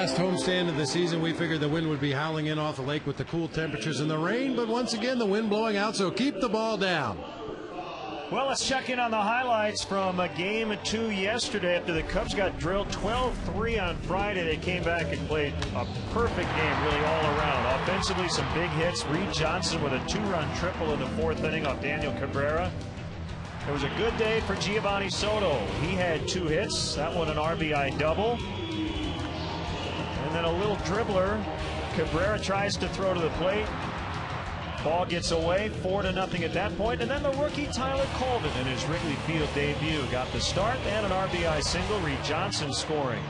Last homestand of the season, we figured the wind would be howling in off the lake with the cool temperatures and the rain, but once again the wind blowing out, so keep the ball down. Well, let's check in on the highlights from Game 2 yesterday. After the Cubs got drilled 12-3 on Friday, they came back and played a perfect game really all around. Offensively, some big hits. Reed Johnson with a 2-run triple in the 4th inning off Daniel Cabrera. It was a good day for Giovanni Soto. He had 2 hits. That one an RBI double. And then a little dribbler. Cabrera tries to throw to the plate. Ball gets away, 4-0 at that point. And then the rookie Tyler Colvin in his Wrigley Field debut got the start and an RBI single. Reed Johnson scoring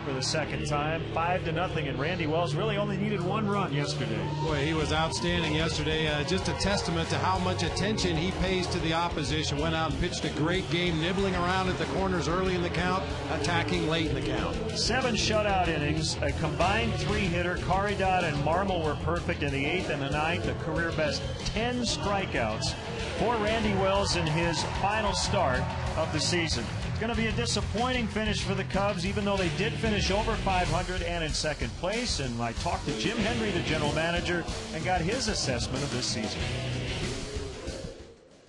for the 2nd time, 5-0. And Randy Wells really only needed 1 run yesterday. Boy, he was outstanding yesterday. Just a testament to how much attention he pays to the opposition. Went out and pitched a great game, nibbling around at the corners early in the count, attacking late in the count. 7 shutout innings, a combined 3-hitter. Caridad and Marmol were perfect in the 8th and the 9th. A career best 10 strikeouts for Randy Wells in his final start of the season. Going to be a disappointing finish for the Cubs, even though they did finish over 500 and in 2nd place. And I talked to Jim Henry, the general manager, and got his assessment of this season.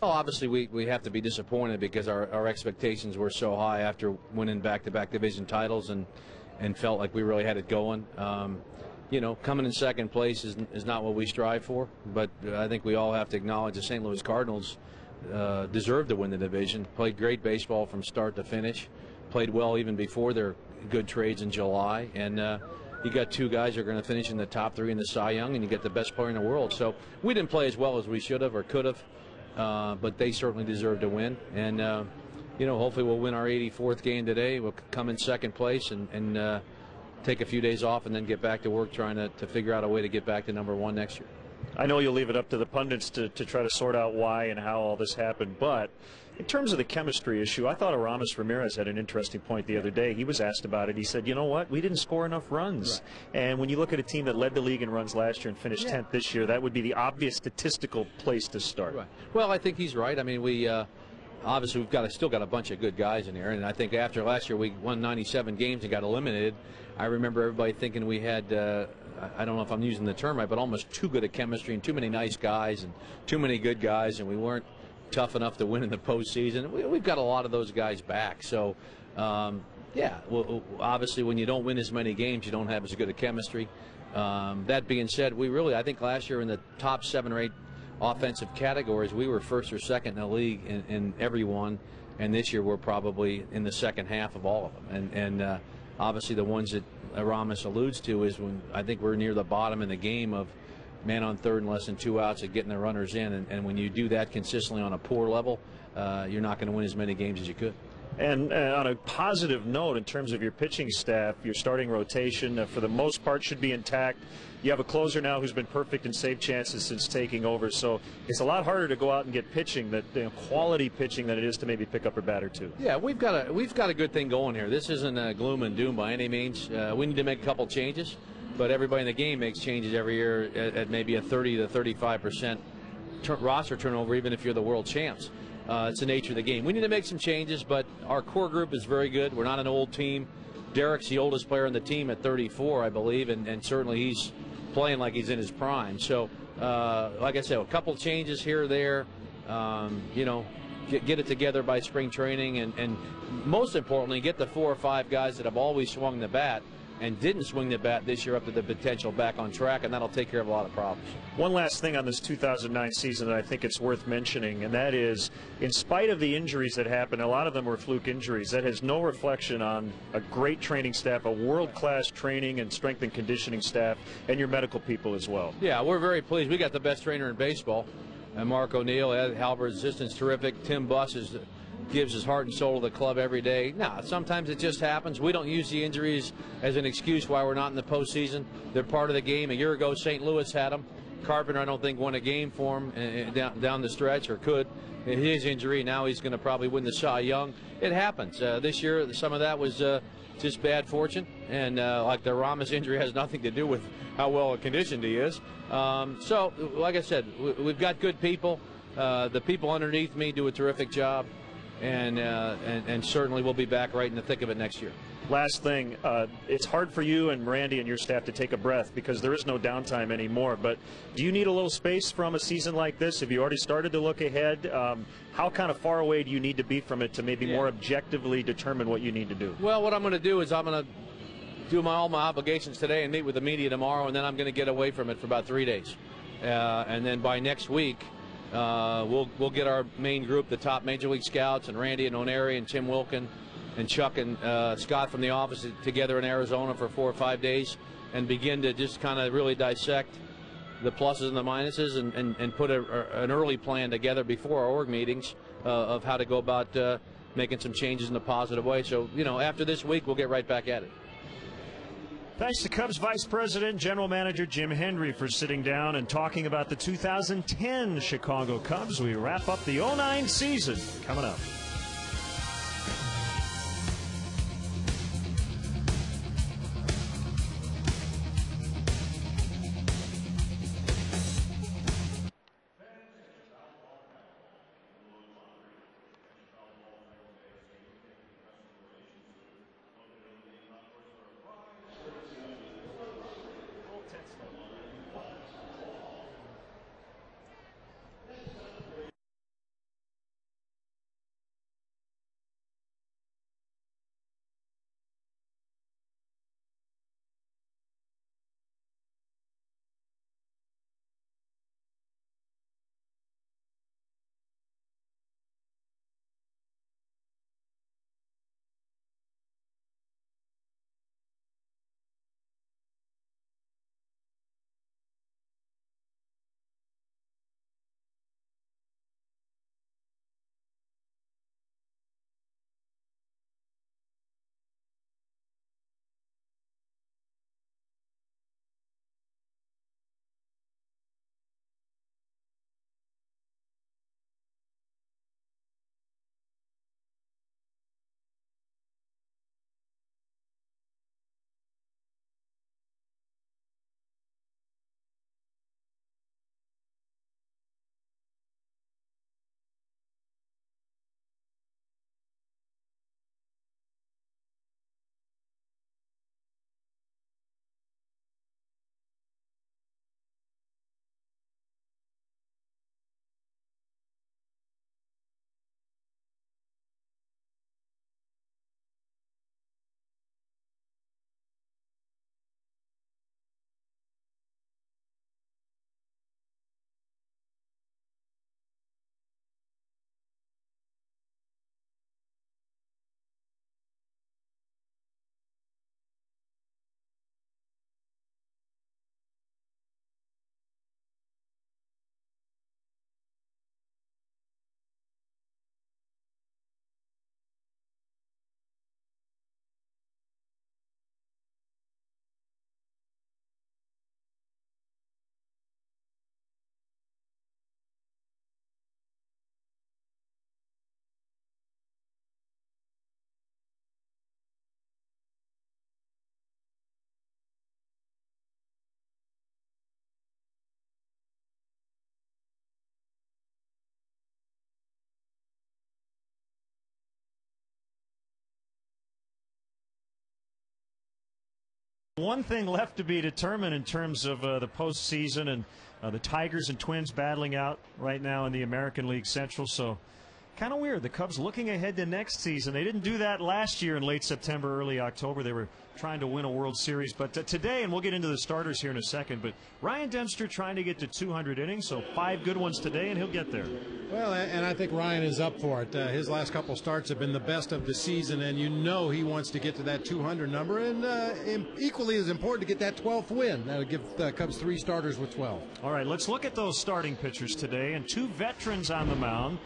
Well, obviously we have to be disappointed because our expectations were so high after winning back-to-back division titles and felt like we really had it going. You know, coming in 2nd place is not what we strive for, but I think we all have to acknowledge the St. Louis Cardinals deserved to win the division. Played great baseball from start to finish. Played well even before their good trades in July. And you got 2 guys who are going to finish in the top 3 in the Cy Young, and you get the best player in the world. So we didn't play as well as we should have or could have, but they certainly deserved to win. And you know, hopefully we'll win our 84th game today. We'll come in 2nd place and take a few days off and then get back to work trying to figure out a way to get back to #1 next year. I know you'll leave it up to the pundits to try to sort out why and how all this happened, but in terms of the chemistry issue, I thought Aramis Ramirez had an interesting point the other day. He was asked about it. He said, you know what, we didn't score enough runs. Right. And when you look at a team that led the league in runs last year and finished 10th this year, that would be the obvious statistical place to start. Right. Well, I think he's right. I mean, we obviously we've still got a bunch of good guys in here, and I think after last year we won 97 games and got eliminated. I remember everybody thinking we had I don't know if I'm using the term right, but almost too good at chemistry and too many nice guys and too many good guys, and we weren't tough enough to win in the postseason. We've got a lot of those guys back. So, yeah, well, obviously when you don't win as many games, you don't have as good a chemistry. That being said, I think last year in the top 7 or 8 offensive categories, we were 1st or 2nd in the league in every one, and this year we're probably in the 2nd half of all of them. And obviously the ones that Aramis alludes to is when I think we're near the bottom in the game of man on 3rd and less than 2 outs and getting the runners in. And when you do that consistently on a poor level, you're not going to win as many games as you could. And on a positive note, in terms of your pitching staff, your starting rotation, for the most part, should be intact. You have a closer now who's been perfect in save chances since taking over, so it's a lot harder to go out and get pitching, quality pitching, than it is to maybe pick up a bat or 2. Yeah, we've got a good thing going here. This isn't gloom and doom by any means. We need to make a couple changes, but everybody in the game makes changes every year at maybe a 30 to 35% roster turnover, even if you're the world champs. It's the nature of the game. We need to make some changes, but our core group is very good. We're not an old team. Derek's the oldest player on the team at 34, I believe, and certainly he's playing like he's in his prime. So, like I said, a couple changes here or there. You know, get it together by spring training, and most importantly, get the 4 or 5 guys that have always swung the bat and didn't swing the bat this year up to the potential back on track, and that'll take care of a lot of problems. One last thing on this 2009 season that I think it's worth mentioning, and that is, in spite of the injuries that happened, a lot of them were fluke injuries, that has no reflection on a great training staff, a world-class training and strength and conditioning staff, and your medical people as well. Yeah, we're very pleased. We got the best trainer in baseball. Mark O'Neill, Ed Halbert's assistant's terrific. Tim Buss gives his heart and soul to the club every day. No, sometimes it just happens. We don't use the injuries as an excuse why we're not in the postseason. They're part of the game. A year ago, St. Louis had them. Carpenter, I don't think, won a game for him down the stretch, or could. His injury, now he's going to probably win the Cy Young. It happens. This year, some of that was just bad fortune, and like the Aramis injury has nothing to do with how well conditioned he is. So, like I said, we've got good people. The people underneath me do a terrific job. And certainly we'll be back right in the thick of it next year. last thing, it's hard for you and Randy and your staff to take a breath because there is no downtime anymore. But do you need a little space from a season like this? Have you already started to look ahead? How kind of far away do you need to be from it to maybe more objectively determine what you need to do? Well, what I'm going to do is I'm going to do all my obligations today and meet with the media tomorrow, and then I'm going to get away from it for about 3 days. And then by next week, we'll get our main group, the top Major League scouts, and Randy and Oneri and Tim Wilkin and Chuck and Scott from the office together in Arizona for 4 or 5 days and begin to just kind of really dissect the pluses and the minuses and put an early plan together before our org meetings of how to go about making some changes in a positive way. So, you know, after this week, we'll get right back at it. Thanks to Cubs Vice President, General Manager Jim Hendry for sitting down and talking about the 2010 Chicago Cubs. We wrap up the 09 season coming up. One thing left to be determined in terms of the postseason and the Tigers and Twins battling out right now in the American League Central. So kind of weird. The Cubs looking ahead to next season. They didn't do that last year in late September, early October. They were trying to win a World Series. But today, and we'll get into the starters here in a second, but Ryan Dempster trying to get to 200 innings, so 5 good ones today, and he'll get there. Well, and I think Ryan is up for it. His last couple starts have been the best of the season, and you know he wants to get to that 200 number, and equally as important to get that 12th win. That'll give the Cubs 3 starters with 12. All right, let's look at those starting pitchers today, and 2 veterans on the mound.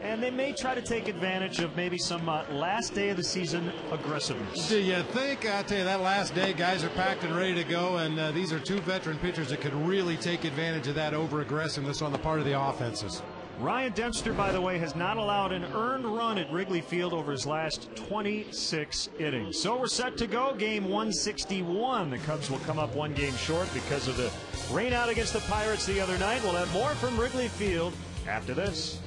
And they may try to take advantage of maybe some last day of the season aggressiveness. Do you think? I tell you, that last day, guys are packed and ready to go, and these are 2 veteran pitchers that could really take advantage of that over-aggressiveness on the part of the offenses. Ryan Dempster, by the way, has not allowed an earned run at Wrigley Field over his last 26 innings. So we're set to go. Game 161. The Cubs will come up 1 game short because of the rain out against the Pirates the other night. We'll have more from Wrigley Field after this.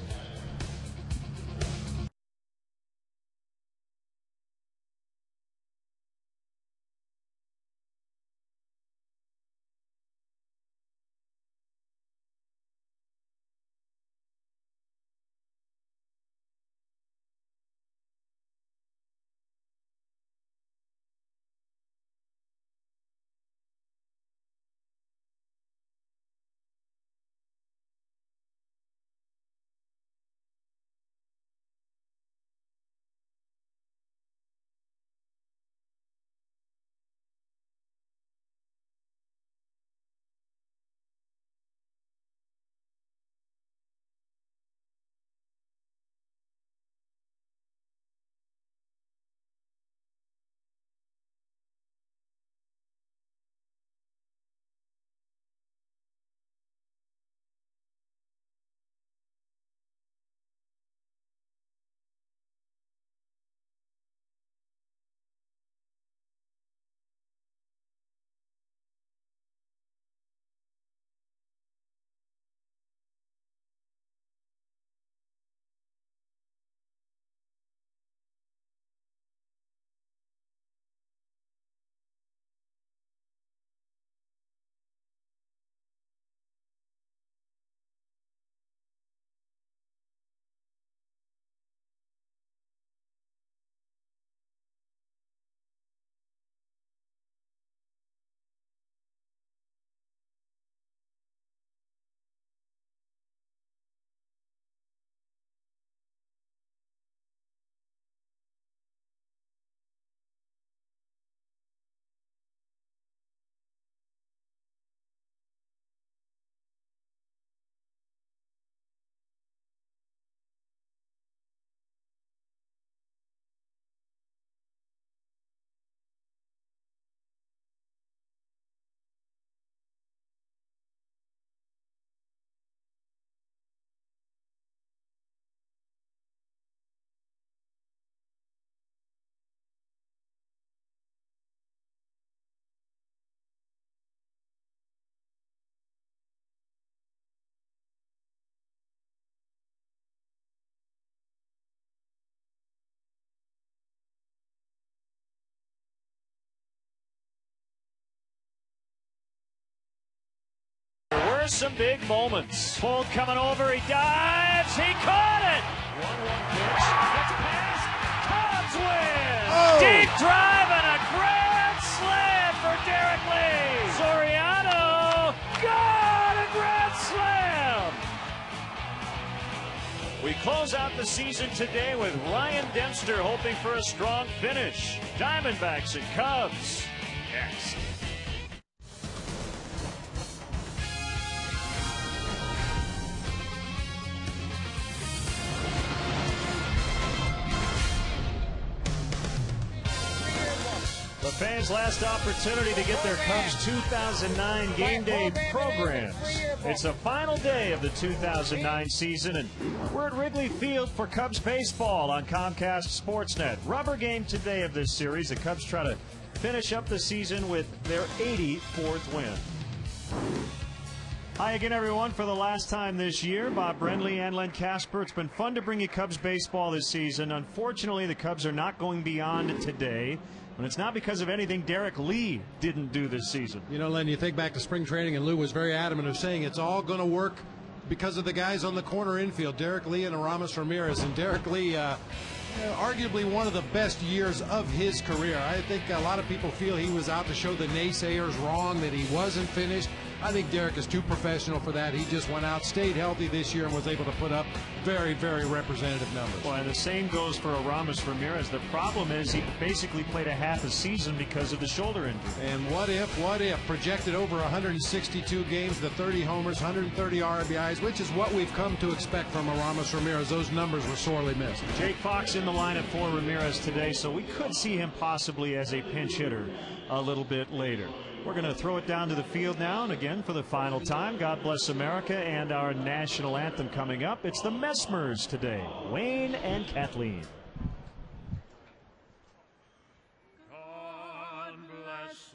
has some big moments. Fold coming over, he dives, he caught it! 1-1 pitch, gets past, Cubs win! Oh. Deep drive and a grand slam for Derek Lee! Soriano got a grand slam! We close out the season today with Ryan Dempster hoping for a strong finish. Diamondbacks and Cubs next. The fans' last opportunity to get their Cubs 2009 game day programs. It's the final day of the 2009 season, and we're at Wrigley Field for Cubs baseball on Comcast Sportsnet. Rubber game today of this series. The Cubs try to finish up the season with their 84th win. Hi again, everyone, for the last time this year. Bob Brenly and Len Casper. It's been fun to bring you Cubs baseball this season. Unfortunately, the Cubs are not going beyond today. And it's not because of anything Derek Lee didn't do this season. You know, Len, you think back to spring training, and Lou was very adamant of saying it's all going to work because of the guys on the corner infield, Derek Lee and Aramis Ramirez. And Derek Lee, arguably one of the best years of his career. I think a lot of people feel he was out to show the naysayers wrong, that he wasn't finished. I think Derek is too professional for that. He just went out, stayed healthy this year, and was able to put up very, very representative numbers. Well, and the same goes for Aramis Ramirez. The problem is he basically played a half a season because of the shoulder injury. And what if, projected over 162 games, the 30 homers, 130 RBIs, which is what we've come to expect from Aramis Ramirez. Those numbers were sorely missed. Jake Fox in the lineup for Ramirez today, so we could see him possibly as a pinch hitter a little bit later. We're going to throw it down to the field now, and again for the final time, God Bless America and our national anthem coming up. It's the Mesmers today, Wayne and Kathleen. God bless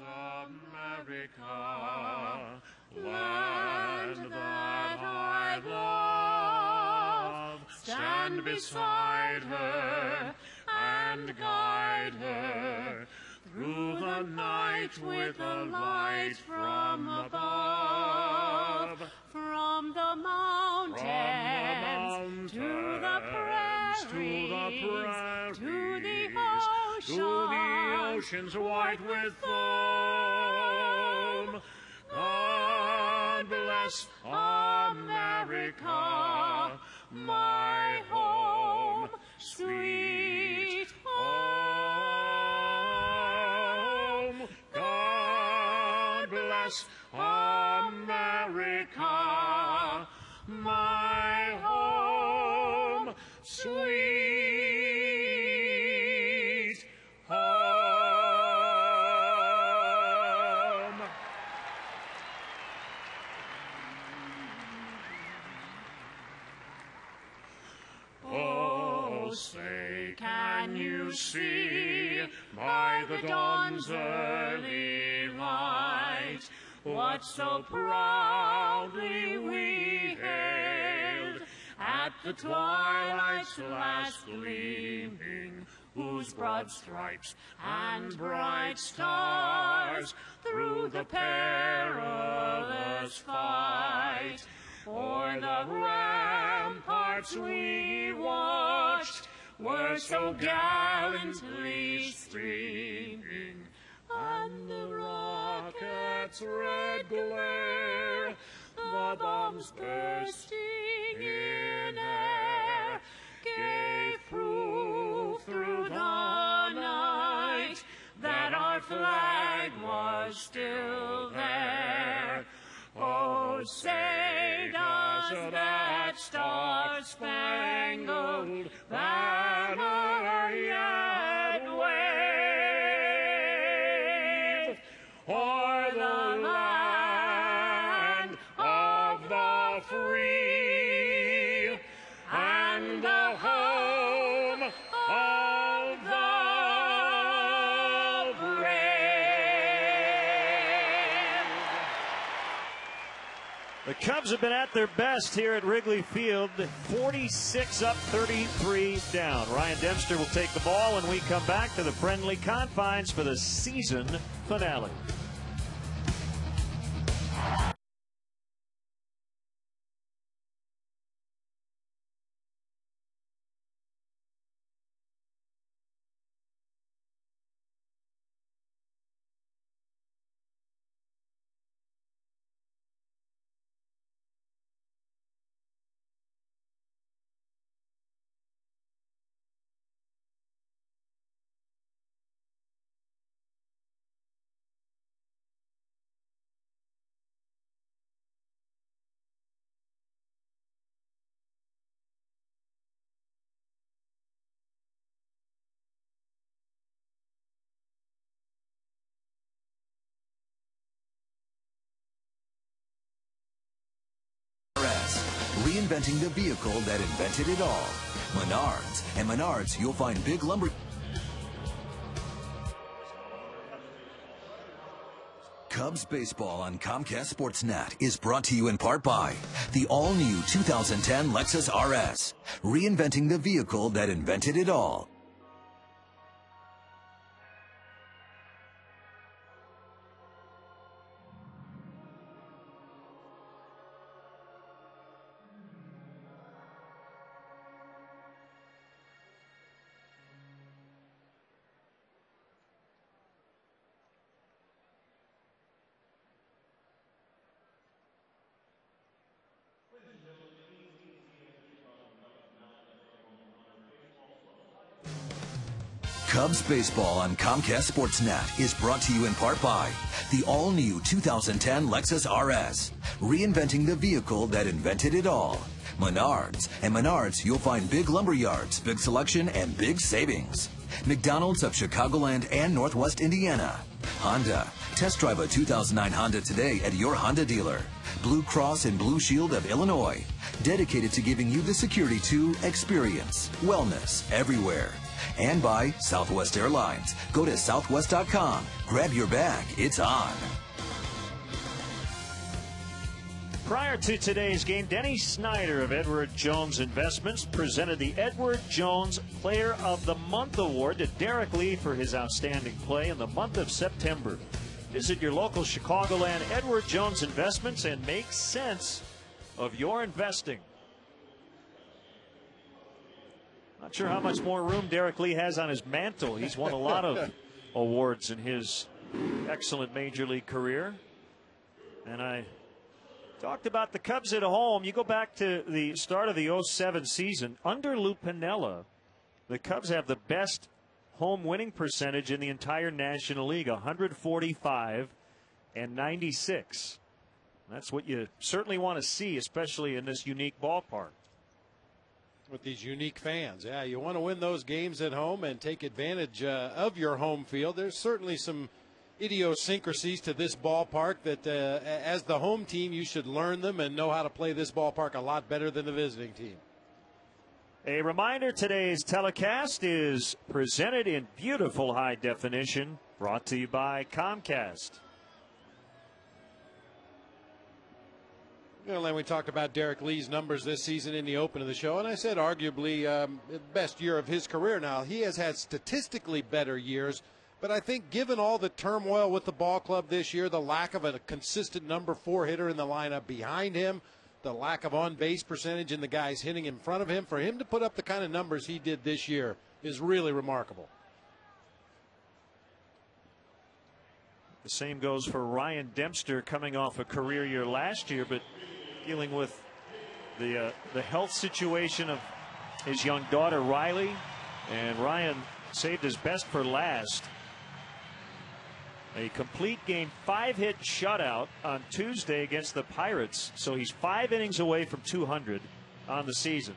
America, land that I love. Stand beside her and guide her through the night with a light from above. From the mountains to the prairies, to the oceans white with foam. God bless America, my home, sweet home. God bless America, my home, sweet home. Oh, say, can you see by the dawn's early light what so proudly we hailed at the twilight's last gleaming, whose broad stripes and bright stars through the perilous fight o'er the ramparts we watched were so gallantly streaming, and the rocket's red glare, the bombs bursting in air, gave proof through the night that our flag was still there. Oh, say does that star-spangled banner yet wave o'er the land of the free and the home of the brave? The Cubs have been at their best here at Wrigley Field. 46 up, 33 down. Ryan Dempster will take the ball when we come back to the friendly confines for the season finale. reinventing the vehicle that invented it all. Menards. And Menards, you'll find big lumber. Cubs baseball on Comcast Sportsnet is brought to you in part by the all-new 2010 Lexus RS, reinventing the vehicle that invented it all. Cubs baseball on Comcast Sportsnet is brought to you in part by the all-new 2010 Lexus RS, reinventing the vehicle that invented it all. Menards. And Menards, you'll find big lumber yards, big selection, and big savings. McDonald's of Chicagoland and Northwest Indiana. Honda. Test drive a 2009 Honda today at your Honda dealer. Blue Cross and Blue Shield of Illinois. Dedicated to giving you the security to experience wellness everywhere. And by Southwest Airlines. Go to southwest.com. Grab your bag. It's on. Prior to today's game, Denny Snyder of Edward Jones Investments presented the Edward Jones Player of the Month Award to Derek Lee for his outstanding play in the month of September. Visit your local Chicagoland Edward Jones Investments and make sense of your investing. Not sure how much more room Derek Lee has on his mantle. He's won a lot of awards in his excellent major league career. And I talked about the Cubs at home. You go back to the start of the 07 season. Under Lou Piniella, the Cubs have the best home winning percentage in the entire National League, 145 and 96. That's what you certainly want to see, especially in this unique ballpark. With these unique fans. Yeah, you want to win those games at home and take advantage of your home field. There's certainly some idiosyncrasies to this ballpark that as the home team you should learn them and know how to play this ballpark a lot better than the visiting team. A reminder, today's telecast is presented in beautiful high definition, brought to you by Comcast. Well, we talked about Derek Lee's numbers this season in the open of the show, and I said arguably the best year of his career. Now, he has had statistically better years, but I think given all the turmoil with the ball club this year, the lack of a consistent number 4 hitter in the lineup behind him, the lack of on-base percentage in the guys hitting in front of him, for him to put up the kind of numbers he did this year is really remarkable. The same goes for Ryan Dempster, coming off a career year last year, but dealing with the health situation of his young daughter Riley, and Ryan saved his best for last. A complete game 5-hit shutout on Tuesday against the Pirates, so he's 5 innings away from 200 on the season.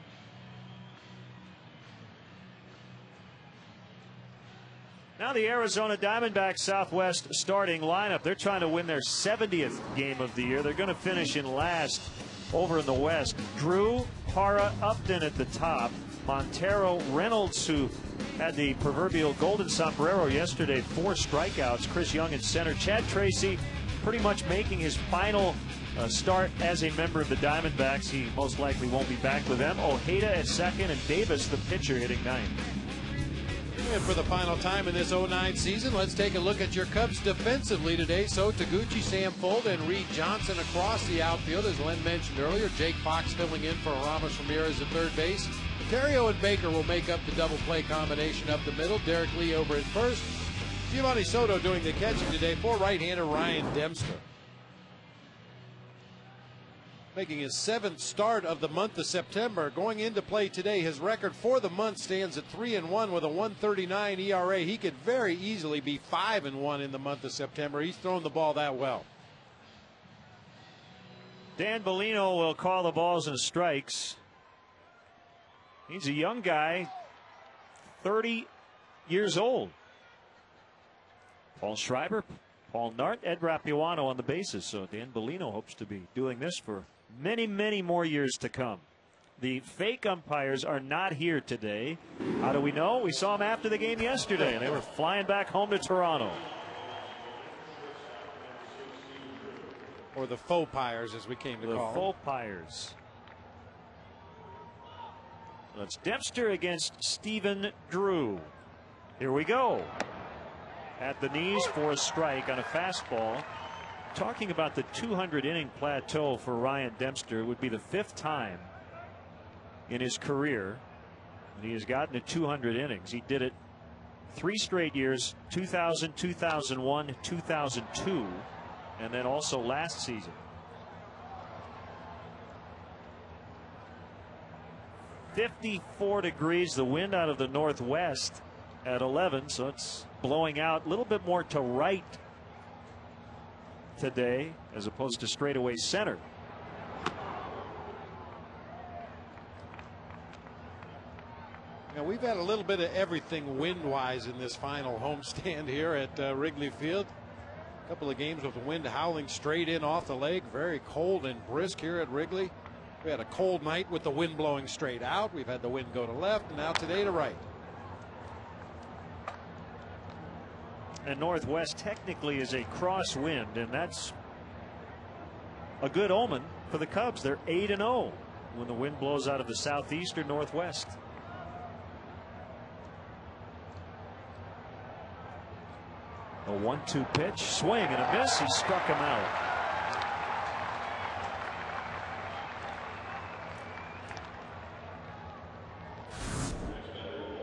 Now the Arizona Diamondbacks Southwest starting lineup. They're trying to win their 70th game of the year. They're going to finish in last over in the West. Drew, Parra, Upton at the top. Montero, Reynolds, who had the proverbial golden sombrero yesterday, 4 strikeouts. Chris Young at center. Chad Tracy pretty much making his final start as a member of the Diamondbacks. He most likely won't be back with them. Ojeda at second, and Davis, the pitcher, hitting 9th. And for the final time in this 09 season, let's take a look at your Cubs defensively today. So Taguchi, Sam Folda, and Reed Johnson across the outfield. As Len mentioned earlier, Jake Fox filling in for Ramos Ramirez at third base. Terrio and Baker will make up the double play combination up the middle. Derek Lee over at first. Giovanni Soto doing the catching today for right-hander Ryan Dempster. Making his 7th start of the month of September. Going into play today, his record for the month stands at 3-1 with a 1.39 ERA. He could very easily be 5-1 in the month of September. He's thrown the ball that well. Dan Bellino will call the balls and strikes. He's a young guy, 30 years old. Paul Schreiber, Paul Nart, Ed Rapuano on the bases. So Dan Bellino hopes to be doing this for many, many more years to come. The fake umpires are not here today. How do we know? We saw them after the game yesterday, and they were flying back home to Toronto. Or the faux pyres, as we came to call them. The faux pyres. That's Dempster against Stephen Drew. Here we go. At the knees for a strike on a fastball. Talking about the 200 inning plateau for Ryan Dempster, would be the 5th time in his career that he has gotten to 200 innings. He did it 3 straight years, 2000, 2001, 2002, and then also last season. 54 degrees, the wind out of the northwest at 11, so it's blowing out a little bit more to right today as opposed to straightaway center. Now, we've had a little bit of everything wind-wise in this final homestand here at Wrigley Field. A couple of games with the wind howling straight in off the lake. Very cold and brisk here at Wrigley. We had a cold night with the wind blowing straight out. We've had the wind go to left, and now today to right. And northwest technically is a crosswind, and that's a good omen for the Cubs. They're 8-0 when the wind blows out of the southeast or northwest. A 1-2 pitch, swing and a miss. He struck him out.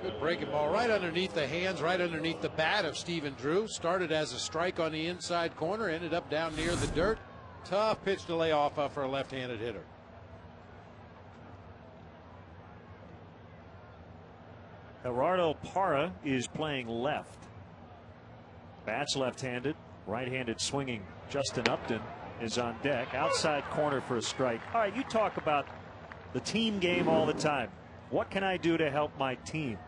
Good breaking ball right underneath the hands, right underneath the bat of Stephen Drew. Started as a strike on the inside corner, ended up down near the dirt. Tough pitch to lay off of for a left-handed hitter. Gerardo Parra is playing left. Bats left-handed, right-handed swinging Justin Upton is on deck. Outside corner for a strike. All right, you talk about the team game all the time. What can I do to help my team?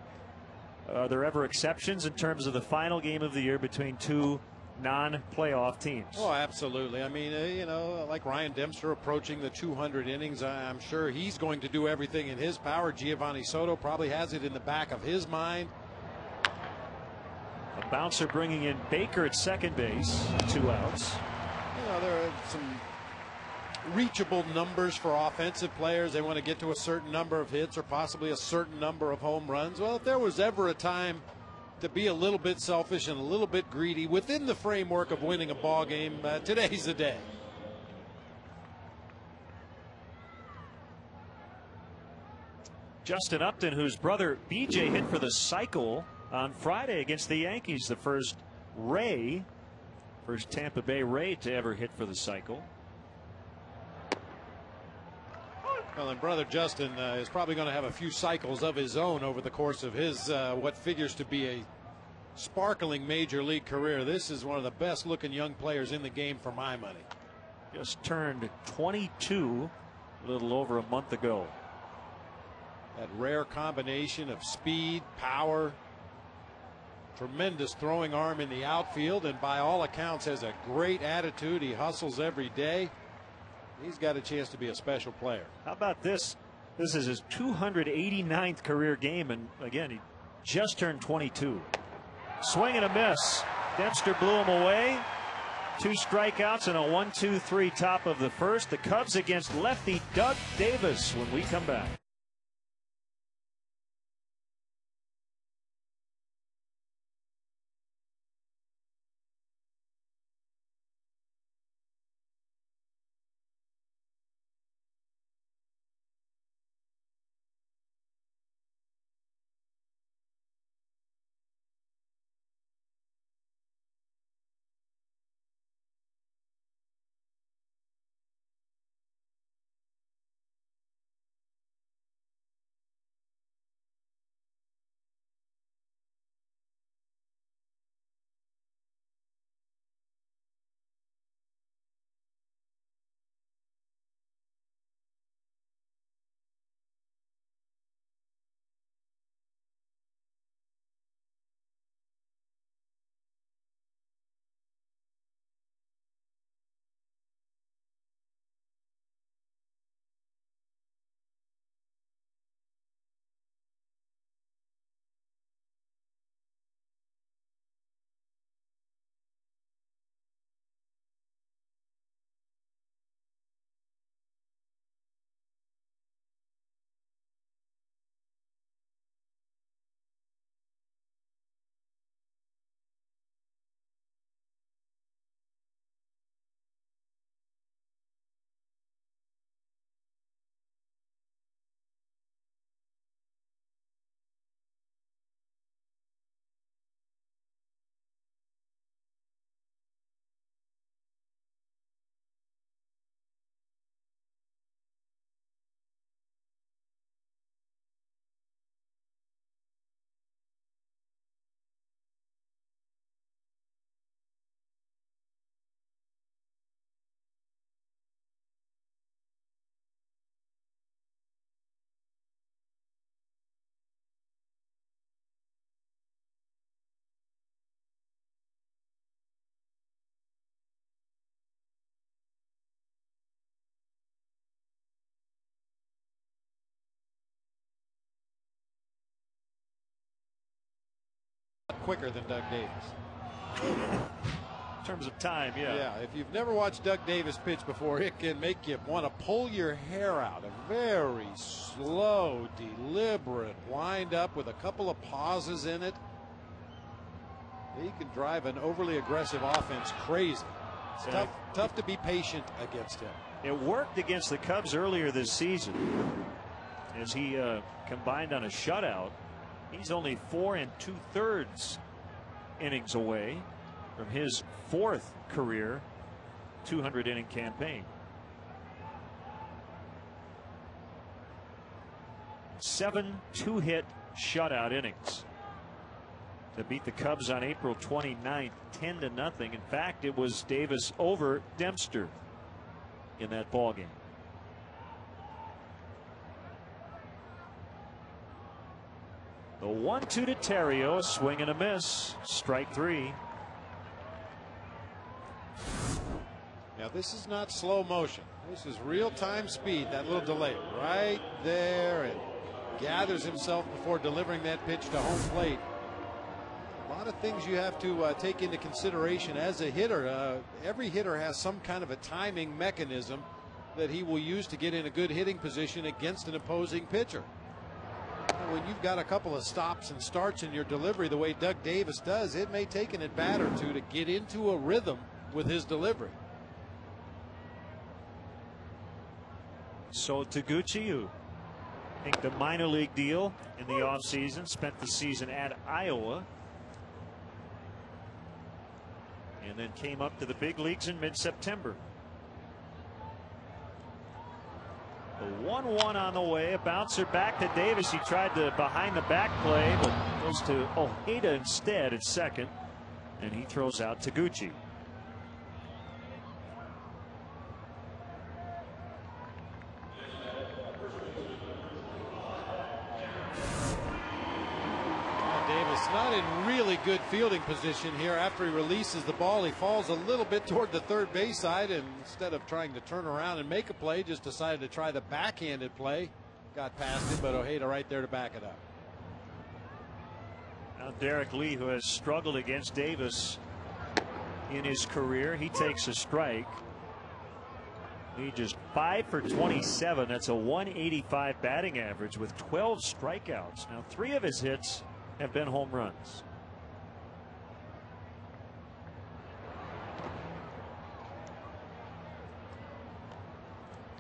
Are there ever exceptions in terms of the final game of the year between 2 non-playoff teams? Oh, absolutely. I mean, you know, like Ryan Dempster approaching the 200 innings, I'm sure he's going to do everything in his power. Giovanni Soto probably has it in the back of his mind. A bouncer bringing in Baker at second base, 2 outs. You know, there are some reachable numbers for offensive players. They want to get to a certain number of hits or possibly a certain number of home runs. Well, if there was ever a time to be a little bit selfish and a little bit greedy within the framework of winning a ball game, today's the day. Justin Upton, whose brother BJ hit for the cycle on Friday against the Yankees, the first Tampa Bay Ray to ever hit for the cycle. Well, and brother Justin is probably going to have a few cycles of his own over the course of his what figures to be a sparkling major league career. This is one of the best looking young players in the game for my money. Just turned 22 a little over a month ago. That rare combination of speed, power, tremendous throwing arm in the outfield, and by all accounts has a great attitude. He hustles every day. He's got a chance to be a special player. How about this? This is his 289th career game, and again, he just turned 22. Swing and a miss. Dempster blew him away. 2 strikeouts and a 1-2-3 top of the first. The Cubs against lefty Doug Davis when we come back. quicker than Doug Davis. In terms of time, yeah. Yeah, if you've never watched Doug Davis pitch before, it can make you want to pull your hair out. A very slow, deliberate wind up with a couple of pauses in it. He can drive an overly aggressive offense crazy. It's tough to be patient against him. It worked against the Cubs earlier this season as he combined on a shutout. He's only 4 2/3 innings away from his 4th career 200-inning campaign. 7 2-hit shutout innings to beat the Cubs on April 29th, 10-0. In fact, it was Davis over Dempster in that ball game. The 1-2 to Terrio, a swing and a miss, strike 3. Now this is not slow motion. This is real-time speed. That little delay right there, and gathers himself before delivering that pitch to home plate. A lot of things you have to take into consideration as a hitter. Every hitter has some kind of a timing mechanism that he will use to get in a good hitting position against an opposing pitcher. When you've got a couple of stops and starts in your delivery the way Doug Davis does, it may take an at-bat or two to get into a rhythm with his delivery. So Taguchi, who inked a minor league deal in the offseason, spent the season at Iowa, and then came up to the big leagues in mid-September. The 1-1 on the way, a bouncer back to Davis. He tried the behind the back play, but goes to Ojeda instead at second, and he throws out Taguchi. Davis not in really good fielding position here. After he releases the ball, he falls a little bit toward the third base side, and instead of trying to turn around and make a play, just decided to try the backhanded play. Got past it, but Ojeda right there to back it up. Now Derek Lee, who has struggled against Davis in his career, he takes a strike. He just 5 for 27. That's a 185 batting average with 12 strikeouts. Now 3 of his hits have been home runs.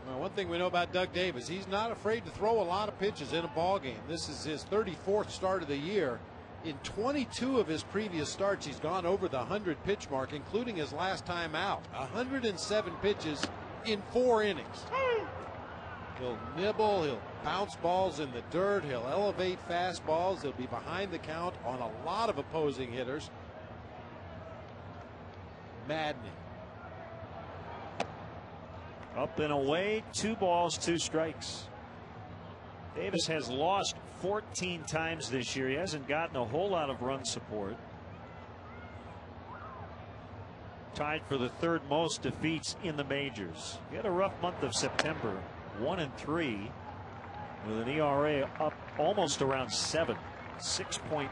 Well, one thing we know about Doug Davis, he's not afraid to throw a lot of pitches in a ball game. This is his 34th start of the year. In 22 of his previous starts, he's gone over the 100 pitch mark, including his last time out. 107 pitches in 4 innings. He'll nibble, he'll bounce balls in the dirt, he'll elevate fastballs, he'll be behind the count on a lot of opposing hitters. Maddening. Up and away, 2 balls, 2 strikes. Davis has lost 14 times this year. He hasn't gotten a whole lot of run support. Tied for the 3rd most defeats in the majors. He had a rough month of September. 1-3 with an ERA up almost around 7, 6.84.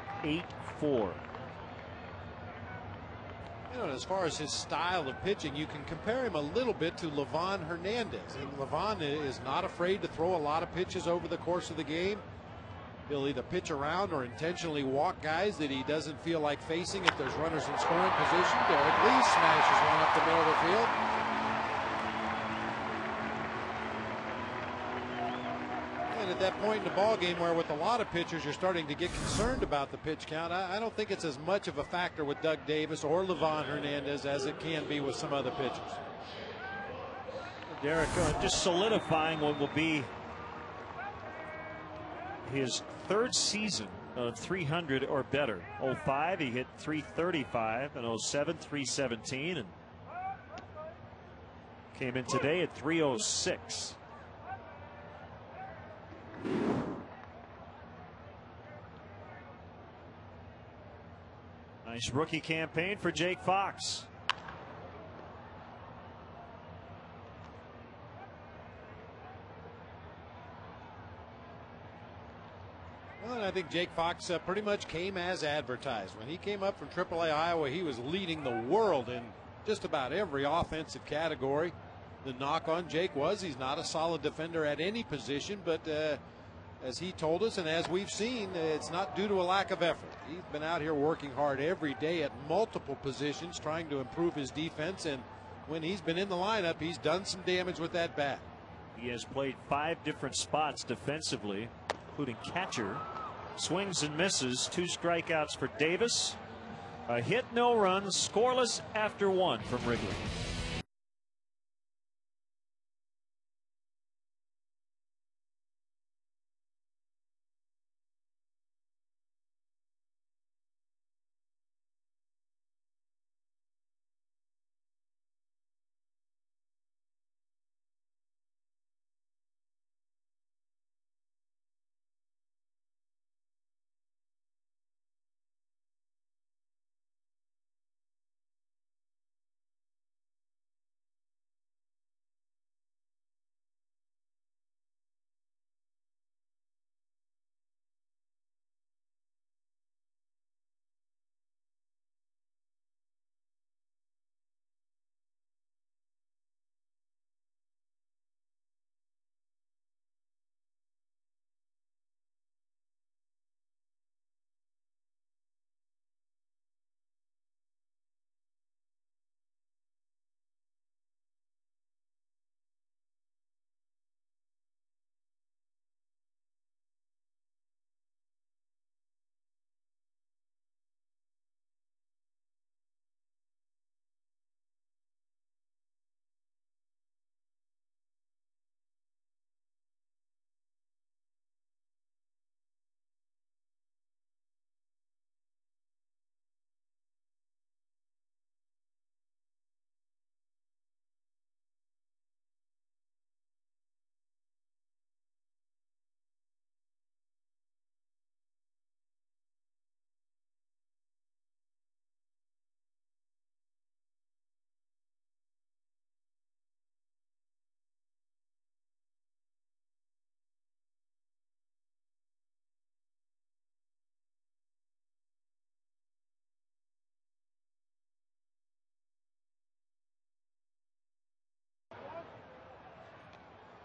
You know, as far as his style of pitching, you can compare him a little bit to Livan Hernandez. And Livan is not afraid to throw a lot of pitches over the course of the game. He'll either pitch around or intentionally walk guys that he doesn't feel like facing if there's runners in scoring position. Derek Lee smashes one up the middle of the field. And at that point in the ball game where with a lot of pitchers you're starting to get concerned about the pitch count, I don't think it's as much of a factor with Doug Davis or Livan Hernandez as it can be with some other pitchers. Derek just solidifying what will be his 3rd season of 300 or better. 05 he hit 335, and 07 317, and came in today at 306. Nice rookie campaign for Jake Fox. Well, and I think Jake Fox pretty much came as advertised. When he came up from AAA Iowa, he was leading the world in just about every offensive category. The knock on Jake was he's not a solid defender at any position, but as he told us and as we've seen, it's not due to a lack of effort. He's been out here working hard every day at multiple positions trying to improve his defense, and when he's been in the lineup, he's done some damage with that bat. He has played 5 different spots defensively, including catcher. Swings and misses. 2 strikeouts for Davis. A hit, no runs, scoreless after 1 from Wrigley.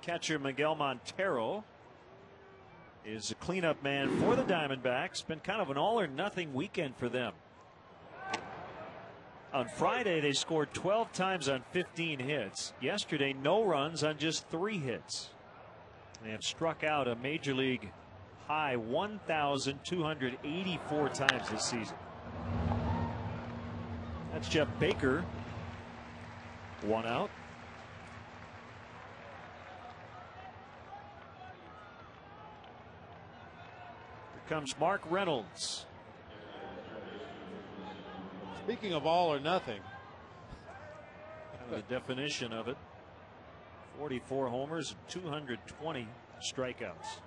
Catcher Miguel Montero is a cleanup man for the Diamondbacks. Been kind of an all or nothing weekend for them. On Friday, they scored 12 times on 15 hits. Yesterday, no runs on just 3 hits. They have struck out a major league high 1,284 times this season. That's Jeff Baker. 1 out. Comes Mark Reynolds. Speaking of all or nothing, Kind of the definition of it. 44 homers, 220 strikeouts.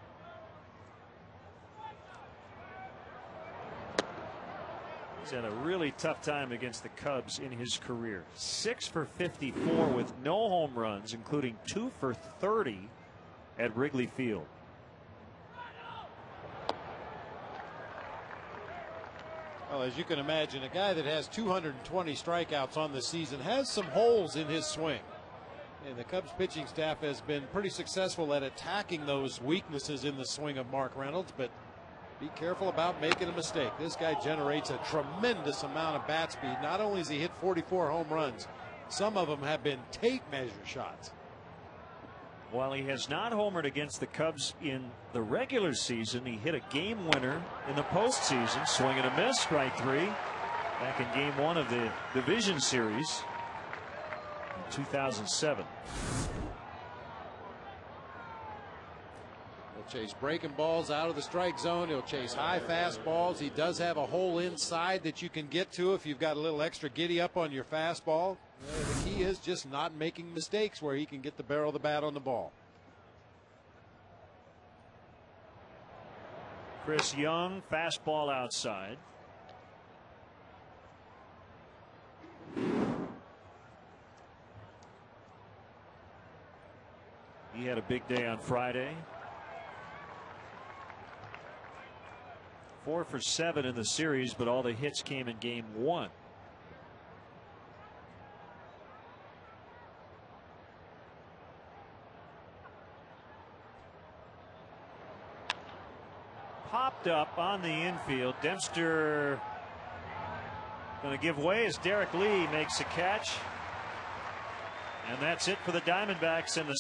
He's had a really tough time against the Cubs in his career. 6 for 54 with no home runs, including 2 for 30 at Wrigley Field. well, as you can imagine, a guy that has 220 strikeouts on the season has some holes in his swing. And the Cubs pitching staff has been pretty successful at attacking those weaknesses in the swing of Mark Reynolds, but be careful about making a mistake. This guy generates a tremendous amount of bat speed. Not only has he hit 44 home runs, some of them have been tape measure shots. While he has not homered against the Cubs in the regular season, he hit a game winner in the postseason. Swing and a miss, strike 3. Back in game 1 of the division series in 2007. He'll chase breaking balls out of the strike zone. He'll chase high fastballs. He does have a hole inside that you can get to if you've got a little extra giddy up on your fastball. The key is just not making mistakes where he can get the barrel of the bat on the ball. Chris Young, fastball outside. He had a big day on Friday. 4 for 7 in the series, but all the hits came in game 1. Popped up on the infield. Dempster going to give way as Derek Lee makes a catch. And that's it for the Diamondbacks in the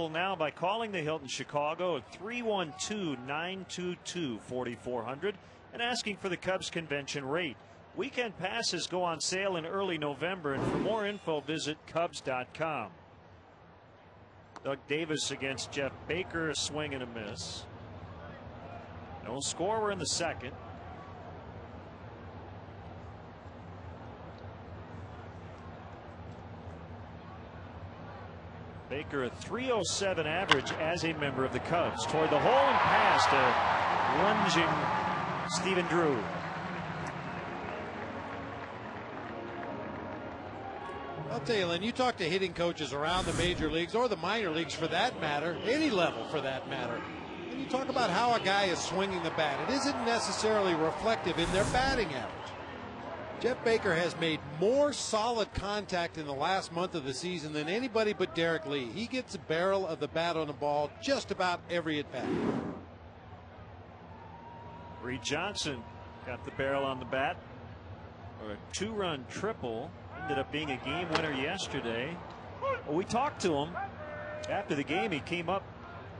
now by calling the Hilton Chicago at 312-922-4400 and asking for the Cubs convention rate. Weekend passes go on sale in early November, and for more info visit Cubs.com. Doug Davis against Jeff Baker, a swing and a miss. No score. We're in the second. Baker a .307 average as a member of the Cubs. Toward the hole and past a lunging Stephen Drew. I'll tell you, Lynn, you talk to hitting coaches around the major leagues or the minor leagues for that matter, any level for that matter, and you talk about how a guy is swinging the bat. It isn't necessarily reflective in their batting average. Jeff Baker has made more solid contact in the last month of the season than anybody but Derek Lee. He gets the barrel of the bat on the ball just about every at bat. Reed Johnson got the barrel on the bat for a 2-run triple. Ended up being a game winner yesterday. Well, we talked to him after the game. He came up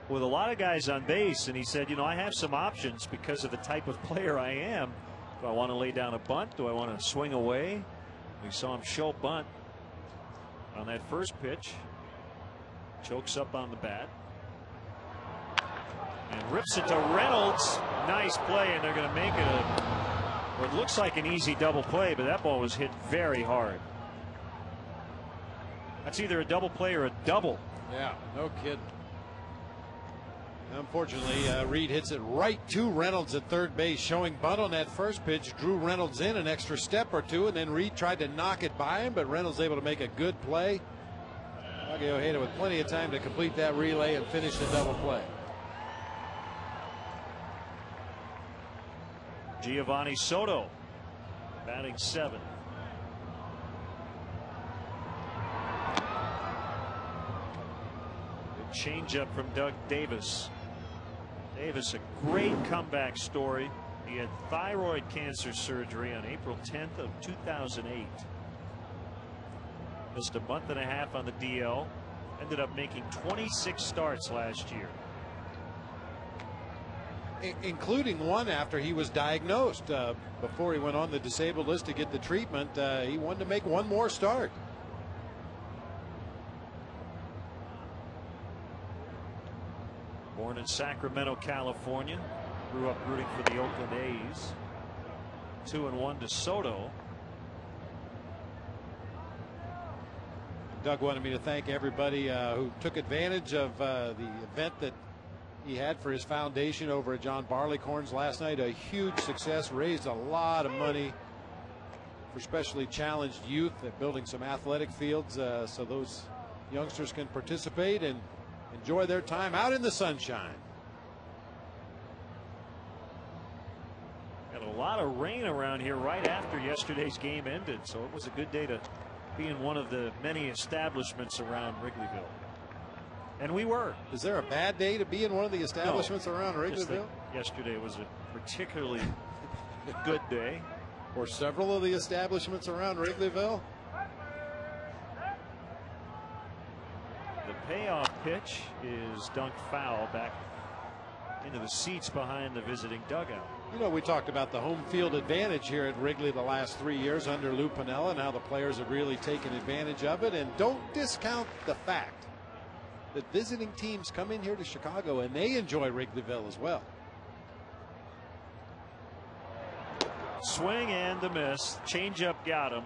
with a lot of guys on base, and he said, you know, I have some options because of the type of player I am. Do I want to lay down a bunt? Do I want to swing away? We saw him show bunt on that first pitch. Chokes up on the bat. And rips it to Reynolds. Nice play, and they're going to make it what looks like an easy double play, but that ball was hit very hard. That's either a double play or a double. Yeah, no kidding. Unfortunately, Reed hits it right to Reynolds at third base. Showing bunt on that first pitch drew Reynolds in an extra step or two, and then Reed tried to knock it by him, but Reynolds able to make a good play. Augie Ojeda with plenty of time to complete that relay and finish the double play. Giovanni Soto batting 7th. Good changeup from Doug Davis. Davis, a great comeback story. He had thyroid cancer surgery on April 10th of 2008. Missed a month and a half on the DL. Ended up making 26 starts last year, including one after he was diagnosed. Before he went on the disabled list to get the treatment, he wanted to make one more start. Born in Sacramento, California. Grew up rooting for the Oakland A's. 2-1 to Soto. Doug wanted me to thank everybody who took advantage of the event that he had for his foundation over at John Barleycorn's last night. A huge success, raised a lot of money for specially challenged youth at building some athletic fields so those youngsters can participate and enjoy their time out in the sunshine. Got a lot of rain around here right after yesterday's game ended, so it was a good day to be in one of the many establishments around Wrigleyville. And we were. Is there a bad day to be in one of the establishments around Wrigleyville? Yesterday was a particularly good day. Or several of the establishments around Wrigleyville? The payoff pitch is dunked foul back into the seats behind the visiting dugout. You know, we talked about the home field advantage here at Wrigley the last 3 years under Lou Piniella. Now the players have really taken advantage of it. And don't discount the fact that visiting teams come in here to Chicago and they enjoy Wrigleyville as well. Swing and a miss. Changeup got him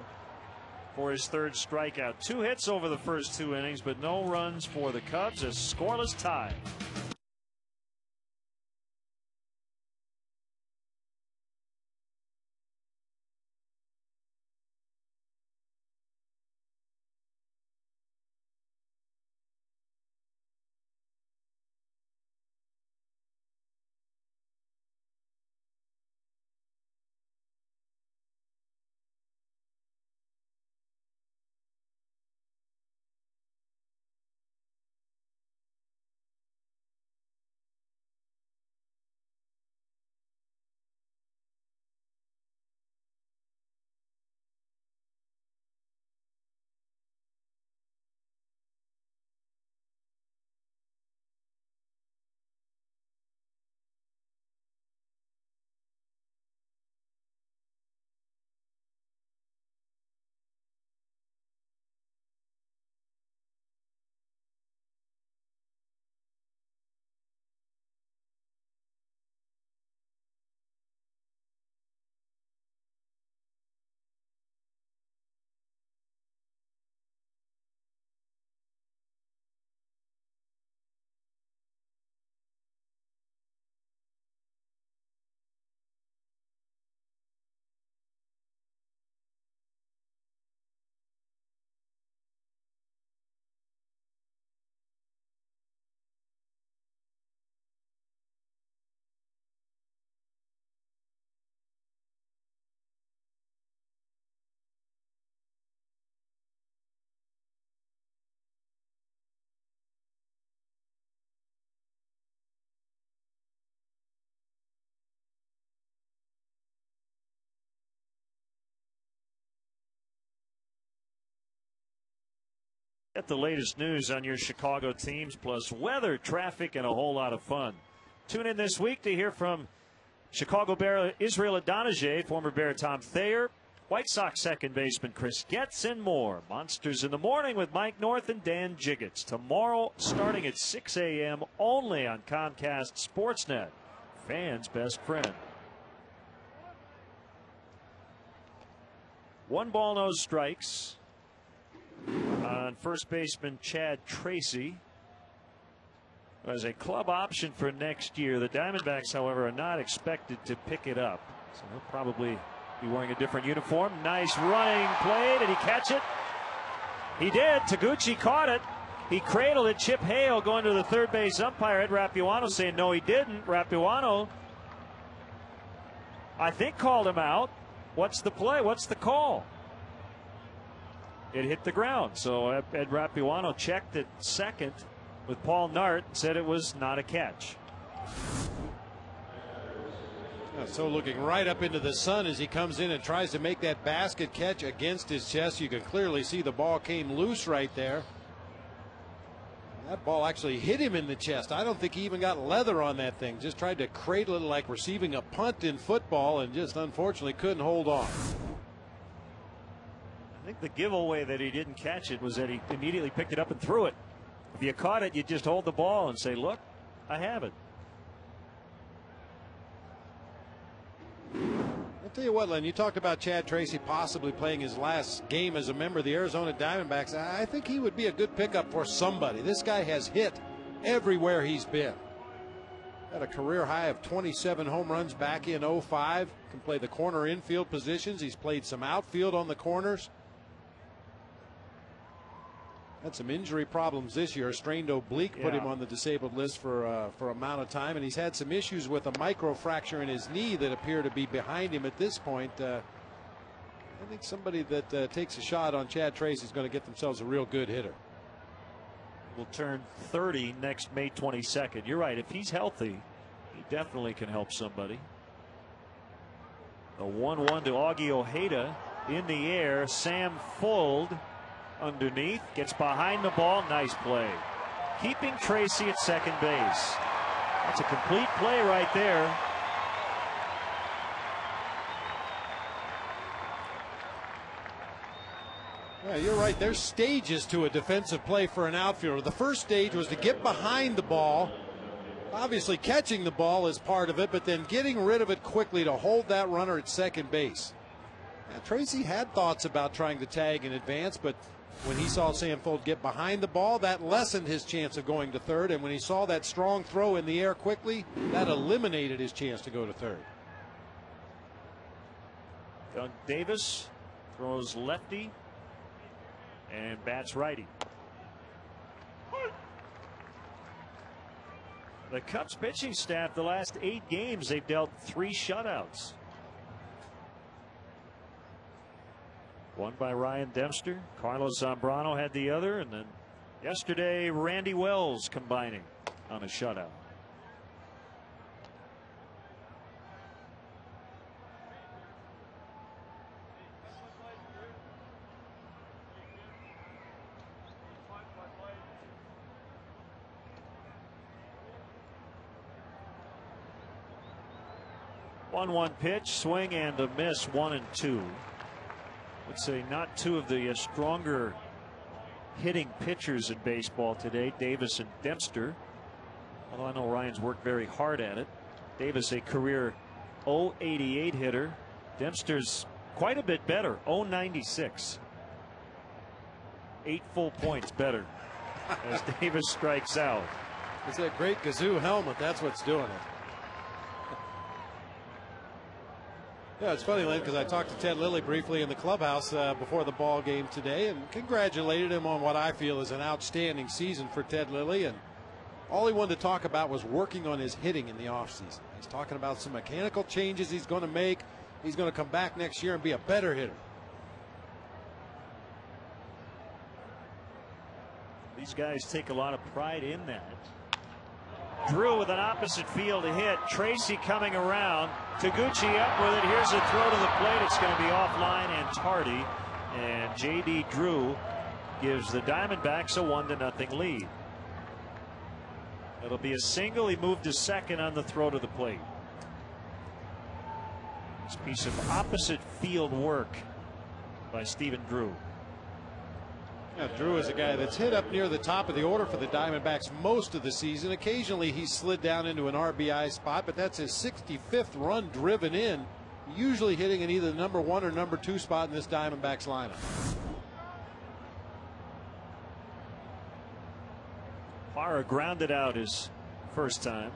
for his third strikeout. 2 hits over the first 2 innings, but no runs for the Cubs. A scoreless tie. Get the latest news on your Chicago teams, plus weather, traffic, and a whole lot of fun. Tune in this week to hear from Chicago Bear Israel Adonijah, former Bear Tom Thayer, White Sox second baseman Chris Getz, and more. Monsters in the Morning with Mike North and Dan Jiggets. Tomorrow starting at 6 a.m. only on Comcast Sportsnet. Fans' best friend. 1 ball, no strikes on first baseman Chad Tracy. As a club option for next year. The Diamondbacks, however, are not expected to pick it up. So he'll probably be wearing a different uniform. Nice running play. Did he catch it? He did. Taguchi caught it. He cradled it. Chip Hale going to the third base umpire, Ed Rapuano, saying no, he didn't. Rapuano, I think, called him out. What's the play? What's the call? It hit the ground. So Ed Rapuano checked at second with Paul Nart, said it was not a catch. So looking right up into the sun as he comes in and tries to make that basket catch against his chest. You can clearly see the ball came loose right there. That ball actually hit him in the chest. I don't think he even got leather on that thing. Just tried to cradle it like receiving a punt in football and just unfortunately couldn't hold on. I think the giveaway that he didn't catch it was that he immediately picked it up and threw it. If you caught it, you just hold the ball and say, look, I haven't. I'll tell you what, Len, you talked about Chad Tracy possibly playing his last game as a member of the Arizona Diamondbacks. I think he would be a good pickup for somebody. This guy has hit everywhere he's been. Had a career high of 27 home runs back in 05. Can play the corner infield positions. He's played some outfield on the corners. Had some injury problems this year. A strained oblique put him on the disabled list for amount of time, and he's had some issues with a microfracture in his knee that appear to be behind him at this point. I think somebody that takes a shot on Chad Tracy is going to get themselves a real good hitter. Will turn 30 next May 22nd. You're right. If he's healthy, he definitely can help somebody. A 1-1 to Augie Ojeda in the air. Sam Fuld underneath, gets behind the ball. Nice play. Keeping Tracy at second base. That's a complete play right there. Yeah, you're right. There's stages to a defensive play for an outfielder. The first stage was to get behind the ball. Obviously, catching the ball is part of it, but then getting rid of it quickly to hold that runner at second base. Now, Tracy had thoughts about trying to tag in advance, but when he saw Sam Fuld get behind the ball, that lessened his chance of going to third. And when he saw that strong throw in the air quickly, that eliminated his chance to go to third. Doug Davis throws lefty and bats righty. The Cubs pitching staff, the last 8 games, they've dealt 3 shutouts. One by Ryan Dempster. Carlos Zambrano had the other, and then yesterday Randy Wells combining on a shutout. One pitch, swing and a miss, 1-2. I'd say not two of the stronger hitting pitchers in baseball today, Davis and Dempster. Although I know Ryan's worked very hard at it. Davis a career .088 hitter. Dempster's quite a bit better, .096. 8 full points better as Davis strikes out. It's that great Gazoo helmet. That's what's doing it. Yeah, it's funny, Lynn, because I talked to Ted Lilly briefly in the clubhouse before the ball game today and congratulated him on what I feel is an outstanding season for Ted Lilly. And all he wanted to talk about was working on his hitting in the offseason. He's talking about some mechanical changes he's going to make. He's going to come back next year and be a better hitter. These guys take a lot of pride in that. Drew with an opposite field hit. Tracy coming around. Taguchi up with it. Here's a throw to the plate. It's going to be offline and tardy. And J.D. Drew gives the Diamondbacks a 1-0 lead. It'll be a single. He moved to second on the throw to the plate. This piece of opposite field work by Stephen Drew. Yeah, Drew is a guy that's hit up near the top of the order for the Diamondbacks most of the season. Occasionally he slid down into an RBI spot, but that's his 65th run driven in, usually hitting in either the number 1 or number 2 spot in this Diamondbacks lineup. Parra grounded out his first time.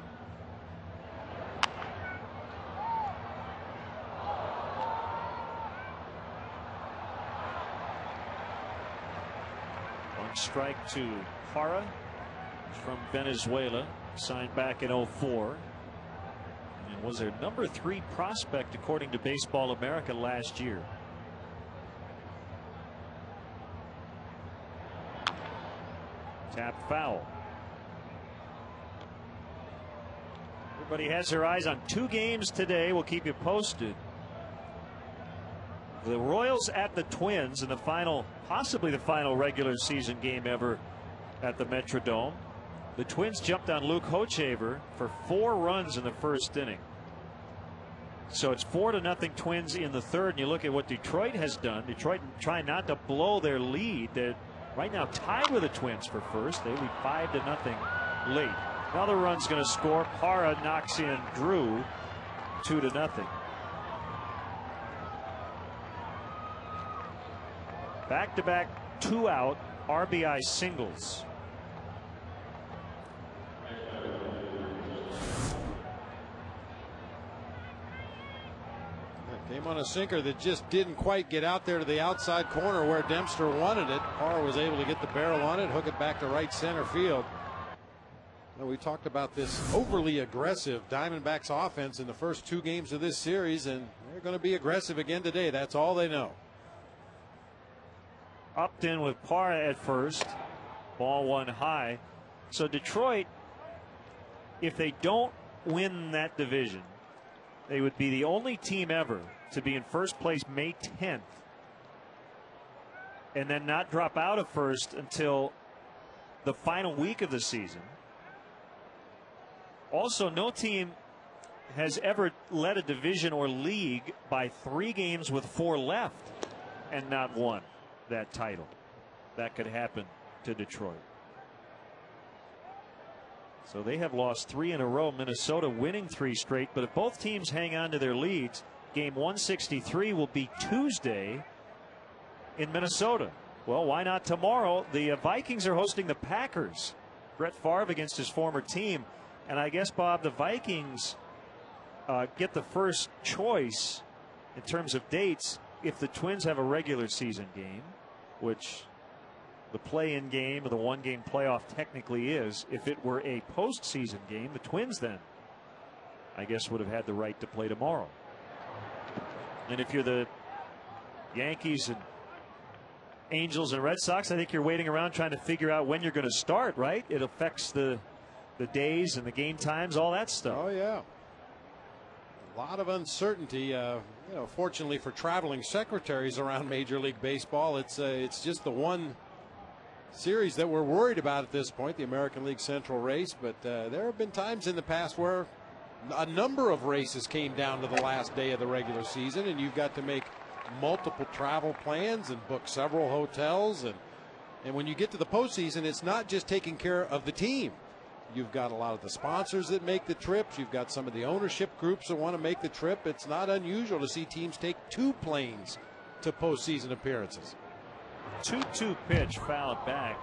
Strike to Parra from Venezuela, signed back in 04, and was their number 3 prospect according to Baseball America last year. Tap foul. Everybody has their eyes on 2 games today. We'll keep you posted. The Royals at the Twins in the final, possibly the final regular season game ever at the Metrodome. The Twins jumped on Luke Hochevar for 4 runs in the first inning. So it's 4-0 Twins in the third. And you look at what Detroit has done. Detroit trying not to blow their lead. They're right now tied with the Twins for first. They lead 5-0 late. Another run's going to score. Parra knocks in Drew 2-0. Back-to-back 2-out RBI singles. Came on a sinker that just didn't quite get out there to the outside corner where Dempster wanted it. Parra was able to get the barrel on it, hook it back to right center field. Well, we talked about this overly aggressive Diamondbacks offense in the first 2 games of this series, and they're going to be aggressive again today. That's all they know. Upton with Parra at first. Ball 1 high. So Detroit, if they don't win that division, they would be the only team ever to be in first place May 10th and then not drop out of first until the final week of the season. Also, no team has ever led a division or league by 3 games with 4 left and not won that title. That could happen to Detroit. So they have lost 3 in a row. Minnesota winning 3 straight. But if both teams hang on to their leads, game 163 will be Tuesday in Minnesota. Well, why not tomorrow? The Vikings are hosting the Packers. Brett Favre against his former team. And I guess, Bob, the Vikings get the first choice in terms of dates if the Twins have a regular season game, which the play-in game or the 1-game playoff technically is. If it were a postseason game, the Twins then, I guess, would have had the right to play tomorrow. And if you're the Yankees and Angels and Red Sox, I think you're waiting around trying to figure out when you're going to start, right? It affects the days and the game times, all that stuff. Oh, yeah. A lot of uncertainty. You know, fortunately for traveling secretaries around Major League Baseball, it's just the one series that we're worried about at this point, the American League Central race. But there have been times in the past where a number of races came down to the last day of the regular season, and you've got to make multiple travel plans and book several hotels. And when you get to the postseason, it's not just taking care of the team. You've got a lot of the sponsors that make the trips. You've got some of the ownership groups that want to make the trip. It's not unusual to see teams take 2 planes to postseason appearances. 2-2 pitch fouled back,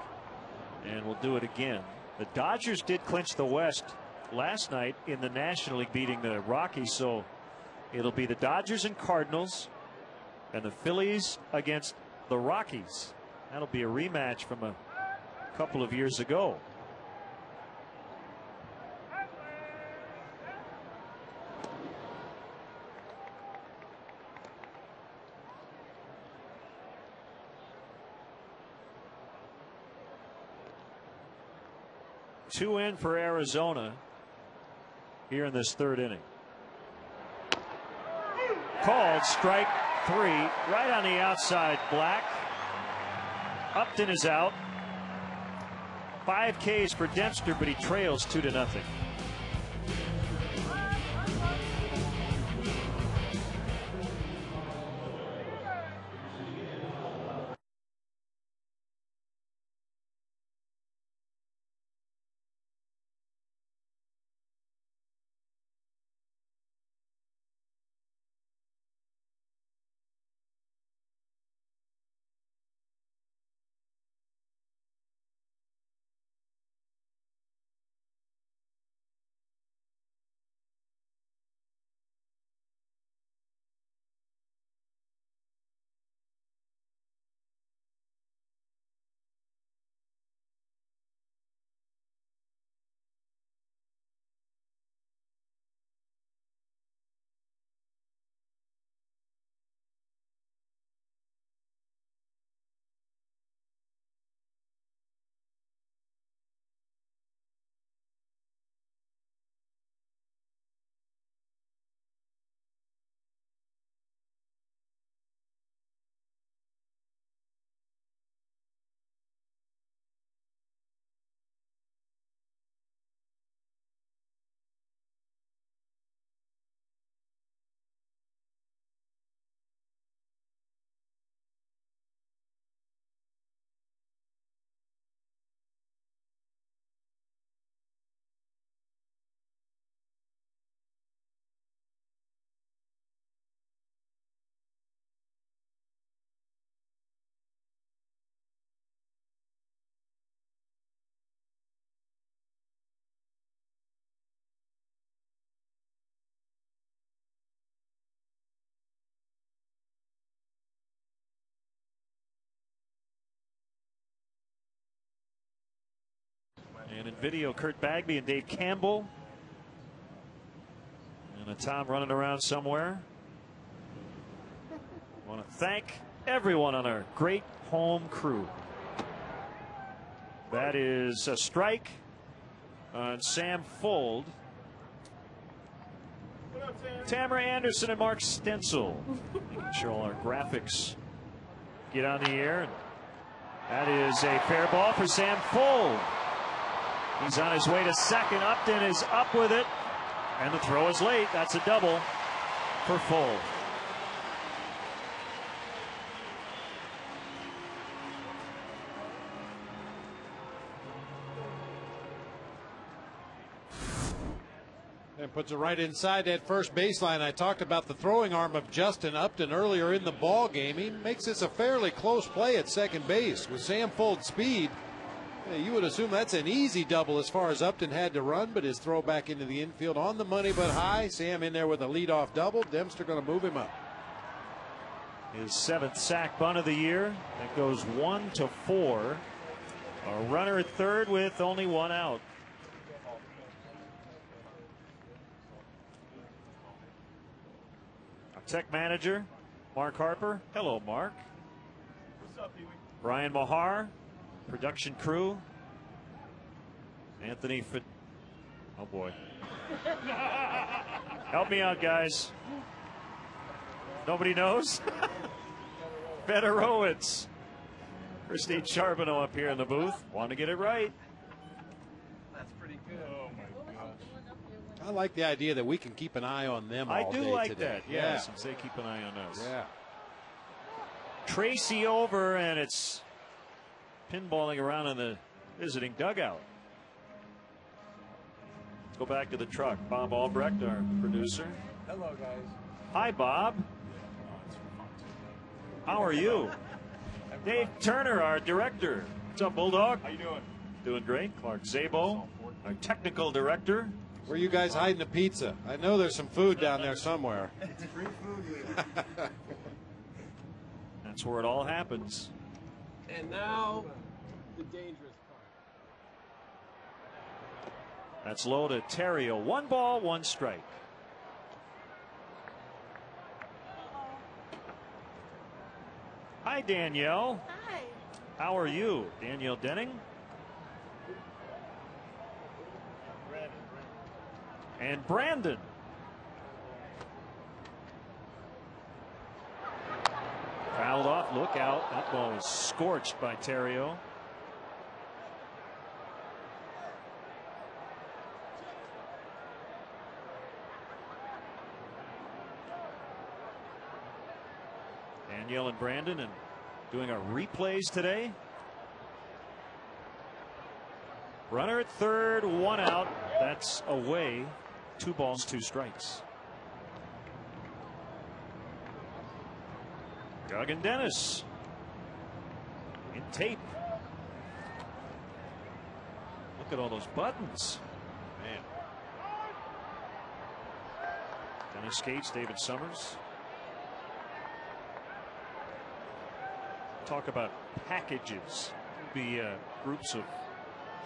and we'll do it again. The Dodgers did clinch the West last night in the National League, beating the Rockies. So it'll be the Dodgers and Cardinals and the Phillies against the Rockies. That'll be a rematch from a couple of years ago. Two in for Arizona here in this 3rd inning. Called strike 3 right on the outside. Black. Upton is out. 5 Ks for Dempster, but he trails 2-0. And in video, Kurt Bagby and Dave Campbell. And a Tom running around somewhere. I want to thank everyone on our great home crew. That is a strike on Sam Fuld. Tamara Anderson and Mark Stencil making sure all our graphics get on the air. And that is a fair ball for Sam Fuld. He's on his way to second. Upton is up with it. And the throw is late. That's a double for Fuld. And puts it right inside that first baseline. I talked about the throwing arm of Justin Upton earlier in the ball game. He makes this a fairly close play at second base. With Sam Fuld's speed, you would assume that's an easy double as far as Upton had to run, but his throw back into the infield on the money but high. Sam in there with a leadoff double. Dempster going to move him up. His 7th sack bunt of the year. That goes 1-4. A runner at third with only one out. Tech manager, Mark Harper. Hello, Mark. What's up, Pee-wee? Brian Mahar, production crew. Anthony oh boy. Help me out, guys. Nobody knows? Federowitz. Christine Charbonneau up here in the booth. Want to get it right. That's pretty good. Oh, my gosh. I like the idea that we can keep an eye on them all I do day like today. that, yeah, since they keep an eye on us. Yeah. Tracy over, and it's pinballing around in the visiting dugout. Let's go back to the truck. Bob Albrecht, our producer. Hello, guys. Hi, Bob. How are you? Dave Turner, our director. What's up, Bulldog? How you doing? Doing great. Clark Zabo, our technical director. Where are you guys hiding the pizza? I know there's some food down there somewhere. It's free food. That's where it all happens. And now, the dangerous part. That's low to Terrio. 1 ball, 1 strike. Hi, Danielle. Hi. How are you? Danielle Denning. And Brandon. Fouled off. Look out. That ball was scorched by Terrio. Danielle and Brandon and doing our replays today. Runner at third, 1 out. That's away. 2 balls, 2 strikes. Doug and Dennis in tape. Look at all those buttons. Man. Dennis Cates, David Summers. Talk about packages. Be groups of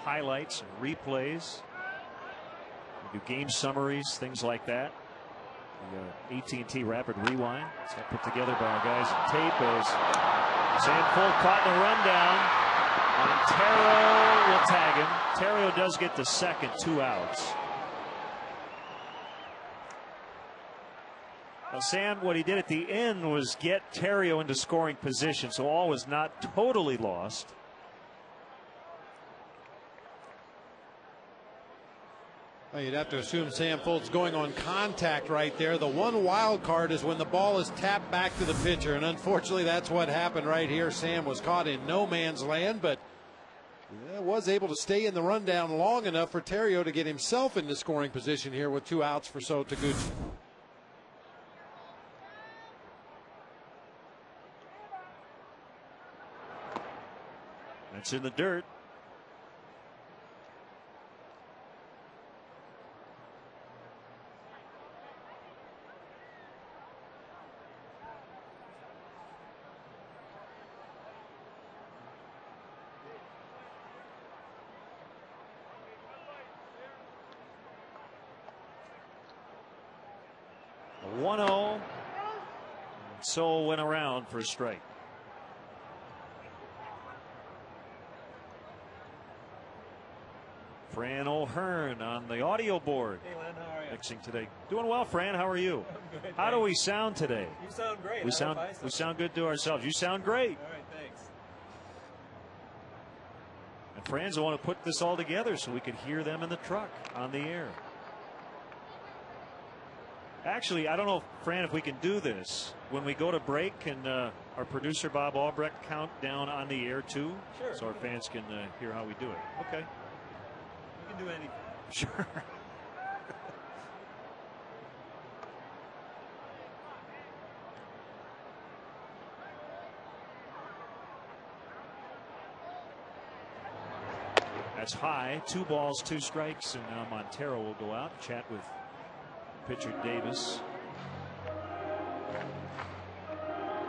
highlights and replays. We do game summaries, things like that. The AT&T Rapid Rewind. It's put together by our guys in tape as Sam Fuld caught in the rundown. And Terrio will tag him. Terrio does get the second, 2 outs. Now, Sam, what he did at the end was get Terrio into scoring position, so all was not totally lost. Well, you'd have to assume Sam Fuld's going on contact right there. The one wild card is when the ball is tapped back to the pitcher, and unfortunately that's what happened right here. Sam was caught in no man's land, but was able to stay in the rundown long enough for Terrio to get himself into scoring position here with 2 outs for So Taguchi. That's in the dirt. 1-0. So went around for a strike. Fran O'Hearn on the audio board. Hey, Len, how are you? Mixing today. Doing well, Fran. How are you? I'm good. How do we sound today? You sound great. We sound good to ourselves. You sound great. All right, thanks. And Fran's the one who put this all together so we could hear them in the truck on the air. Actually, I don't know, Fran, if we can do this. When we go to break, can our producer Bob Albrecht count down on the air too? Sure. So our fans can hear how we do it. Okay. You can do anything. Sure. That's high. 2 balls, 2 strikes, and now Montero will go out and chat with pitcher Davis.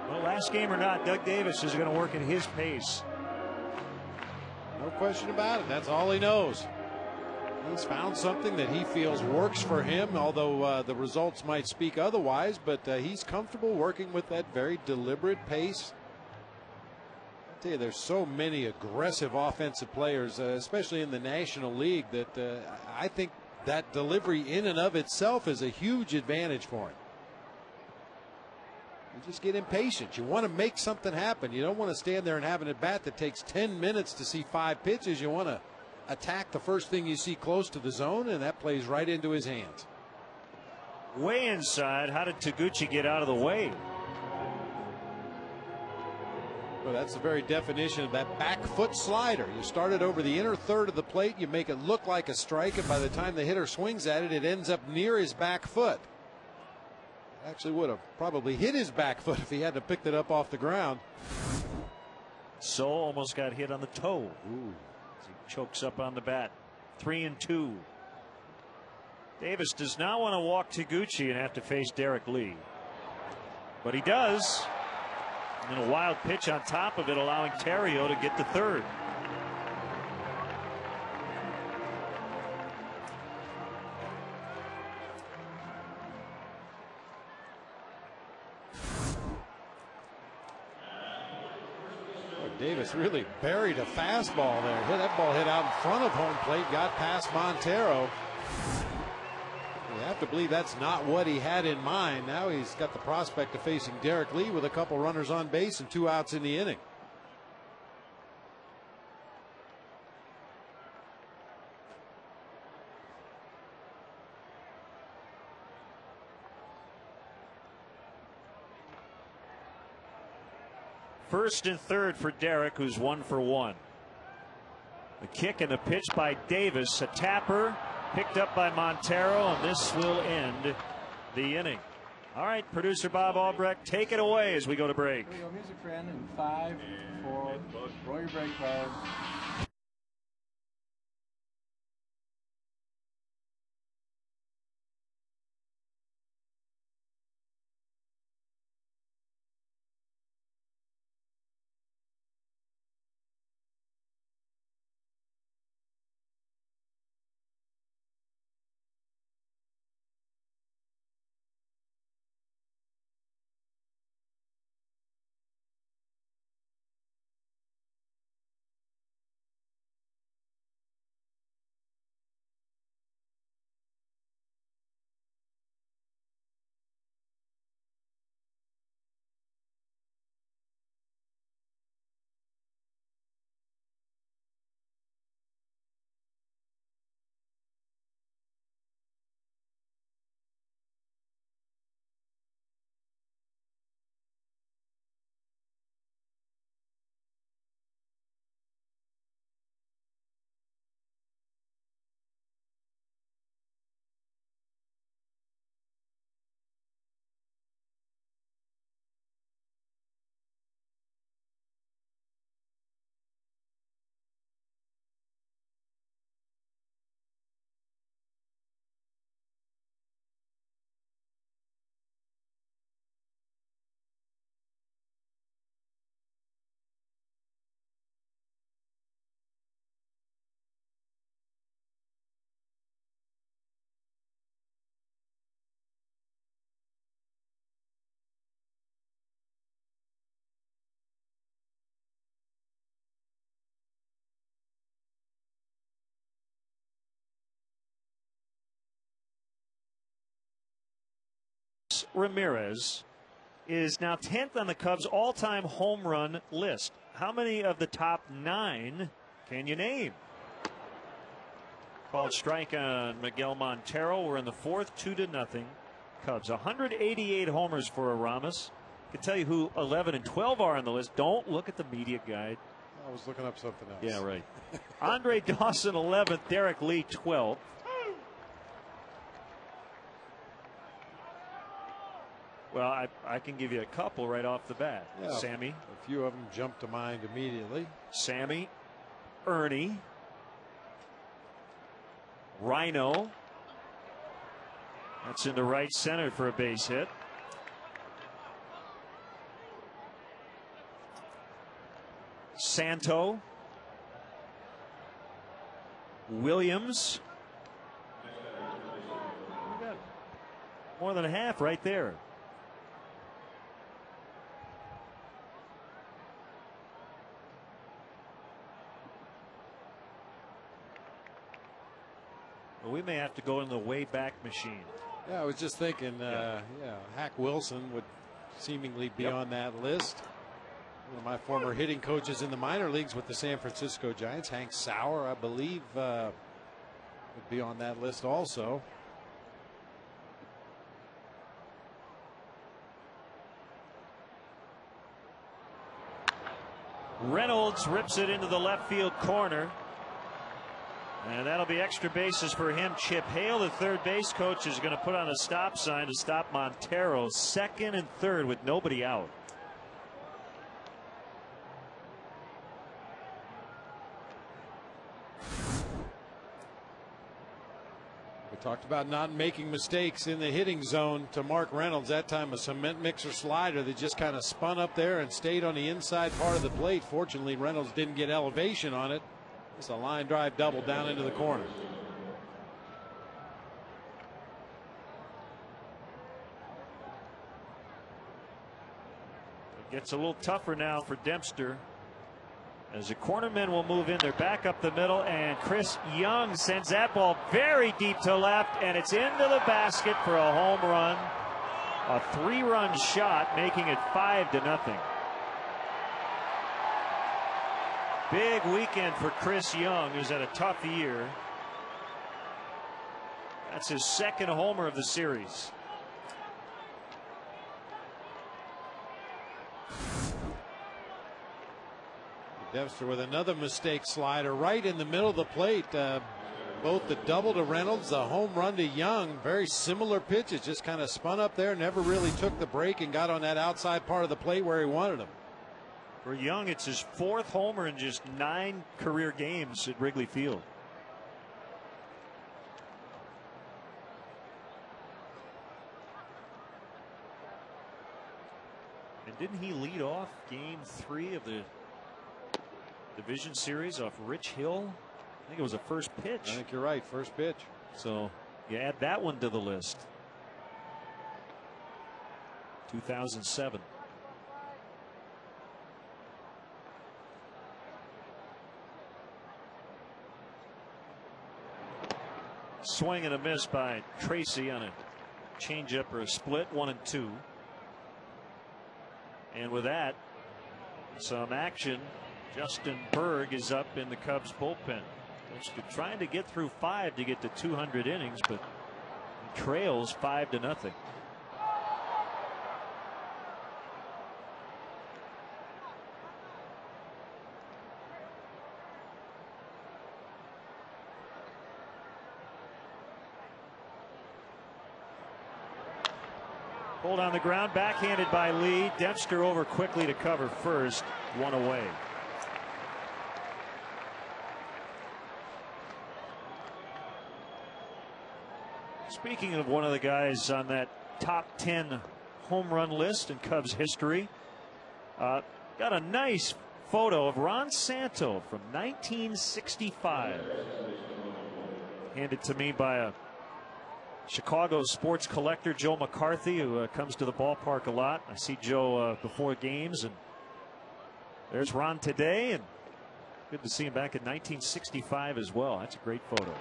Well, last game or not, Doug Davis is going to work at his pace. No question about it. That's all he knows. He's found something that he feels works for him, although the results might speak otherwise, but he's comfortable working with that very deliberate pace. I tell you, there's so many aggressive offensive players, especially in the National League, that I think that delivery in and of itself is a huge advantage for him. You just get impatient. You want to make something happen. You don't want to stand there and have an at-bat that takes 10 minutes to see 5 pitches. You want to attack the first thing you see close to the zone, and that plays right into his hands. Way inside. How did Taguchi get out of the way? Well, that's the very definition of that back foot slider. You start it over the inner third of the plate, you make it look like a strike, and by the time the hitter swings at it, it ends up near his back foot. Actually would have probably hit his back foot if he hadn't picked it up off the ground. So almost got hit on the toe. Ooh. As he chokes up on the bat. 3-2. Davis does not want to walk Taguchi and have to face Derek Lee. But he does. And then a wild pitch on top of it, allowing Terrio to get to third. Davis really buried a fastball there. That ball hit out in front of home plate, got past Montero. You have to believe that's not what he had in mind. Now he's got the prospect of facing Derek Lee with a couple runners on base and 2 outs in the inning. First and third for Derek, who's 1 for 1. The kick and the pitch by Davis. A tapper picked up by Montero, and this will end the inning. All right, producer Bob Albrecht, take it away as we go to break. Here we go, music friend, in 5, 4, roll your brake card. Ramirez is now 10th on the Cubs all-time home run list. How many of the top 9 can you name? Called strike on Miguel Montero. We're in the 4th, 2-0 Cubs. 188 homers for Aramis. I can tell you who 11 and 12 are on the list. Don't look at the media guide. I was looking up something else. Yeah, right. Andre Dawson 11th, Derek Lee 12th. Well, I can give you a couple right off the bat. Yeah, Sammy. A few of them jump to mind immediately. Sammy, Ernie, Rhino. That's into right center for a base hit. Santo, Williams. We got more than a half right there. Well, we may have to go in the way back machine. Yeah, I was just thinking, yeah, Hack Wilson would seemingly be on that list. One of my former hitting coaches in the minor leagues with the San Francisco Giants, Hank Sauer, I believe, would be on that list also. Reynolds rips it into the left field corner. And that'll be extra bases for him. Chip Hale, the third base coach, is going to put on a stop sign to stop Montero. 2nd and 3rd with nobody out. We talked about not making mistakes in the hitting zone to Mark Reynolds. That time a cement mixer slider that just kind of spun up there and stayed on the inside part of the plate. Fortunately, Reynolds didn't get elevation on it. It's a line drive double down into the corner. It gets a little tougher now for Dempster, as the cornermen will move in. They're back up the middle, and Chris Young sends that ball very deep to left, and it's into the basket for a home run. A 3-run shot, making it 5-0. Big weekend for Chris Young, who's had a tough year. That's his 2nd homer of the series. Dempster with another mistake slider right in the middle of the plate. Both the double to Reynolds, the home run to Young, very similar pitches, just kind of spun up there, never really took the break and got on that outside part of the plate where he wanted him. For Young, it's his 4th homer in just 9 career games at Wrigley Field. And didn't he lead off game 3 of the division series off Rich Hill? I think it was a first pitch. I think you're right, first pitch. So you add that one to the list. 2007. Swing and a miss by Tracy on a changeup or a split, 1-2. And with that, some action. Justin Berg is up in the Cubs bullpen. They're trying to get through 5 to get to 200 innings, but he trails 5-0. Hold on the ground, backhanded by Lee. Dempster over quickly to cover first, 1 away. Speaking of one of the guys on that top 10 home run list in Cubs history, got a nice photo of Ron Santo from 1965. Handed to me by a Chicago sports collector, Joe McCarthy, who comes to the ballpark a lot. I see Joe before games, and there's Ron today, and good to see him back in 1965 as well. That's a great photo.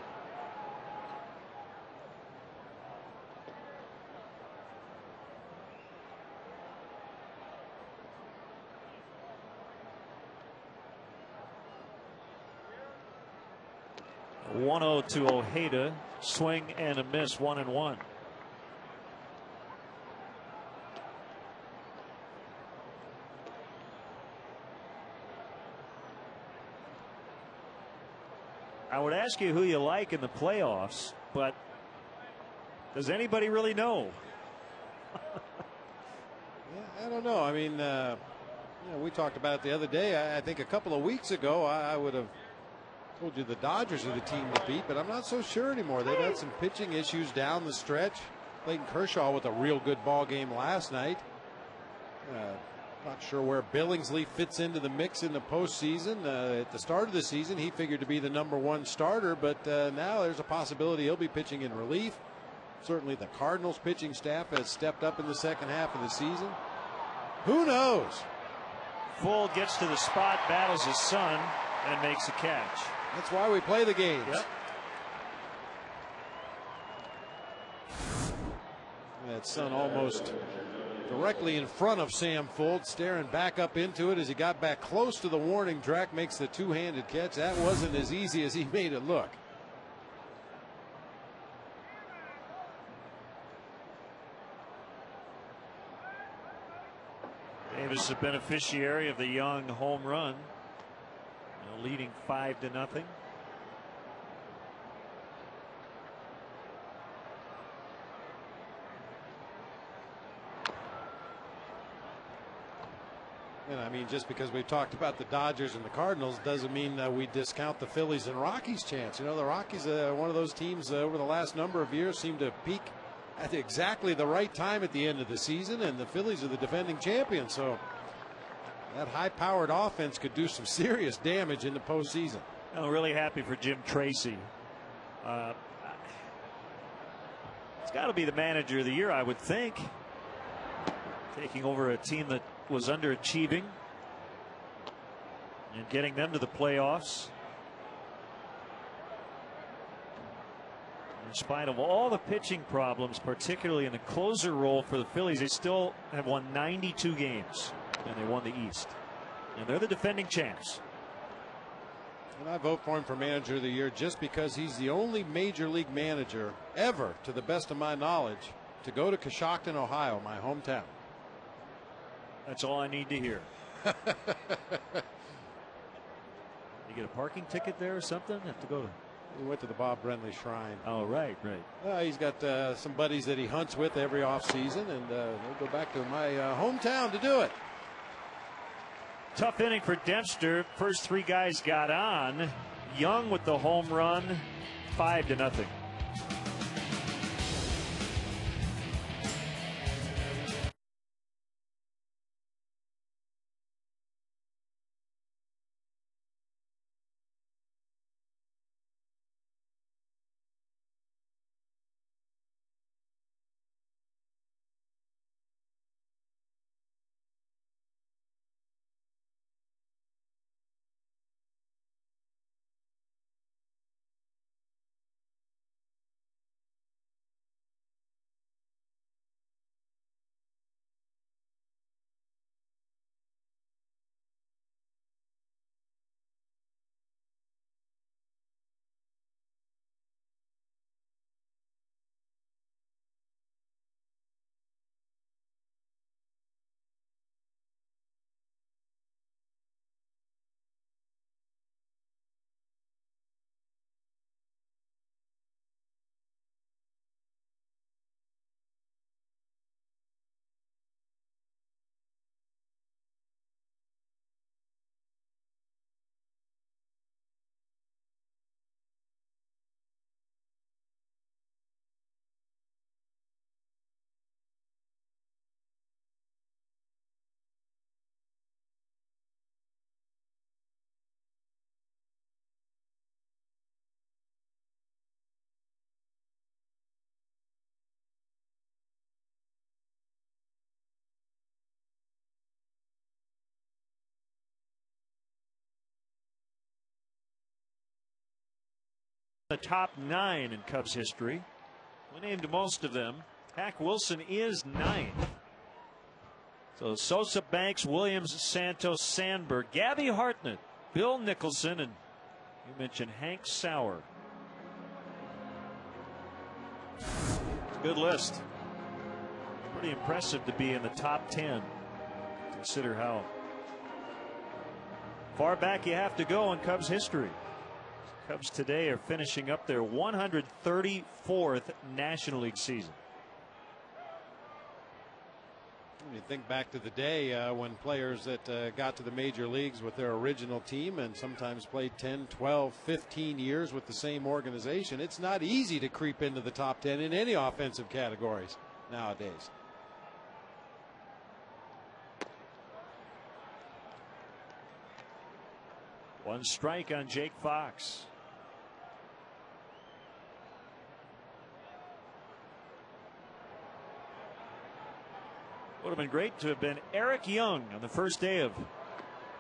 1-0 to Ojeda. Swing and a miss, 1-1. I would ask you who you like in the playoffs, but does anybody really know? Yeah, I don't know. I mean, we talked about it the other day. I think a couple of weeks ago I would have told you the Dodgers are the team to beat, but I'm not so sure anymore. They've had some pitching issues down the stretch. Clayton Kershaw with a real good ball game last night. Not sure where Billingsley fits into the mix in the postseason. At the start of the season, he figured to be the #1 starter, but now there's a possibility he'll be pitching in relief. Certainly the Cardinals pitching staff has stepped up in the second half of the season. Who knows? Full gets to the spot, battles his son, and makes a catch. That's why we play the games. Yep. That son almost directly in front of Sam Fuld, staring back up into it as he got back close to the warning track, makes the two-handed catch. That wasn't as easy as he made it look. Davis, a beneficiary of the Young home run, leading 5-0. And I mean, just because we talked about the Dodgers and the Cardinals doesn't mean we discount the Phillies and Rockies' chance. You know, the Rockies, one of those teams over the last number of years, seem to peak at exactly the right time at the end of the season, and the Phillies are the defending champions. So that high-powered offense could do some serious damage in the postseason. I'm really happy for Jim Tracy. It's got to be the manager of the year, I would think. Taking over a team that was underachieving and getting them to the playoffs. In spite of all the pitching problems, particularly in the closer role for the Phillies, they still have won 92 games, and they won the East. And they're the defending champs. And I vote for him for manager of the year just because he's the only major league manager ever, to the best of my knowledge, to go to Coshocton, Ohio, my hometown. That's all I need to hear. You get a parking ticket there or something? Have to go to. He went to the Bob Brenly Shrine. Oh, right. He's got some buddies that he hunts with every offseason, and they'll go back to my hometown to do it. Tough inning for Dempster. First three guys got on. Young with the home run, 5-0. The top 9 in Cubs history. We named most of them. Hack Wilson is 9th. So Sosa, Banks, Williams, Santos, Sandberg, Gabby Hartnett, Bill Nicholson, and you mentioned Hank Sauer. Good list. Pretty impressive to be in the top 10. Consider how far back you have to go in Cubs history. Cubs today are finishing up their 134th National League season. When you think back to the day when players that got to the major leagues with their original team and sometimes played 10, 12, 15 years with the same organization, it's not easy to creep into the top 10 in any offensive categories nowadays. One strike on Jake Fox. Would have been great to have been Eric Young on the first day of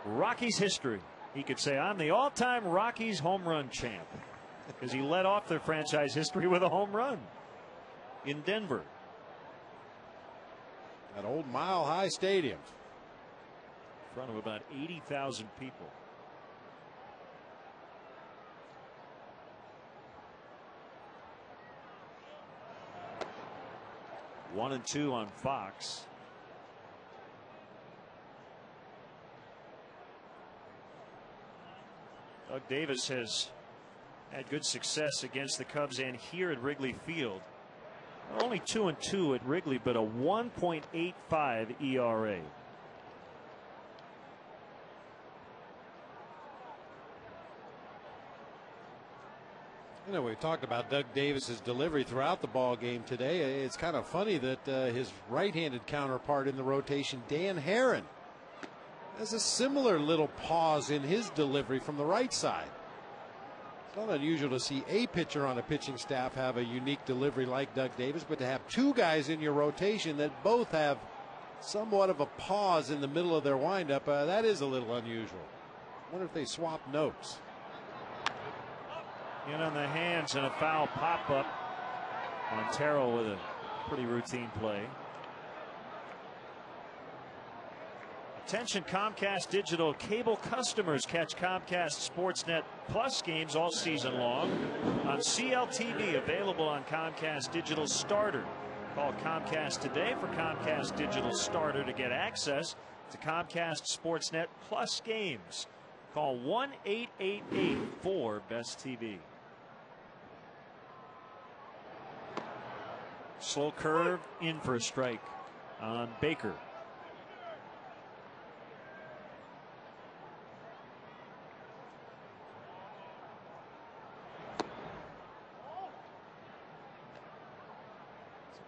Rockies history. He could say, I'm the all-time Rockies home run champ, because he led off their franchise history with a home run in Denver. That old Mile High Stadium. In front of about 80,000 people. One and two on Fox. Doug Davis has had good success against the Cubs and here at Wrigley Field. Only 2-2 at Wrigley, but a 1.85 ERA. You know, we've talked about Doug Davis's delivery throughout the ball game today. It's kind of funny that his right-handed counterpart in the rotation, Dan Herron, has a similar little pause in his delivery from the right side. It's not unusual to see a pitcher on a pitching staff have a unique delivery like Doug Davis, but to have two guys in your rotation that both have somewhat of a pause in the middle of their windup, that is a little unusual. I wonder if they swap notes. In on the hands and a foul pop-up on Terrell with a pretty routine play. Attention Comcast Digital cable customers, catch Comcast Sportsnet Plus games all season long on CLTV, available on Comcast Digital Starter. Call Comcast today for Comcast Digital Starter to get access to Comcast Sportsnet Plus games. Call 1-888-4-BEST-TV. Slow curve in for a strike on Baker.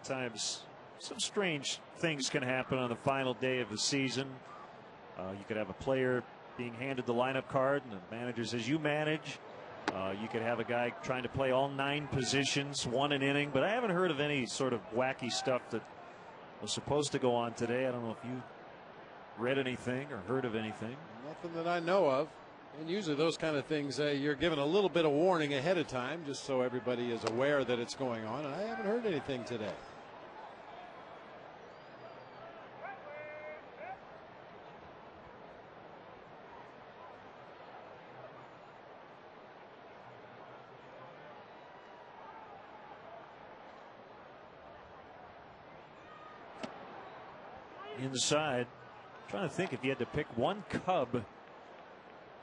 Sometimes some strange things can happen on the final day of the season. You could have a player being handed the lineup card and the manager says you manage. You could have a guy trying to play all 9 positions, won an inning, but I haven't heard of any sort of wacky stuff that was supposed to go on today. I don't know if you read anything or heard of anything. Nothing that I know of. And usually those kind of things, you're given a little bit of warning ahead of time just so everybody is aware that it's going on. And I haven't heard anything today. Inside, trying to think if you had to pick one Cub,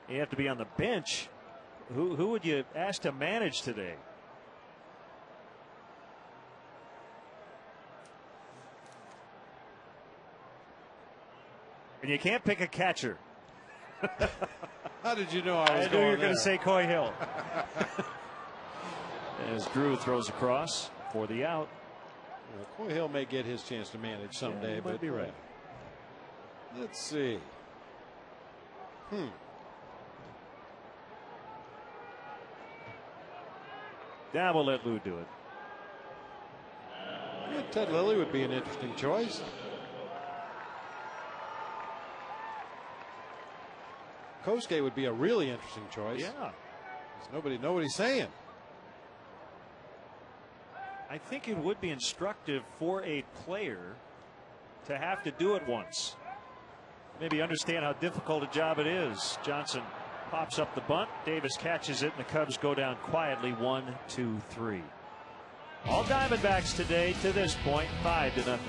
you have to be on the bench. Who would you ask to manage today? And you can't pick a catcher. How did you know I was I knew you were going to say Coy Hill. As Drew throws across for the out. Coy Hill may get his chance to manage someday, yeah, but be right. Let's see. Now we'll let Lou do it. Yeah, Ted Lilly would be an interesting choice. Kosuke would be a really interesting choice. Yeah. Nobody's saying. I think it would be instructive for a player to have to do it once. Maybe understand how difficult a job it is. Johnson pops up the bunt. Davis catches it, and the Cubs go down quietly 1-2-3. All Diamondbacks today to this point, 5-0.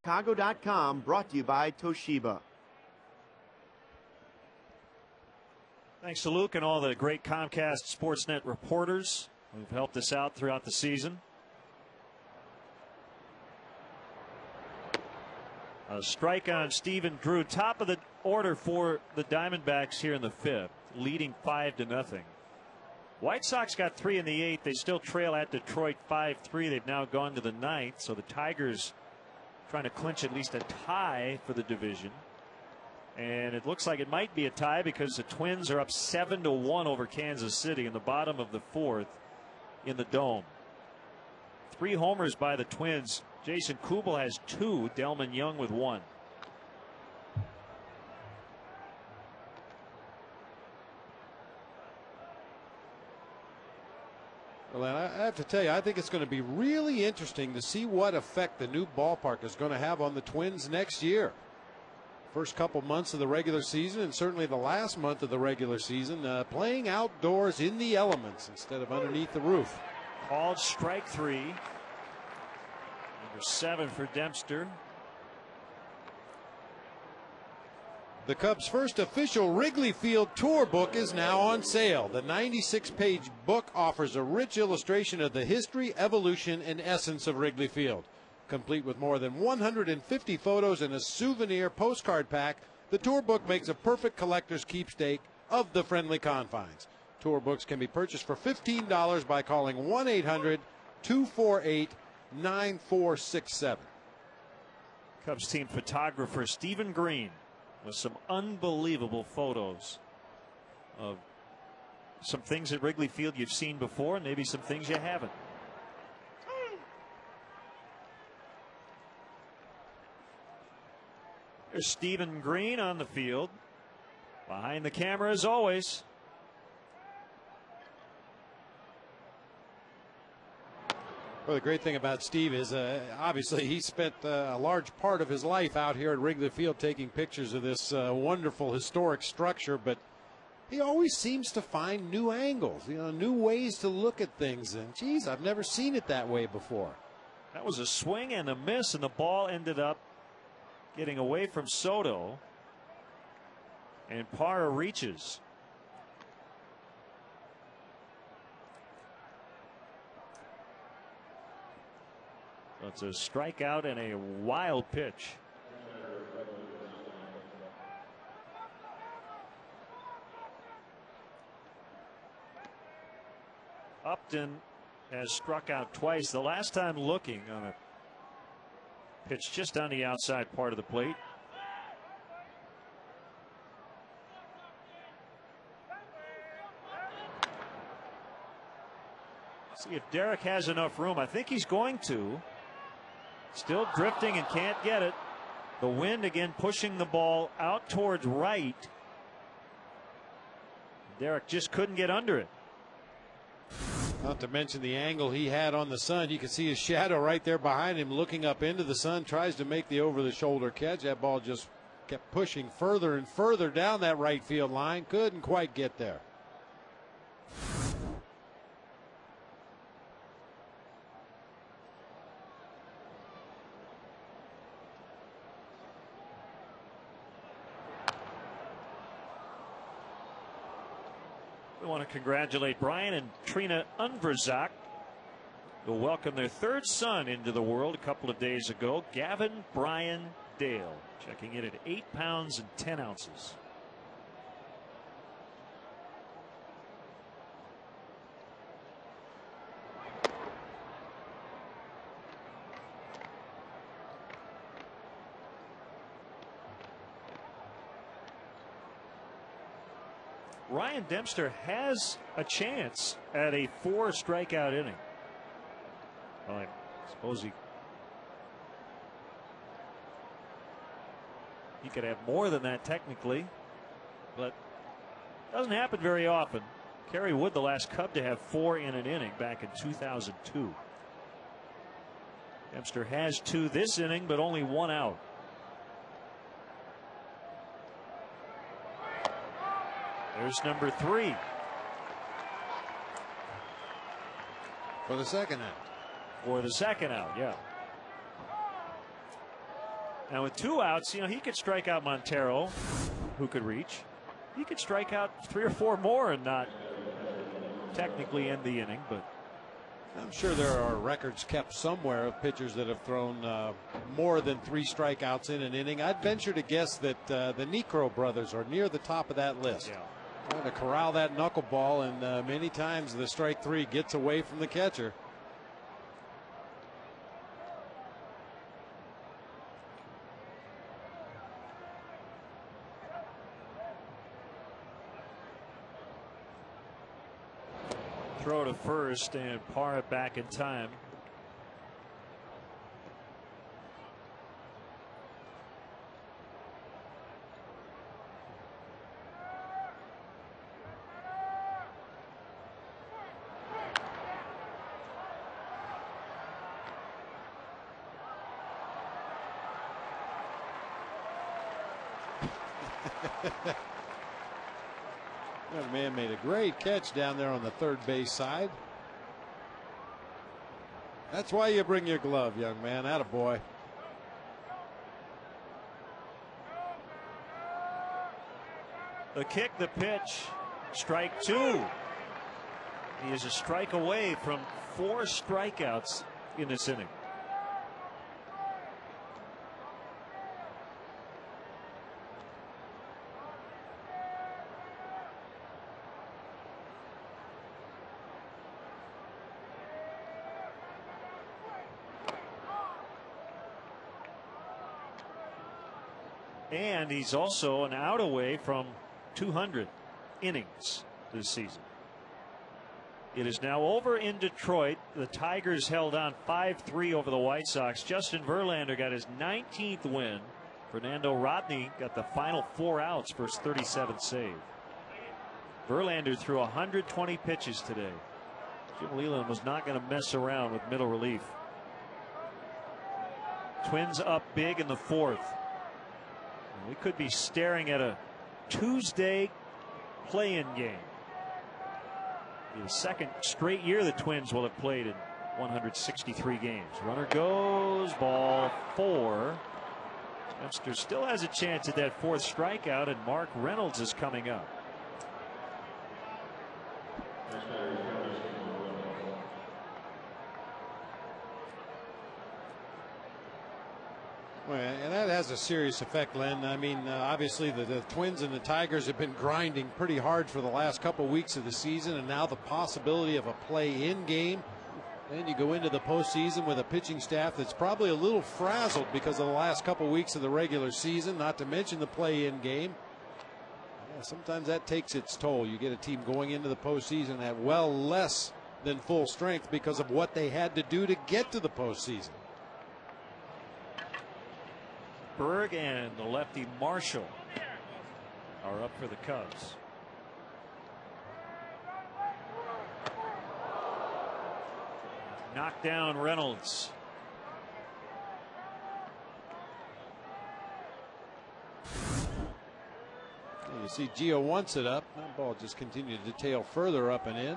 Chicago.com, brought to you by Toshiba. Thanks to Luke and all the great Comcast Sportsnet reporters who've helped us out throughout the season. A strike on Stephen Drew, top of the order for the Diamondbacks here in the 5th, leading 5-0. White Sox got 3 in the 8th. They still trail at Detroit 5-3. They've now gone to the 9th, so the Tigers trying to clinch at least a tie for the division. And it looks like it might be a tie because the Twins are up 7-1 over Kansas City in the bottom of the 4th in the Dome. 3 homers by the Twins. Jason Kubel has 2. Delman Young with 1. Well, I have to tell you, I think it's going to be really interesting to see what effect the new ballpark is going to have on the Twins next year. First couple months of the regular season, and certainly the last month of the regular season, playing outdoors in the elements instead of underneath the roof. Called strike 3. Number 7 for Dempster. The Cubs' first official Wrigley Field tour book is now on sale. The 96-page book offers a rich illustration of the history, evolution, and essence of Wrigley Field. Complete with more than 150 photos and a souvenir postcard pack, the tour book makes a perfect collector's keepsake of the friendly confines. Tour books can be purchased for $15 by calling 1-800-248-9467. Cubs team photographer Stephen Green with some unbelievable photos of some things at Wrigley Field you've seen before and maybe some things you haven't. There's Stephen Green on the field. Behind the camera as always. Well, the great thing about Steve is obviously he spent a large part of his life out here at Wrigley Field taking pictures of this wonderful historic structure, but he always seems to find new angles, new ways to look at things. And geez, I've never seen it that way before. That was a swing and a miss, and the ball ended up getting away from Soto, and Parra reaches. So it's a strikeout and a wild pitch. Upton has struck out twice. The last time looking on a pitch just on the outside part of the plate. See if Derek has enough room. I think he's going to. Still drifting and can't get it. The wind again pushing the ball out towards right. Derek just couldn't get under it. Not to mention the angle he had on the sun. You can see his shadow right there behind him looking up into the sun. Tries to make the over-the-shoulder catch. That ball just kept pushing further and further down that right field line. Couldn't quite get there. We want to congratulate Brian and Trina Unverzak, who welcomed their third son into the world a couple of days ago. Gavin Brian Dale, checking in at 8 pounds and 10 ounces. Ryan Dempster has a chance at a 4 strikeout inning. Well, I suppose he could have more than that technically, but it doesn't happen very often. Kerry Wood, the last Cub to have 4 in an inning back in 2002. Dempster has 2 this inning, but only 1 out. There's number 3. For the second out. For the second out, yeah. Now with 2 outs, you know, he could strike out Montero, who could reach. He could strike out 3 or 4 more and not technically end the inning, but I'm sure there are records kept somewhere of pitchers that have thrown more than 3 strikeouts in an inning. I'd venture to guess that the Necro brothers are near the top of that list. yeah. Trying to corral that knuckleball, and many times the strike 3 gets away from the catcher. Throw to first and par it back in time. That man made a great catch down there on the third base side. That's why you bring your glove, young man. Attaboy. The kick, the pitch, strike 2. He is a strike away from 4 strikeouts in this inning. And he's also an out away from 200 innings this season. It is now over in Detroit. The Tigers held on 5-3 over the White Sox. Justin Verlander got his 19th win. Fernando Rodney got the final 4 outs for his 37th save. Verlander threw 120 pitches today. Jim Leyland was not going to mess around with middle relief. Twins up big in the 4th. We could be staring at a Tuesday play-in game. The second straight year the Twins will have played in 163 games. Runner goes, ball 4. Dempster still has a chance at that 4th strikeout, and Mark Reynolds is coming up. Well, and that has a serious effect, Len. I mean, obviously the Twins and the Tigers have been grinding pretty hard for the last couple weeks of the season, and now the possibility of a play-in game. Then you go into the postseason with a pitching staff that's probably a little frazzled because of the last couple weeks of the regular season, not to mention the play-in game. Yeah, sometimes that takes its toll. You get a team going into the postseason at well less than full strength because of what they had to do to get to the postseason. Berg and the lefty Marshall are up for the Cubs. Knocked down Reynolds. You see Gio wants it up. That ball just continued to tail further up and in.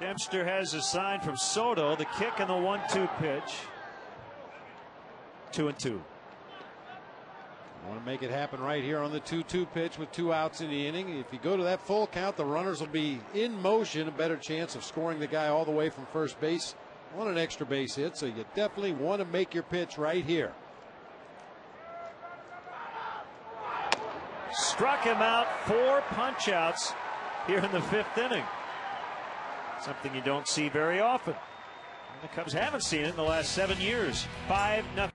Dempster has a sign from Soto. The kick and the 1-2 pitch. 2-2. Want to make it happen right here on the 2-2 pitch with 2 outs in the inning. If you go to that full count, the runners will be in motion. A better chance of scoring the guy all the way from first base on an extra base hit. So you definitely want to make your pitch right here. Struck him out. 4 punch outs here in the 5th inning. Something you don't see very often. The Cubs haven't seen it in the last 7 years. 5-0.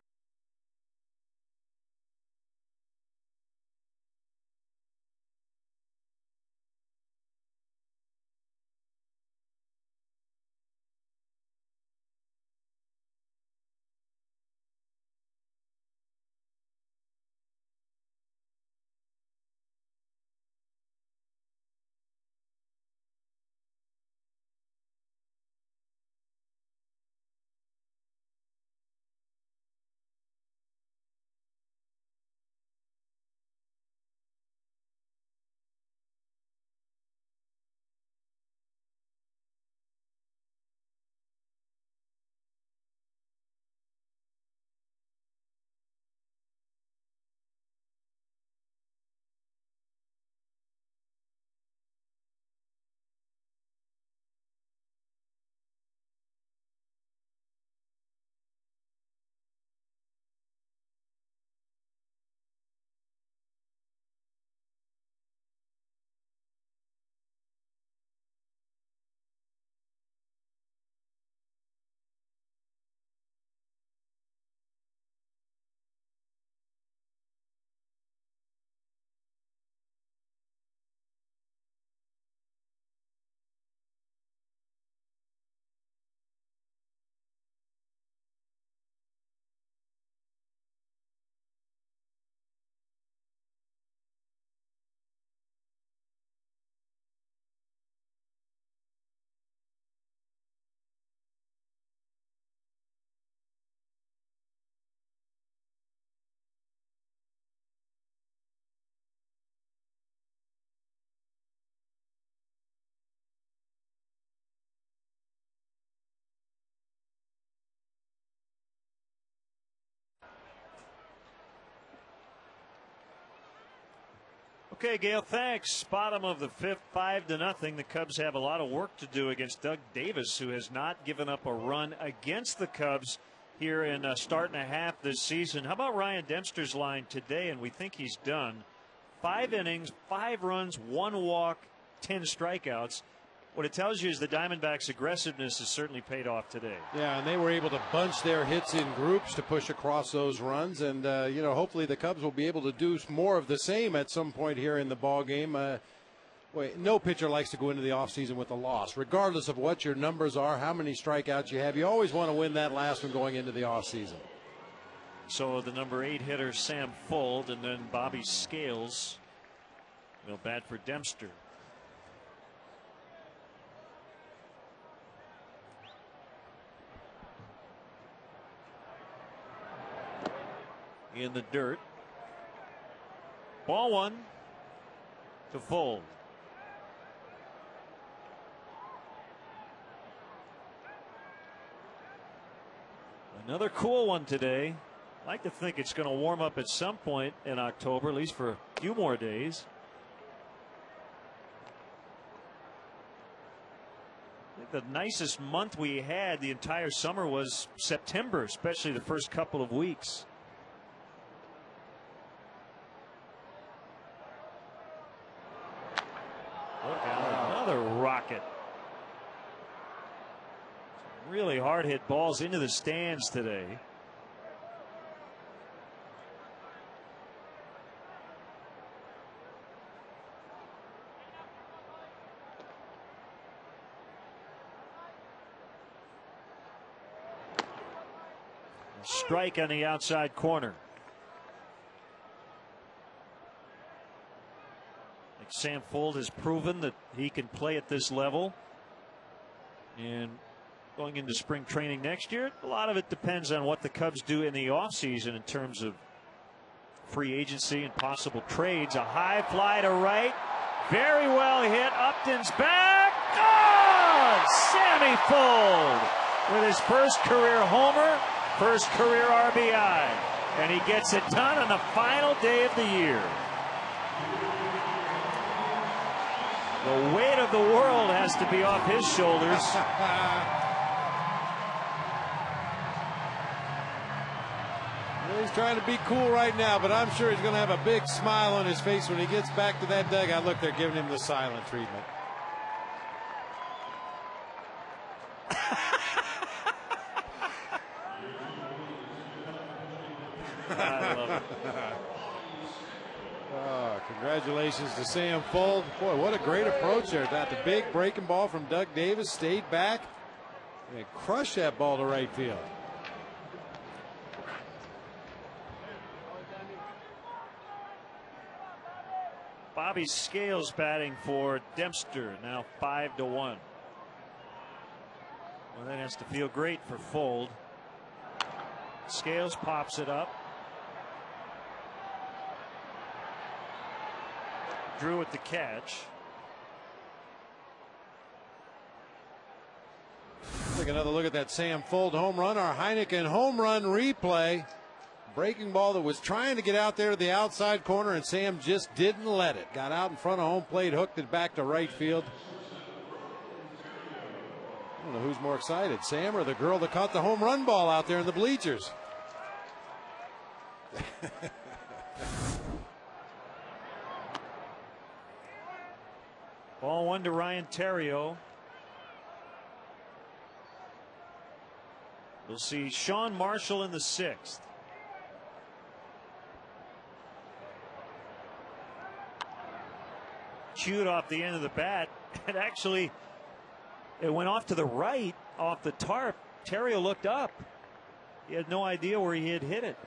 Okay, Gail, thanks. Bottom of the 5th, 5-0. The Cubs have a lot of work to do against Doug Davis, who has not given up a run against the Cubs here in starting a half this season. How about Ryan Dempster's line today? And we think he's done. 5 innings, 5 runs, 1 walk, 10 strikeouts. What it tells you is the Diamondbacks' aggressiveness has certainly paid off today. Yeah, and they were able to bunch their hits in groups to push across those runs. And, you know, hopefully the Cubs will be able to do more of the same at some point here in the ball game. No pitcher likes to go into the offseason with a loss. Regardless of what your numbers are, how many strikeouts you have, you always want to win that last one going into the offseason. So the number 8 hitter, Sam Fuld, and then Bobby Scales will bat for Dempster. In the dirt. Ball 1 to Fuld. Another cool one today. I like to think it's going to warm up at some point in October, at least for a few more days. I think the nicest month we had the entire summer was September, especially the first couple of weeks. Look out, another rocket. Really hard hit balls into the stands today. Strike on the outside corner. Like Sam Fuld has proven that he can play at this level. And going into spring training next year, a lot of it depends on what the Cubs do in the offseason in terms of free agency and possible trades. A high fly to right. Very well hit. Upton's back. Oh! Sammy Fuld with his first career homer. First career RBI, and he gets it done on the final day of the year. The weight of the world has to be off his shoulders. He's trying to be cool right now, but I'm sure he's going to have a big smile on his face when he gets back to that dugout. Look, they're giving him the silent treatment. I love it. Oh, congratulations to Sam Fuld. Boy, what a great approach there. That the big breaking ball from Doug Davis, stayed back and crushed that ball to right field. Bobby Scales batting for Dempster, now 5-1. Well, that has to feel great for Fuld. Scales pops it up. Drew with the catch. Take another look at that Sam Fuld home run. Our Heineken home run replay. Breaking ball that was trying to get out there to the outside corner, and Sam just didn't let it. Got out in front of home plate, hooked it back to right field. I don't know who's more excited, Sam or the girl that caught the home run ball out there in the bleachers. Ball one to Ryan Theriot. We'll see Sean Marshall in the sixth. Chewed off the end of the bat, and actually it went off to the right off the tarp. Theriot looked up. He had no idea where he had hit it.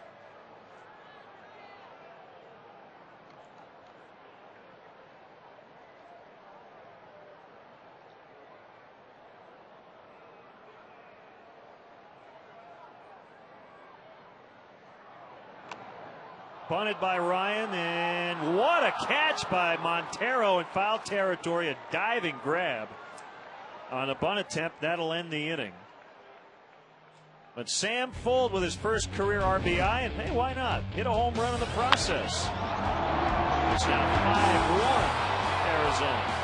Bunted by Ryan, and what a catch by Montero in foul territory. A diving grab on a bunt attempt. That'll end the inning. But Sam Fuld with his first career RBI, and hey, why not? Hit a home run in the process. It's now 5-1 Arizona.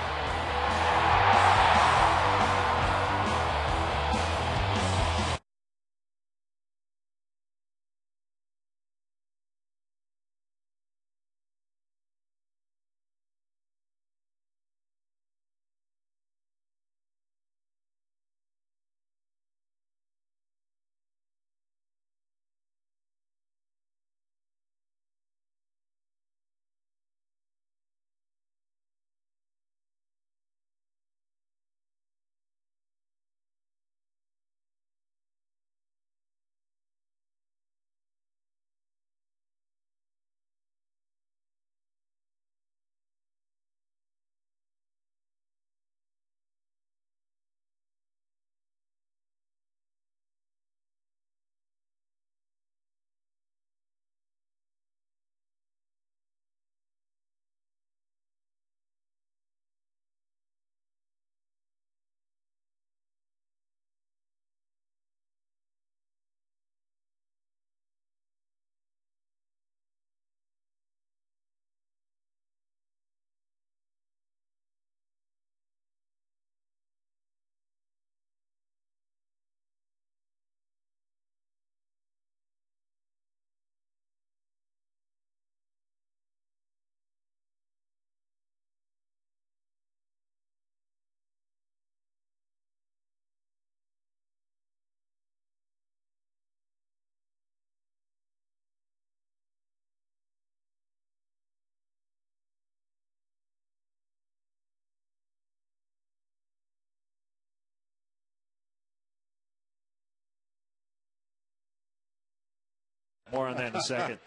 More on that in a second.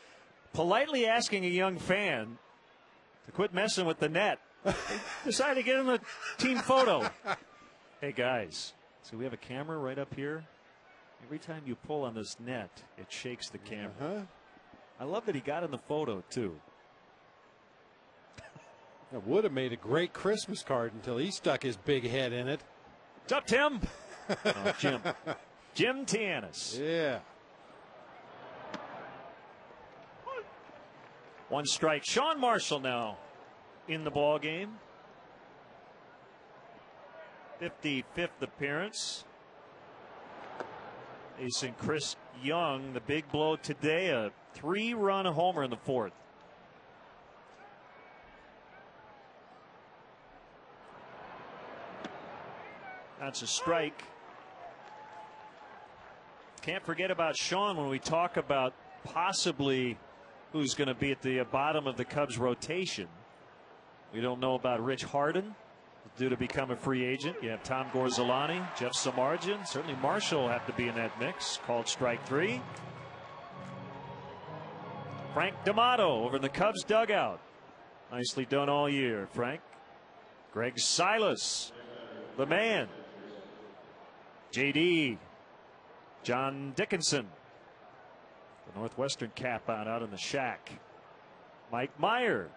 Politely asking a young fan to quit messing with the net. Decided to get in the team photo. Hey, guys, so we have a camera right up here. Every time you pull on this net, it shakes the camera. I love that he got in the photo, too. That would have made a great Christmas card until he stuck his big head in it. What's up, Tim? Oh, Jim. Jim Tianis. Yeah. One strike. Sean Marshall now in the ball game. 55th appearance. Facing Chris Young. The big blow today, a 3-run homer in the 4th. That's a strike. Can't forget about Sean when we talk about possibly who's going to be at the bottom of the Cubs rotation. We don't know about Rich Harden, due to become a free agent. You have Tom Gorzolani, Jeff Samardzija. Certainly Marshall will have to be in that mix. Called strike 3. Frank D'Amato over in the Cubs dugout. Nicely done all year, Frank. Greg Silas, the man. JD, John Dickinson, the Northwestern cap out in the shack. Mike Meyer.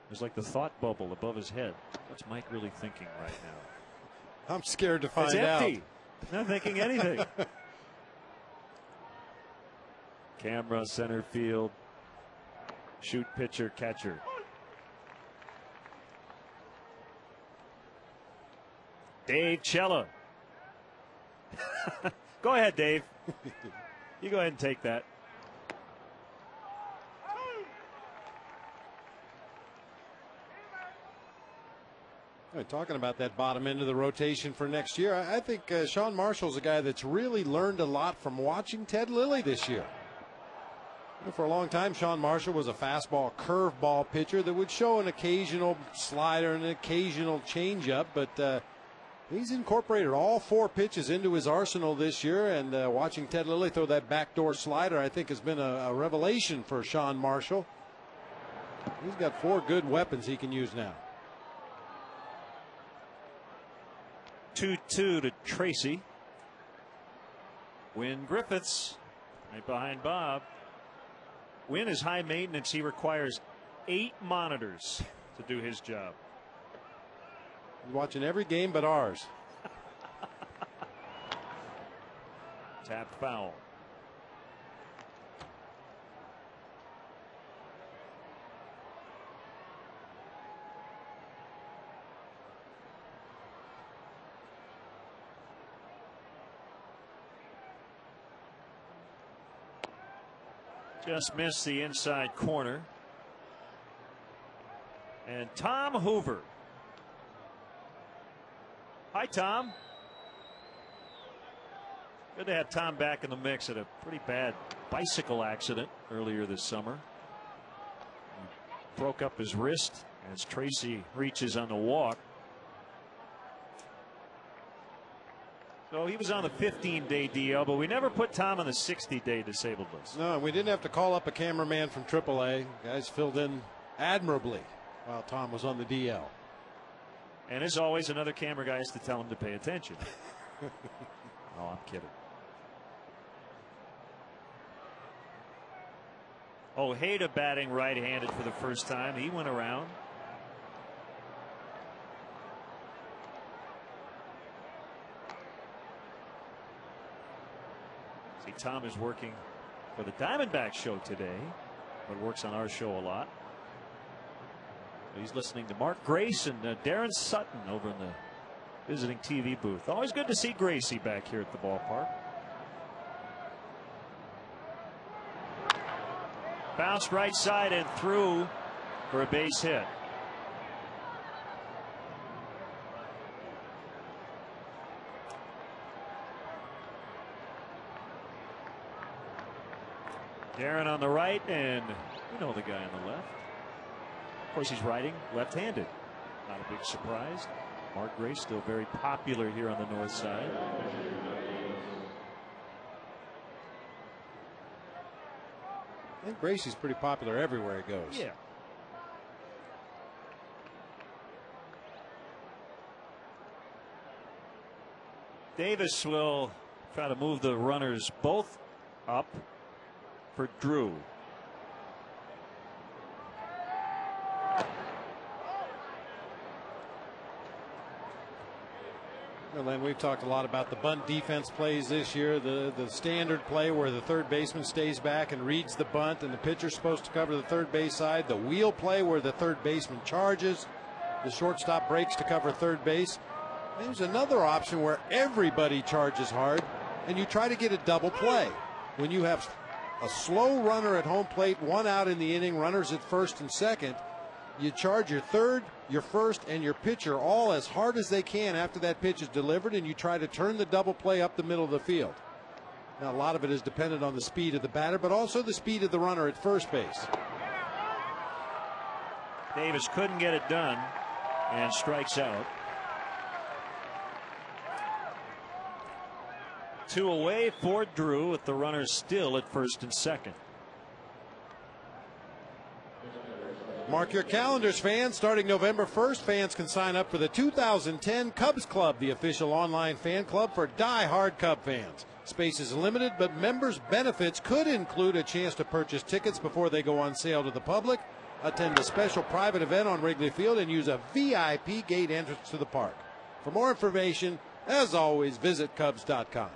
There's like the thought bubble above his head. What's Mike really thinking right now? I'm scared to find it's empty. out. Not thinking anything. Camera, center field, shoot, pitcher, catcher. Dave Cella. Go ahead, Dave. You go ahead and take that. Talking about that bottom end of the rotation for next year, I think Sean Marshall's a guy that's really learned a lot from watching Ted Lilly this year. For a long time, Sean Marshall was a fastball curveball pitcher that would show an occasional slider and an occasional changeup, but he's incorporated all 4 pitches into his arsenal this year, and watching Ted Lilly throw that backdoor slider, I think, has been a revelation for Sean Marshall. He's got 4 good weapons he can use now. 2-2 to Tracy. Win Griffiths right behind Bob. Win is high maintenance. He requires 8 monitors to do his job. He's watching every game but ours. Tapped foul. Just missed the inside corner. And Tom Hoover. Hi, Tom. Good to have Tom back in the mix at a pretty bad bicycle accident earlier this summer. He broke up his wrist as Tracy reaches on the walk. So he was on the 15-day DL, but we never put Tom on the 60-day disabled list. No, we didn't have to call up a cameraman from AAA. Guys filled in admirably while Tom was on the DL. And as always, another camera guy has to tell him to pay attention. Oh, I'm kidding. Ojeda batting right-handed for the first time. He went around. See, Tom is working for the Diamondback show today, but works on our show a lot. He's listening to Mark Grace and Darren Sutton over in the visiting TV booth. Always good to see Gracie back here at the ballpark. Bounced right side and through for a base hit. Darren on the right, and you know the guy on the left. Of course, he's riding left-handed. Not a big surprise. Mark Grace still very popular here on the north side. I think Gracie's pretty popular everywhere he goes. Yeah. Davis will try to move the runners both up for Drew. Well, Len, we've talked a lot about the bunt defense plays this year, the standard play where the third baseman stays back and reads the bunt and the pitcher's supposed to cover the third base side, the wheel play where the third baseman charges, the shortstop breaks to cover third base. There's another option where everybody charges hard and you try to get a double play. When you have a slow runner at home plate, 1 out in the inning, runners at first and second, you charge your third, your first, and your pitcher all as hard as they can after that pitch is delivered, and you try to turn the double play up the middle of the field. Now, a lot of it is dependent on the speed of the batter, but also the speed of the runner at first base. Davis couldn't get it done and strikes out. 2 away for Drew with the runners still at first and second. Mark your calendars, fans. Starting November 1st, fans can sign up for the 2010 Cubs Club, the official online fan club for die-hard Cub fans. Space is limited, but members' benefits could include a chance to purchase tickets before they go on sale to the public, attend a special private event on Wrigley Field, and use a VIP gate entrance to the park. For more information, as always, visit Cubs.com.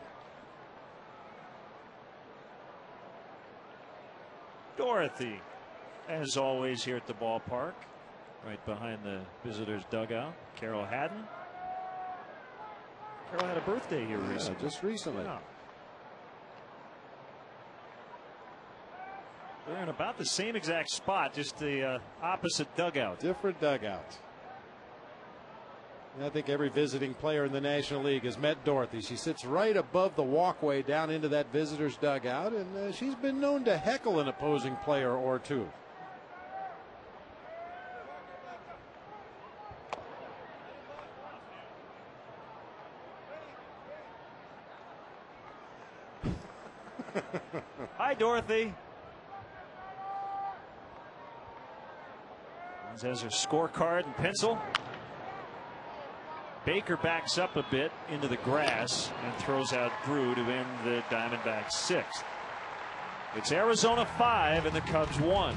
Dorothy, as always, here at the ballpark, right behind the visitors' dugout. Carol Haddon. Carol had a birthday here recently. Just recently. Yeah. They're in about the same exact spot, just the opposite dugout. Different dugout. I think every visiting player in the National League has met Dorothy. She sits right above the walkway down into that visitor's dugout, and she's been known to heckle an opposing player or two. Hi, Dorothy. Has her scorecard and pencil. Baker backs up a bit into the grass and throws out Drew to end the Diamondbacks' 6th. It's Arizona 5 and the Cubs 1.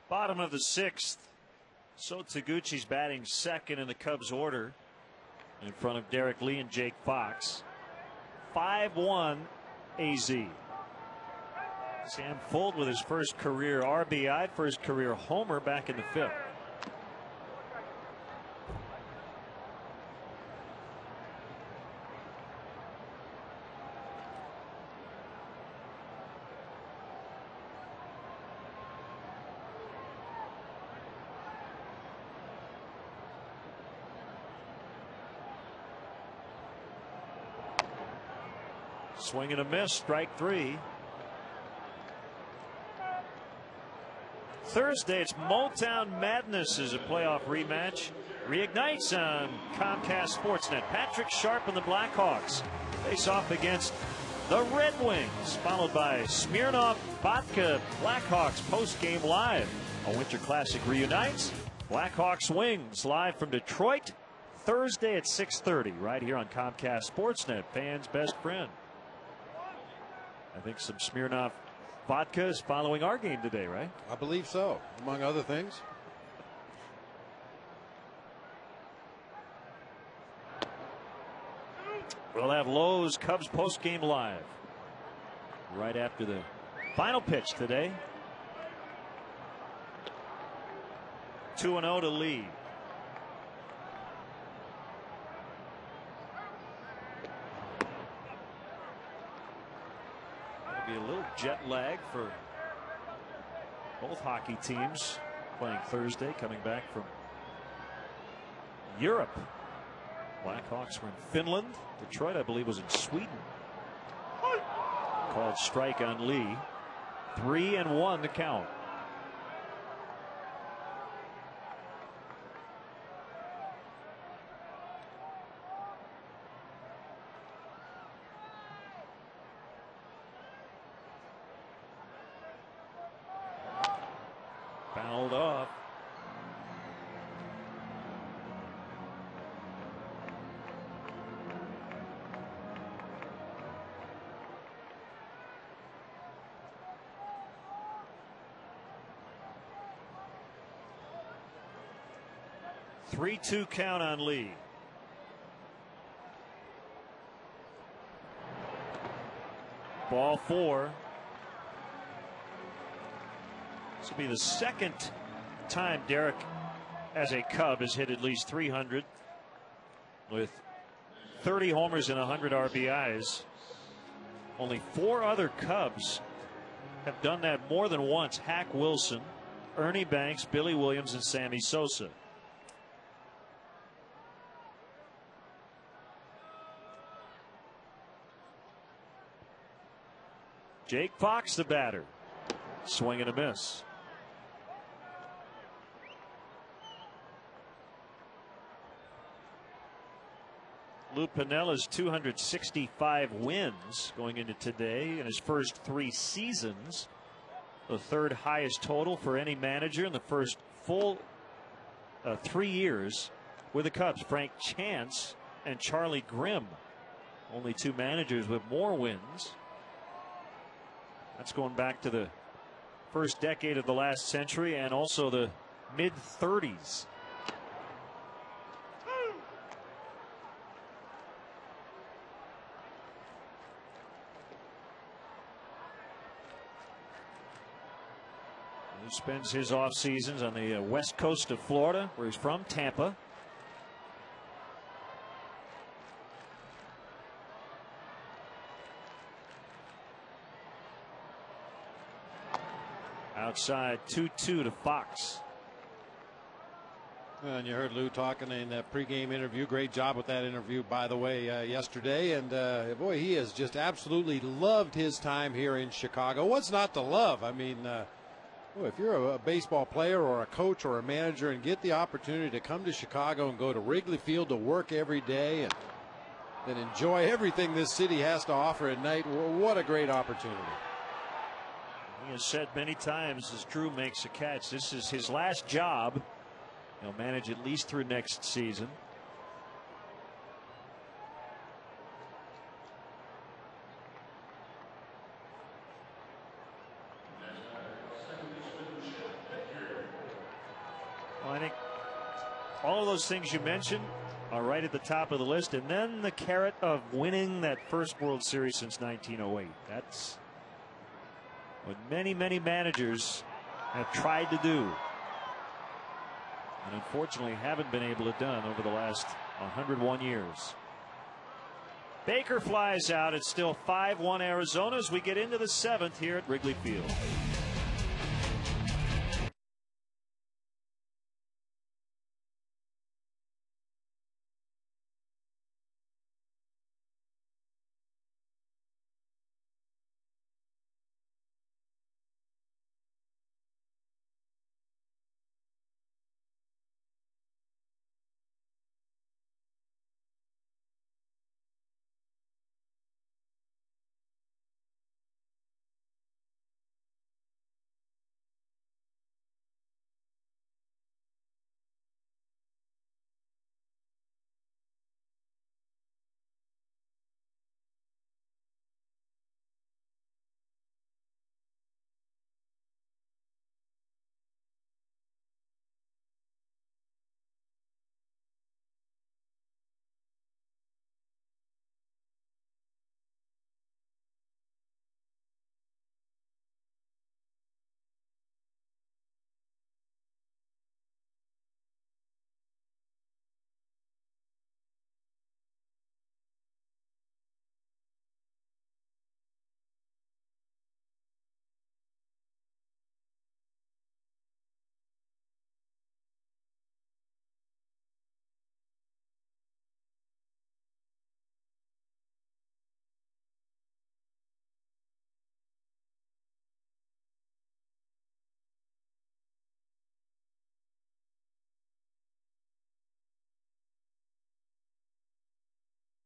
Bottom of the 6th. So Taguchi's batting second in the Cubs order in front of Derek Lee and Jake Fox. 5-1 AZ. Sam Fuld with his first career RBI, first career homer back in the 5th. Swing and a miss, strike 3. Thursday, it's Motown Madness as a playoff rematch. Reignites on Comcast Sportsnet. Patrick Sharp and the Blackhawks face off against the Red Wings, followed by Smirnoff Vodka. Blackhawks post-game live. A Winter Classic reunites. Blackhawks Wings live from Detroit Thursday at 6:30 right here on Comcast Sportsnet, fans' best friend. I think some Smirnoff Vodka is following our game today, right? I believe so, among other things. We'll have Lowe's Cubs post-game live right after the final pitch today. 2-0 to Lee. That'll be a little jet lag for both hockey teams playing Thursday, coming back from Europe. Blackhawks were in Finland. Detroit, I believe, was in Sweden. Called strike on Lee. 3-1 to count. Fouled off. Three-two count on Lee. Ball 4. This will be the second time Derek, as a Cub, has hit at least 300 with 30 homers and 100 RBIs. Only 4 other Cubs have done that more than once. Hack Wilson, Ernie Banks, Billy Williams, and Sammy Sosa. Jake Fox, the batter. Swing and a miss. Lou Pinella's 265 wins going into today in his first 3 seasons. The 3rd highest total for any manager in the first full 3 years with the Cubs. Frank Chance and Charlie Grimm, only 2 managers with more wins. That's going back to the first decade of the last century and also the mid-30s. He spends his off seasons on the west coast of Florida, where he's from, Tampa. Outside, 2-2 to Fox. And you heard Lou talking in that pregame interview. Great job with that interview, by the way, yesterday. And boy, he has just absolutely loved his time here in Chicago. What's not to love? I mean, boy, if you're a baseball player or a coach or a manager and get the opportunity to come to Chicago and go to Wrigley Field to work every day and enjoy everything this city has to offer at night, what a great opportunity. He has said many times as Drew makes a catch, this is his last job. He'll manage at least through next season. Well, I think all of those things you mentioned are right at the top of the list. And then the carrot of winning that first World Series since 1908. That's what many, many managers have tried to do, and unfortunately haven't been able to done over the last 101 years. Baker flies out. It's still 5-1 Arizona as we get into the 7th here at Wrigley Field.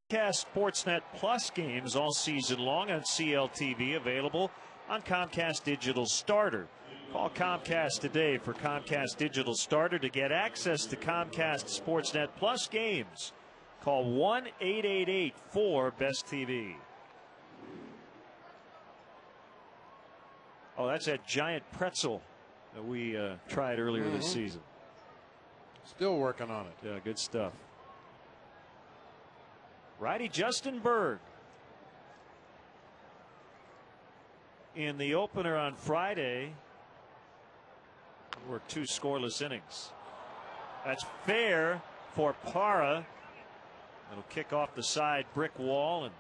Comcast Sportsnet Plus games all season long on CLTV, available on Comcast Digital Starter. Call Comcast today for Comcast Digital Starter to get access to Comcast Sportsnet Plus games. Call 1-888-4-BEST-TV. Oh, that's that giant pretzel that we tried earlier this season. Still working on it. Yeah, good stuff. Righty Justin Berg in the opener on Friday worked 2 scoreless innings. That's fair for Parra. It'll kick off the side brick wall, and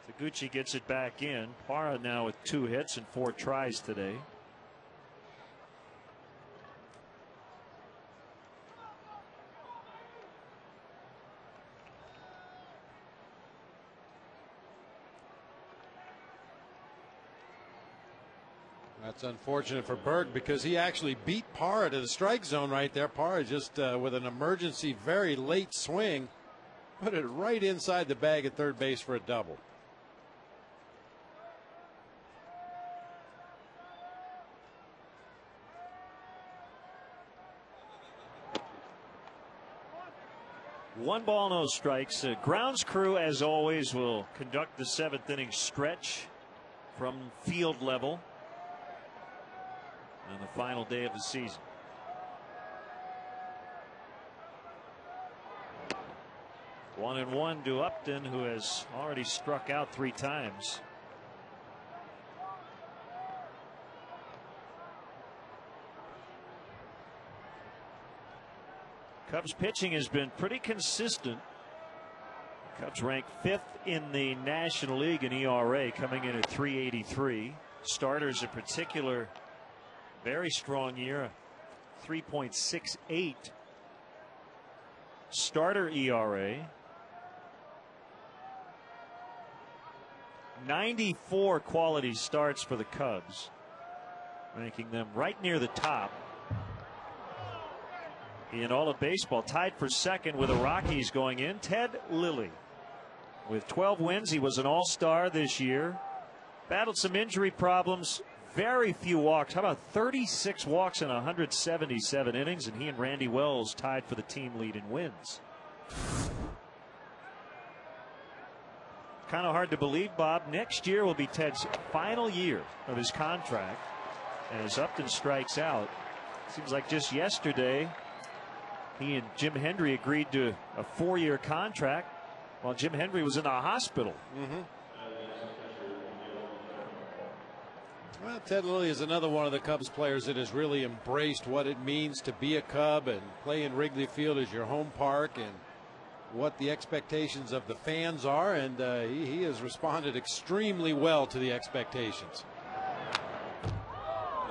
Taguchi gets it back in. Parra now with 2 hits and 4 tries today. That's unfortunate for Berg because he actually beat Parra to the strike zone right there. Parra just with an emergency, very late swing, put it right inside the bag at third base for a double. One ball, no strikes. Grounds crew, as always, will conduct the 7th inning stretch from field level on the final day of the season. One and one to Upton, who has already struck out 3 times. Cubs pitching has been pretty consistent. Cubs rank 5th in the National League in ERA, coming in at 3.83. Starters in particular, very strong year, 3.68 starter ERA. 94 quality starts for the Cubs, ranking them right near the top in all of baseball. Tied for second with the Rockies going in, Ted Lilly. With 12 wins, he was an all-star this year. Battled some injury problems. Very few walks. How about 36 walks in 177 innings, and he and Randy Wells tied for the team lead in wins. Kind of hard to believe, Bob. Next year will be Ted's final year of his contract as Upton strikes out. Seems like just yesterday he and Jim Hendry agreed to a 4-year contract while Jim Hendry was in the hospital. Well, Ted Lilly is another one of the Cubs players that has really embraced what it means to be a Cub and play in Wrigley Field as your home park and what the expectations of the fans are, and he has responded extremely well to the expectations.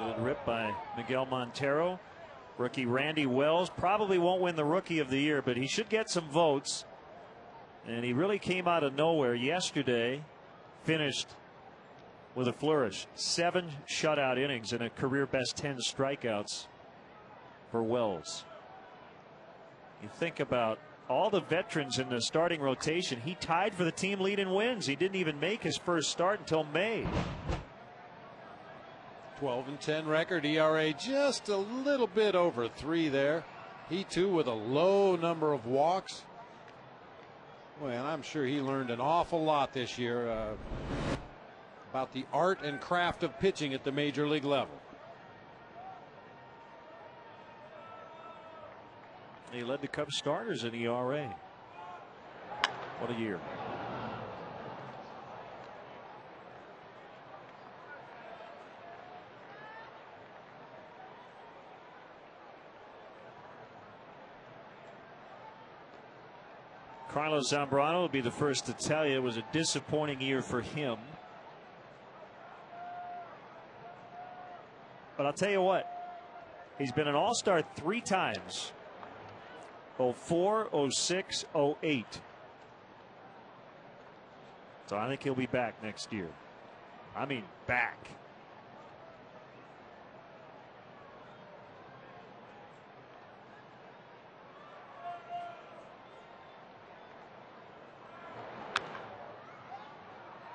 Good rip by Miguel Montero. Rookie Randy Wells probably won't win the Rookie of the Year, but he should get some votes. And he really came out of nowhere yesterday. Finished with a flourish. 7 shutout innings and a career best 10 strikeouts for Wells. You think about all the veterans in the starting rotation. He tied for the team lead in wins. He didn't even make his first start until May. 12-10 record, ERA just a little bit over 3 there. He too with a low number of walks. Well, and I'm sure he learned an awful lot this year about the art and craft of pitching at the major league level. He led the Cubs starters in ERA. What a year. Carlos Zambrano will be the first to tell you it was a disappointing year for him. But I'll tell you what, he's been an all-star 3 times. 04, 06, 08. So I think he'll be back next year. I mean, back.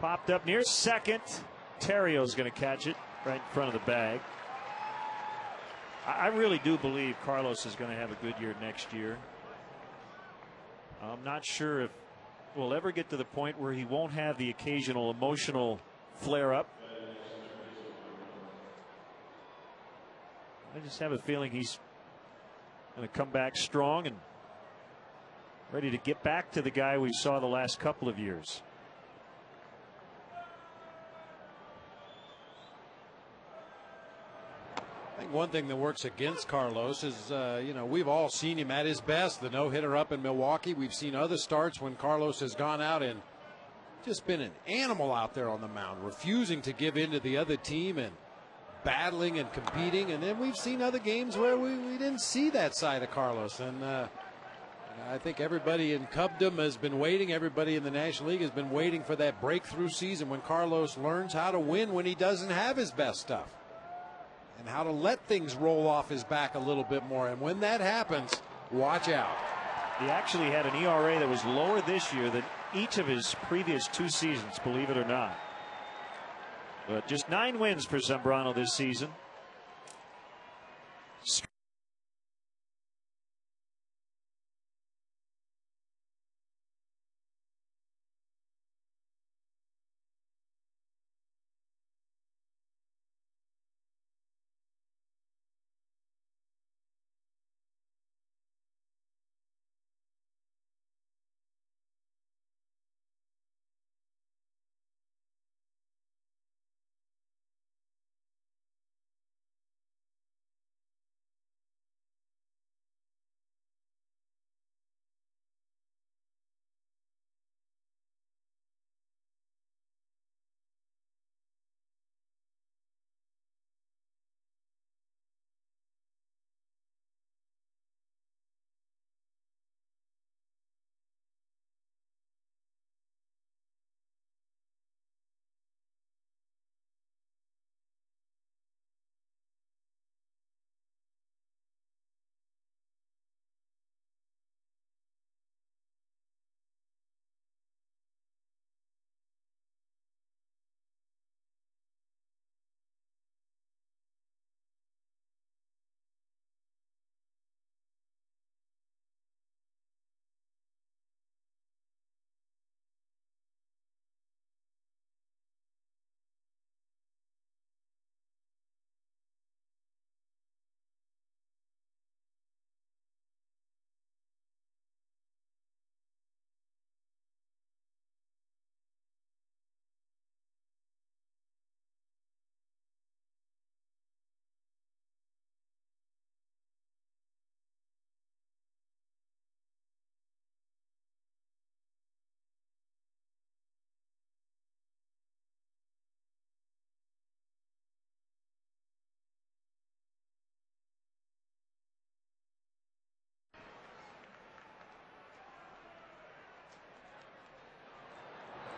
Popped up near second. Terrio's going to catch it right in front of the bag. I really do believe Carlos is going to have a good year next year. I'm not sure if we'll ever get to the point where he won't have the occasional emotional flare-up. I just have a feeling he's going to come back strong and ready to get back to the guy we saw the last couple of years. I think one thing that works against Carlos is, you know, we've all seen him at his best. The no-hitter up in Milwaukee. We've seen other starts when Carlos has gone out and just been an animal out there on the mound, refusing to give in to the other team and battling and competing. And then we've seen other games where we didn't see that side of Carlos. And I think everybody in Cubdom has been waiting. Everybody in the National League has been waiting for that breakthrough season when Carlos learns how to win when he doesn't have his best stuff, and how to let things roll off his back a little bit more. And when that happens, watch out. He actually had an ERA that was lower this year than each of his previous 2 seasons, believe it or not. But just 9 wins for Zambrano this season.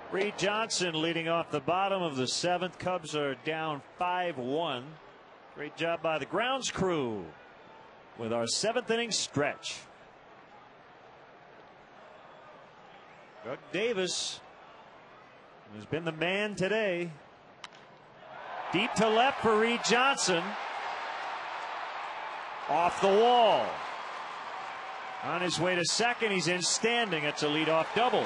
Reed Johnson leading off the bottom of the 7th. Cubs are down 5-1. Great job by the grounds crew with our 7th inning stretch. Doug Davis has been the man today. Deep to left for Reed Johnson. Off the wall. On his way to second, he's in standing. It's a leadoff double.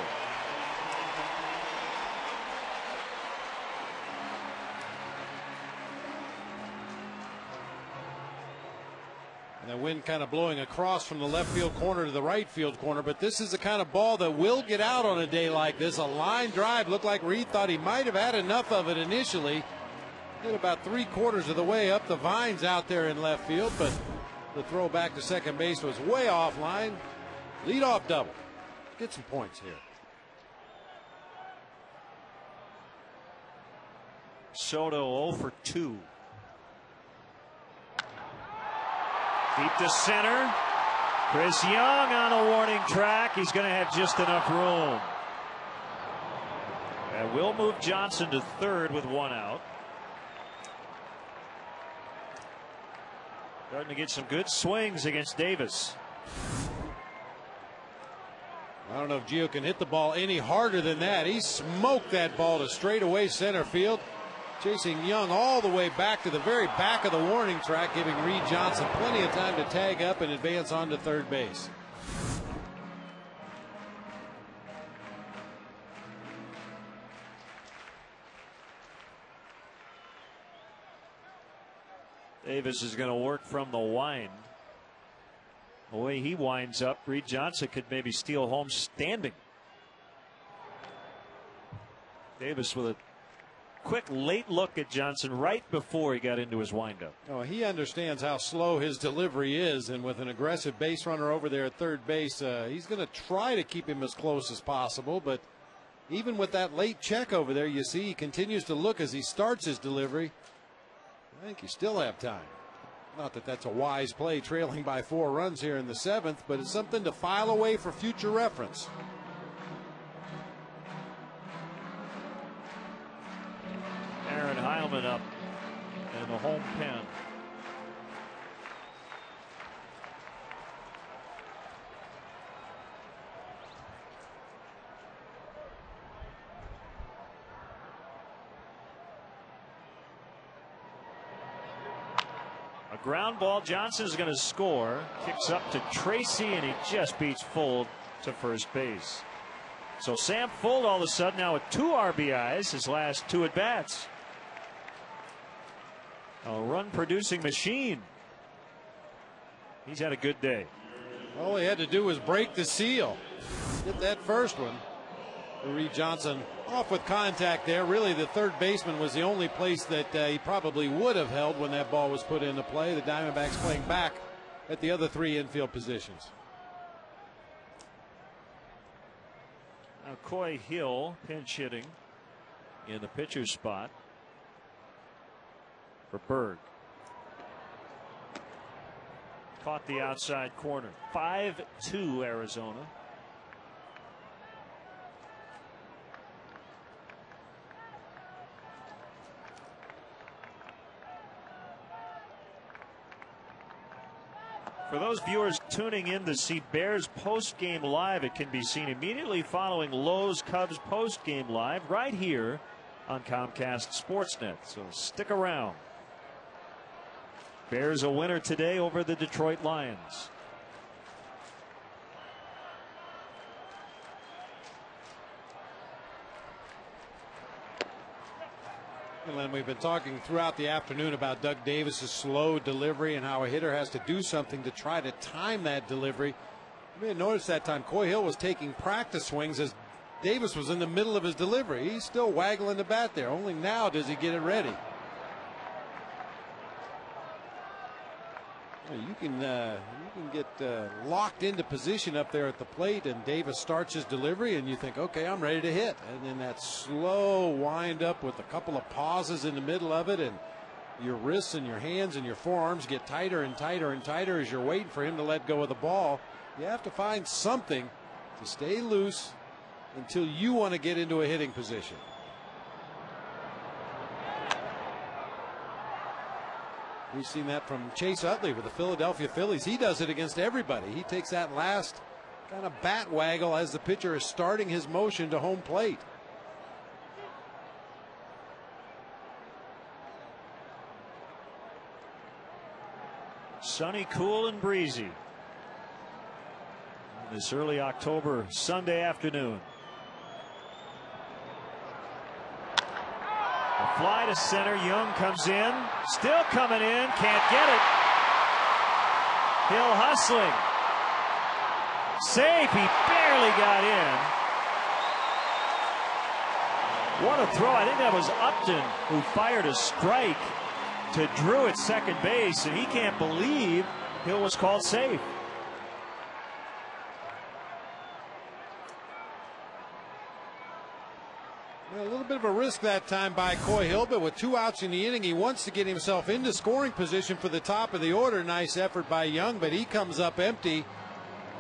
The wind kind of blowing across from the left field corner to the right field corner, but this is the kind of ball that will get out on a day like this. A line drive. Looked like Reed thought he might have had enough of it initially. Hit about 3/4 of the way up the vines out there in left field, but the throw back to second base was way offline. Leadoff double. Get some points here. Soto 0 for 2. Deep to center. Chris Young on a warning track. He's going to have just enough room. And we'll move Johnson to third with 1 out. Starting to get some good swings against Davis. I don't know if Gio can hit the ball any harder than that. He smoked that ball to straightaway center field, chasing Young all the way back to the very back of the warning track, giving Reed Johnson plenty of time to tag up and advance on to third base. Davis is going to work from the wind. The way he winds up, Reed Johnson could maybe steal home standing. Davis with a quick late look at Johnson right before he got into his windup. Oh, he understands how slow his delivery is, and with an aggressive base runner over there at third base, he's going to try to keep him as close as possible. But even with that late check over there, you see he continues to look as he starts his delivery. I think you still have time. Not that that's a wise play, trailing by 4 runs here in the 7th, but it's something to file away for future reference. Aaron Heilman up in the home pen. A ground ball. Johnson is going to score. Kicks up to Tracy, and he just beats Fuld to first base. So Sam Fuld all of a sudden now with 2 RBIs his last 2 at bats. A run producing machine. He's had a good day. All he had to do was break the seal. Get that first one. Reed Johnson off with contact there. Really, the third baseman was the only place that he probably would have held when that ball was put into play. The Diamondbacks playing back at the other 3 infield positions. Now Coy Hill pinch hitting in the pitcher's spot for Berg. Caught the outside corner. 5-2 Arizona. For those viewers tuning in to see Bears post-game live, it can be seen immediately following Lowe's Cubs post-game live right here on Comcast Sportsnet. So stick around. Bears a winner today over the Detroit Lions. And we've been talking throughout the afternoon about Doug Davis's slow delivery and how a hitter has to do something to try to time that delivery. You may have noticed that time Coy Hill was taking practice swings as Davis was in the middle of his delivery. He's still waggling the bat there. Only now does he get it ready. You can get locked into position up there at the plate, and Davis starts his delivery, and you think, okay, I'm ready to hit. And then that slow wind up with a couple of pauses in the middle of it, and your wrists and your hands and your forearms get tighter and tighter and tighter as you're waiting for him to let go of the ball. You have to find something to stay loose until you want to get into a hitting position. We've seen that from Chase Utley with the Philadelphia Phillies. He does it against everybody. He takes that last kind of bat waggle as the pitcher is starting his motion to home plate. Sunny, cool, and breezy this early October Sunday afternoon. A fly to center. Young comes in. Still coming in. Can't get it. Hill hustling. Safe. He barely got in. What a throw. I think that was Upton who fired a strike to Drew at second base, and he can't believe Hill was called safe. A little bit of a risk that time by Coy Hill, but with 2 outs in the inning, he wants to get himself into scoring position for the top of the order. Nice effort by Young, but he comes up empty.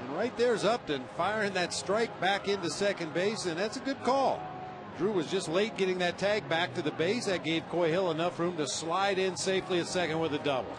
And right there's Upton firing that strike back into second base, and that's a good call. Drew was just late getting that tag back to the base. That gave Coy Hill enough room to slide in safely at second with a double.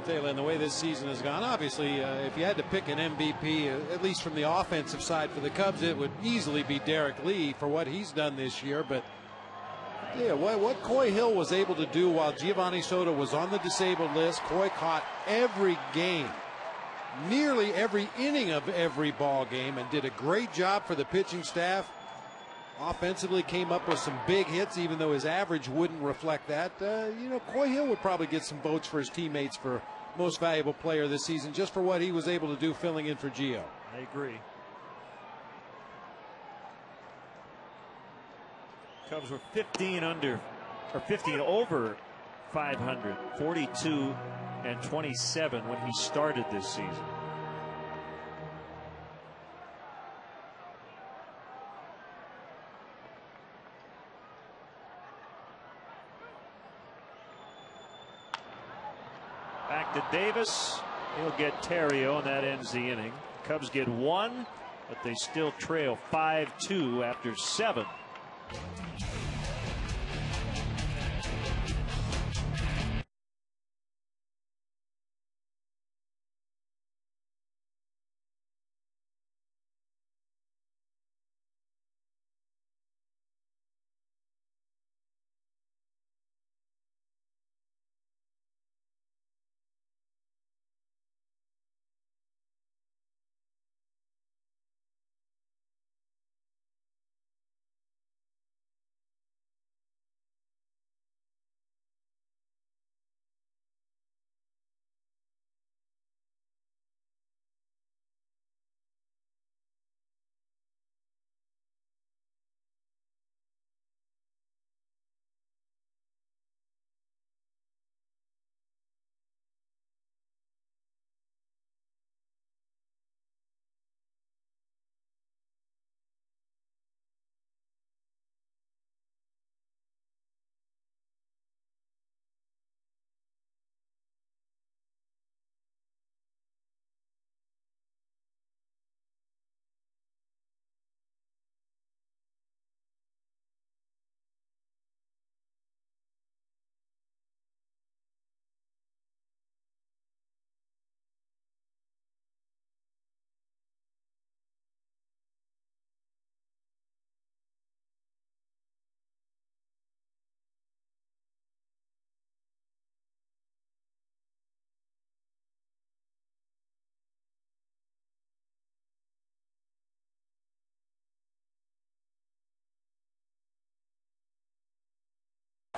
Taylor, and the way this season has gone, obviously, if you had to pick an MVP, at least from the offensive side for the Cubs, it would easily be Derek Lee for what he's done this year. But yeah, what Coy Hill was able to do while Giovanni Soto was on the disabled list, Coy caught every game, nearly every inning of every ball game, and did a great job for the pitching staff. Offensively came up with some big hits, even though his average wouldn't reflect that. Coy Hill would probably get some votes for his teammates for most valuable player this season, just for what he was able to do filling in for Gio. I agree. Cubs were 15 over 500, 42 and 27 when he started this season. Back to Davis. He'll get Terrio, and that ends the inning. Cubs get one, but they still trail 5-2 after 7.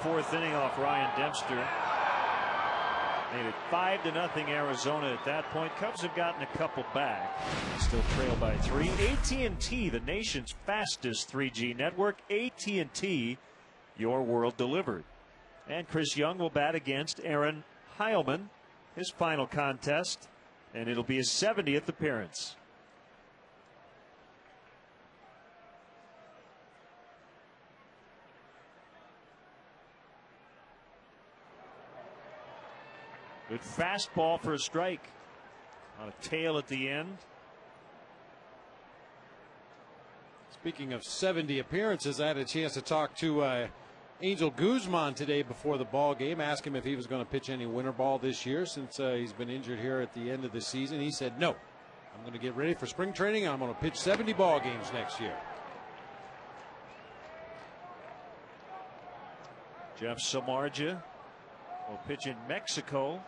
Fourth inning off Ryan Dempster. Made it 5-0 Arizona at that point. Cubs have gotten a couple back. Still trail by 3. AT&T, the nation's fastest 3G network. AT&T, your world delivered. And Chris Young will bat against Aaron Heilman, his final contest, and it'll be his 70th appearance. Good fastball for a strike. On a tail at the end. Speaking of 70 appearances, I had a chance to talk to Angel Guzman today before the ball game. Asked him if he was going to pitch any winter ball this year since he's been injured here at the end of the season. He said, no, I'm going to get ready for spring training. I'm going to pitch 70 ball games next year. Jeff Samardzija will pitch in Mexico.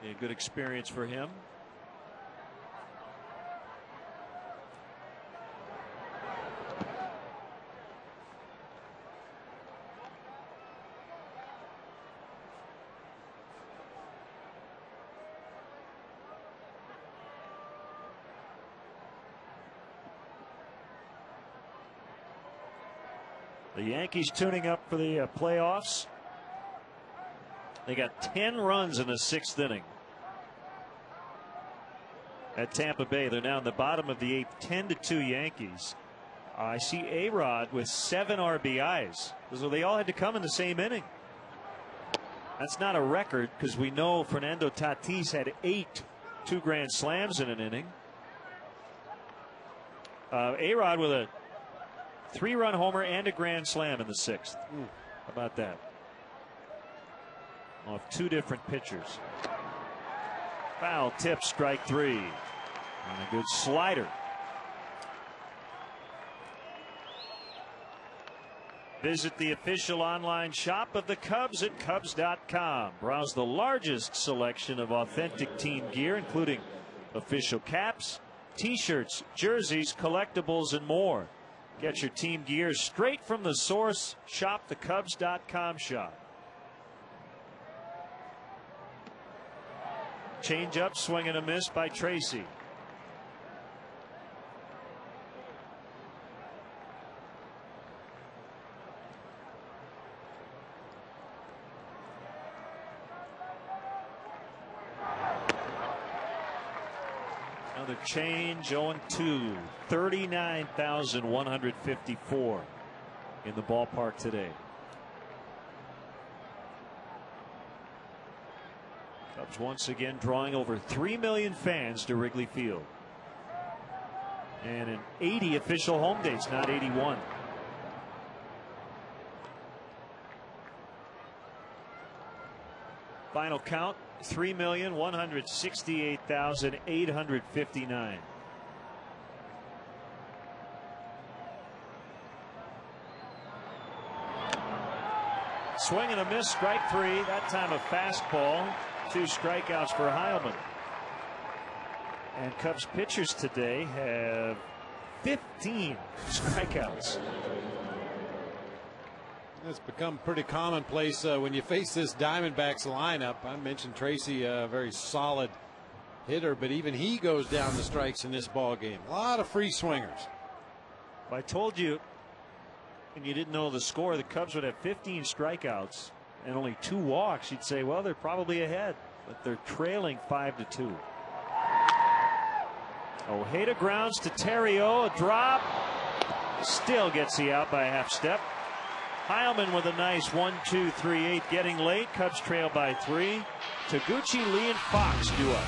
A good experience for him. The Yankees tuning up for the playoffs. They got 10 runs in the 6th inning at Tampa Bay. They're now in the bottom of the 8th, 10-2 Yankees. I see A-Rod with 7 RBIs. So they all had to come in the same inning. That's not a record because we know Fernando Tatis had 8 2 grand slams in an inning. A-Rod with a 3-run homer and a grand slam in the 6th. How about that? off 2 different pitchers. Foul tip, strike 3. And a good slider. Visit the official online shop of the Cubs at Cubs.com. Browse the largest selection of authentic team gear, including official caps, t-shirts, jerseys, collectibles, and more. Get your team gear straight from the source. Shop the Cubs.com shop. Change up, swing and a miss by Tracy. Another change, 0-2, 39,154 in the ballpark today. Cubs once again drawing over 3 million fans to Wrigley Field. And an 80 official home dates, not 81. Final count, 3,168,859. Swing and a miss, strike 3. That time a fastball. 2 strikeouts for Heilman. And Cubs pitchers today have 15 strikeouts. It's become pretty commonplace when you face this Diamondbacks lineup. I mentioned Tracy, a very solid hitter, but even he goes down the strikes in this ball game. A lot of free swingers. If I told you and you didn't know the score, the Cubs would have 15 strikeouts and only 2 walks, you'd say, well, they're probably ahead, but they're trailing 5-2. Ojeda grounds to Terrio, a drop, still gets the out by a half step. Heilman with a nice 1-2-3-8 getting late. Cubs trail by 3. Taguchi, Lee, and Fox do up.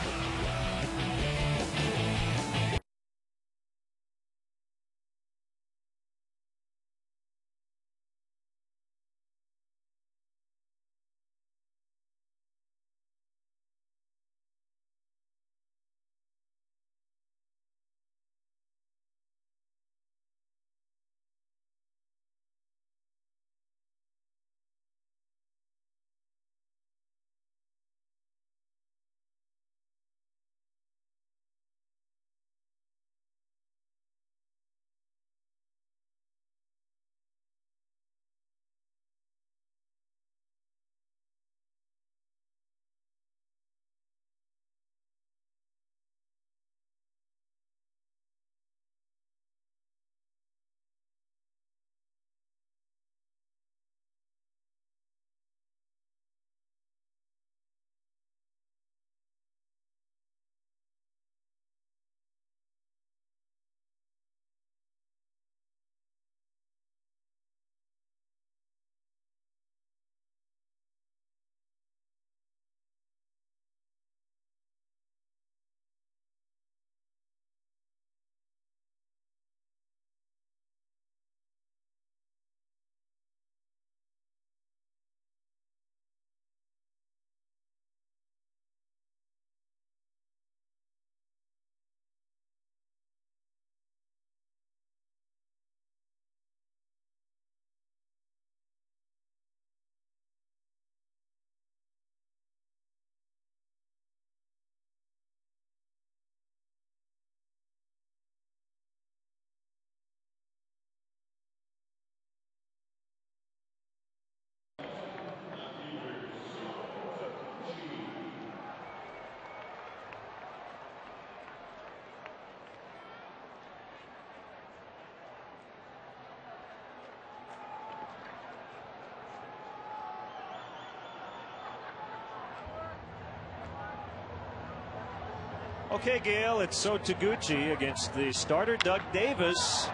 Okay, Gail, it's So Taguchi against the starter, Doug Davis.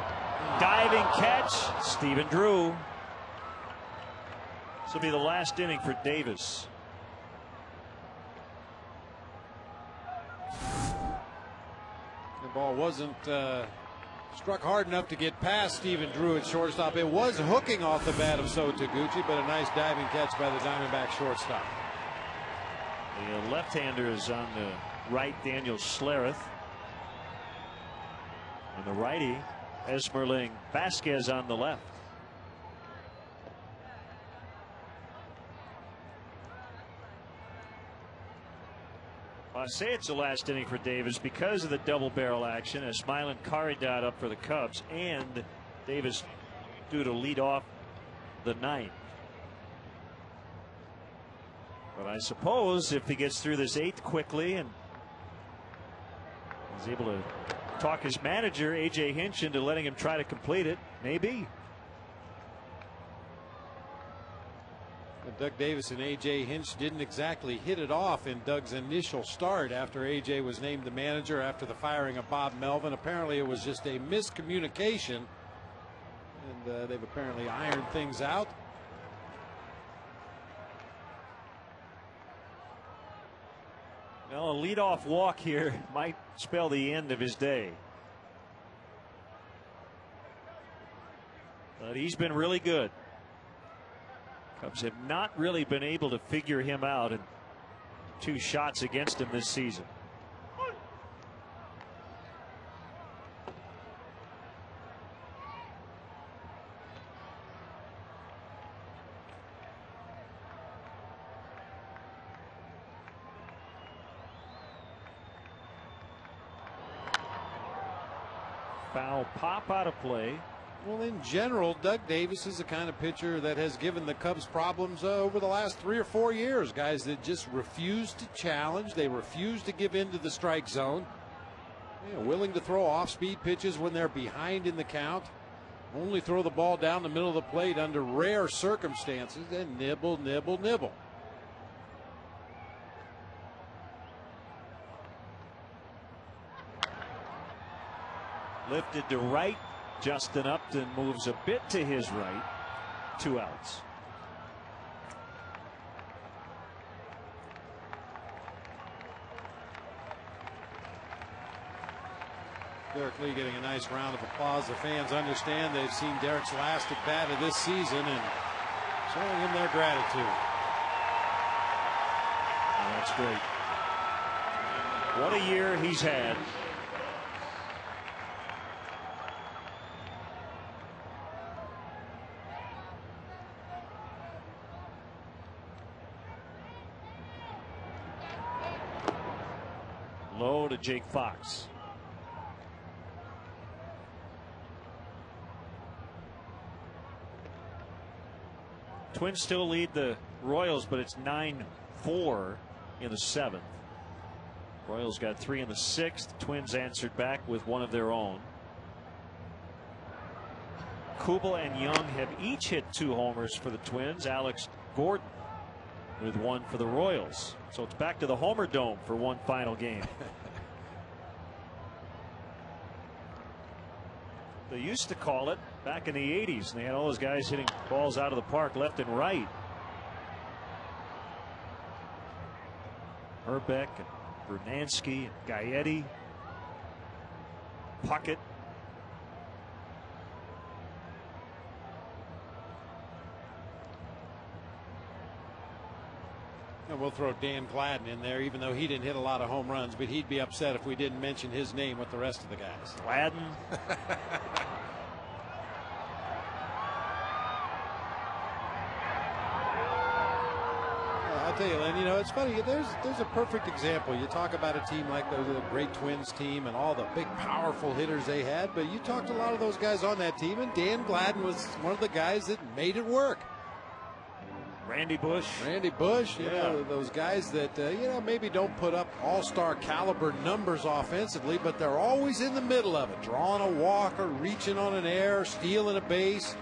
Diving catch, Stephen Drew. This will be the last inning for Davis. The ball wasn't struck hard enough to get past Stephen Drew at shortstop. It was hooking off the bat of So Taguchi, but a nice diving catch by the Diamondback shortstop. The left-hander is on the right, Daniel Schlereth. And the righty, Esmerling Vasquez, on the left. I say it's the last inning for Davis because of the double barrel action as Smiley Caridad up for the Cubs, and Davis due to lead off the ninth. But I suppose if he gets through this eighth quickly and is able to talk his manager A.J. Hinch into letting him try to complete it, maybe. Doug Davis and A.J. Hinch didn't exactly hit it off in Doug's initial start after A.J. was named the manager after the firing of Bob Melvin. Apparently it was just a miscommunication, and they've apparently ironed things out. Well, a leadoff walk here might spell the end of his day. But he's been really good. Cubs have not really been able to figure him out in 2 shots against him this season. Foul pop out of play. Well, in general, Doug Davis is the kind of pitcher that has given the Cubs problems over the last 3 or 4 years. Guys that just refuse to challenge. They refuse to give in to the strike zone. Willing to throw off-speed pitches when they're behind in the count. Only throw the ball down the middle of the plate under rare circumstances and nibble, nibble, nibble. Lifted to right. Justin Upton moves a bit to his right. 2 outs. Derek Lee getting a nice round of applause. The fans understand they've seen Derek's last at bat of this season and showing him their gratitude. Oh, that's great. What a year he's had. Low to Jake Fox. Twins still lead the Royals, but it's 9-4 in the 7th. Royals got 3 in the 6th. Twins answered back with 1 of their own. Kubel and Young have each hit 2 homers for the Twins. Alex Gordon with 1 for the Royals. So it's back to the Homer Dome for one final game. They used to call it back in the 80s, and they had all those guys hitting balls out of the park left and right. Herbeck and Bernansky and Gaetti, Puckett. And we'll throw Dan Gladden in there, even though he didn't hit a lot of home runs, but he'd be upset if we didn't mention his name with the rest of the guys. Gladden. I'll tell you, Len, it's funny. There's a perfect example. You talk about a team like the great Twins team and all the big, powerful hitters they had, but you talked to a lot of those guys on that team, and Dan Gladden was one of the guys that made it work. Randy Bush, those guys that maybe don't put up all-star caliber numbers offensively, but they're always in the middle of it, drawing a walk or reaching on an error, stealing a base,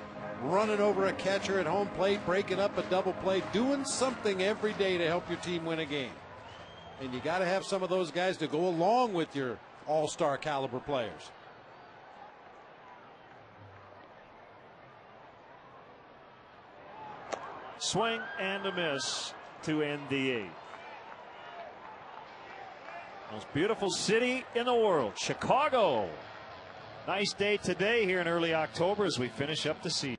running over a catcher at home plate, breaking up a double play, doing something every day to help your team win a game. And you got to have some of those guys to go along with your all-star caliber players. Swing and a miss to end the 8th. Most beautiful city in the world, Chicago. Nice day today here in early October as we finish up the season.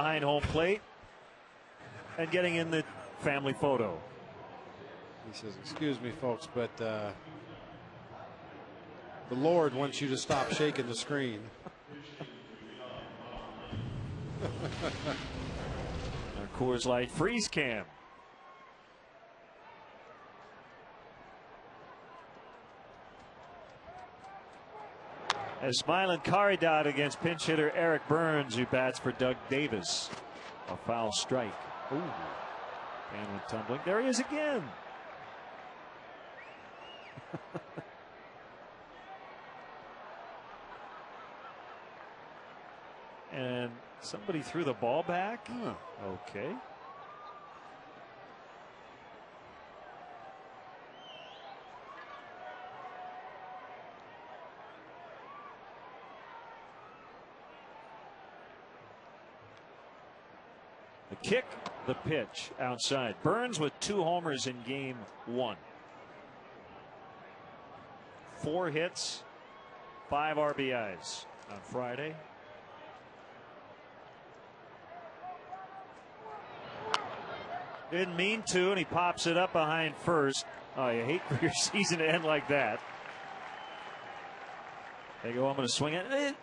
behind home plate and getting in the family photo. He says, "Excuse me, folks, but the Lord wants you to stop shaking the screen." Our Coors Light freeze cam. As smiling Caridad against pinch hitter Eric Burns, who bats for Doug Davis. A foul strike. Ooh. And went tumbling. There he is again. And somebody threw the ball back. Huh. Okay. The kick, the pitch outside. Burns with 2 homers in game 1. 4 hits, 5 RBIs on Friday. Didn't mean to, and he pops it up behind first. Oh, you hate for your season to end like that. They go, I'm going to swing it.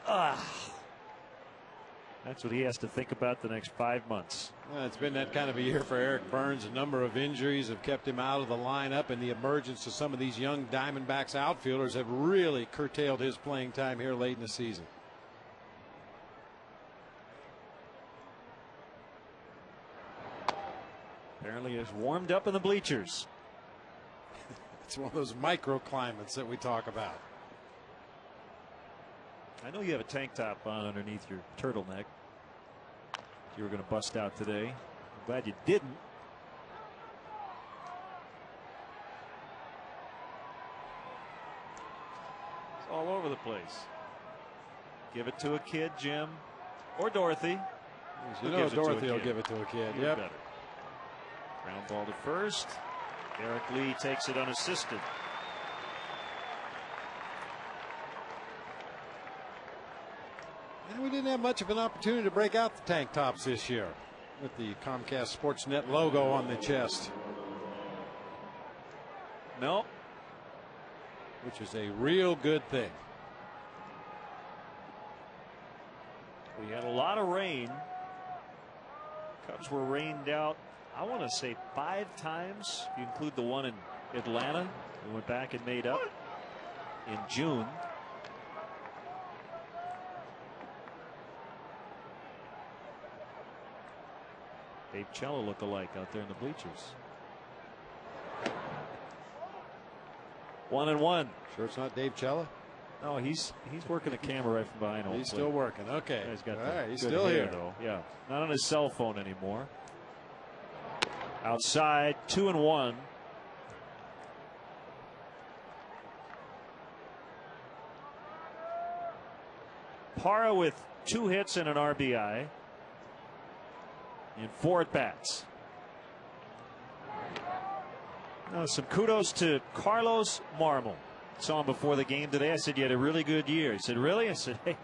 That's what he has to think about the next 5 months. Well, it's been that kind of a year for Eric Burns. A number of injuries have kept him out of the lineup, and the emergence of some of these young Diamondbacks outfielders have really curtailed his playing time here late in the season. Apparently it's warmed up in the bleachers. It's one of those microclimates that we talk about. I know you have a tank top on underneath your turtleneck. You were going to bust out today. I'm glad you didn't. It's all over the place. Give it to a kid, Jim, or Dorothy. You know Dorothy will give it to a kid. Even Yep. better. Ground ball to first. Eric Lee takes it unassisted. And we didn't have much of an opportunity to break out the tank tops this year with the Comcast Sportsnet logo on the chest. No. Which is a real good thing. We had a lot of rain. Cubs were rained out, I want to say 5 times. If you include the one in Atlanta, we went back and made up in June. Dave Cello look-alike out there in the bleachers. 1-1. Sure it's not Dave Cello? No, he's working the camera right from behind home He's plate. still working. Okay. Yeah, he's got all the right, he's good still hair, here though. Yeah, not on his cell phone anymore. Outside, 2-1. Parra with 2 hits and an RBI in 4 at-bats. Now, some kudos to Carlos Marmol. Saw him before the game today. I said, you had a really good year. He said, really? I said, hey,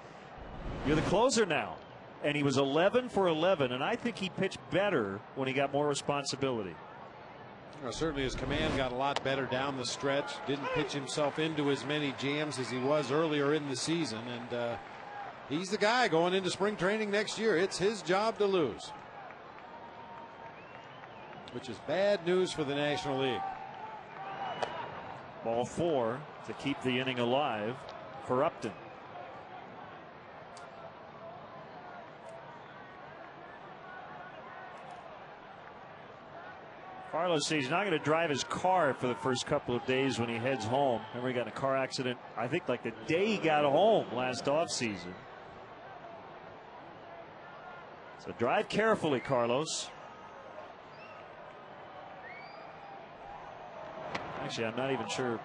you're the closer now. And he was 11 for 11, and I think he pitched better when he got more responsibility. Well, certainly his command got a lot better down the stretch. Didn't pitch himself into as many jams as he was earlier in the season. And he's the guy going into spring training next year. It's his job to lose, which is bad news for the National League. Ball 4 to keep the inning alive for Upton. Carlos says he's not going to drive his car for the first couple of days when he heads home. Remember, he got in a car accident, I think, like the day he got home last offseason. So drive carefully, Carlos. Actually, I'm not even sure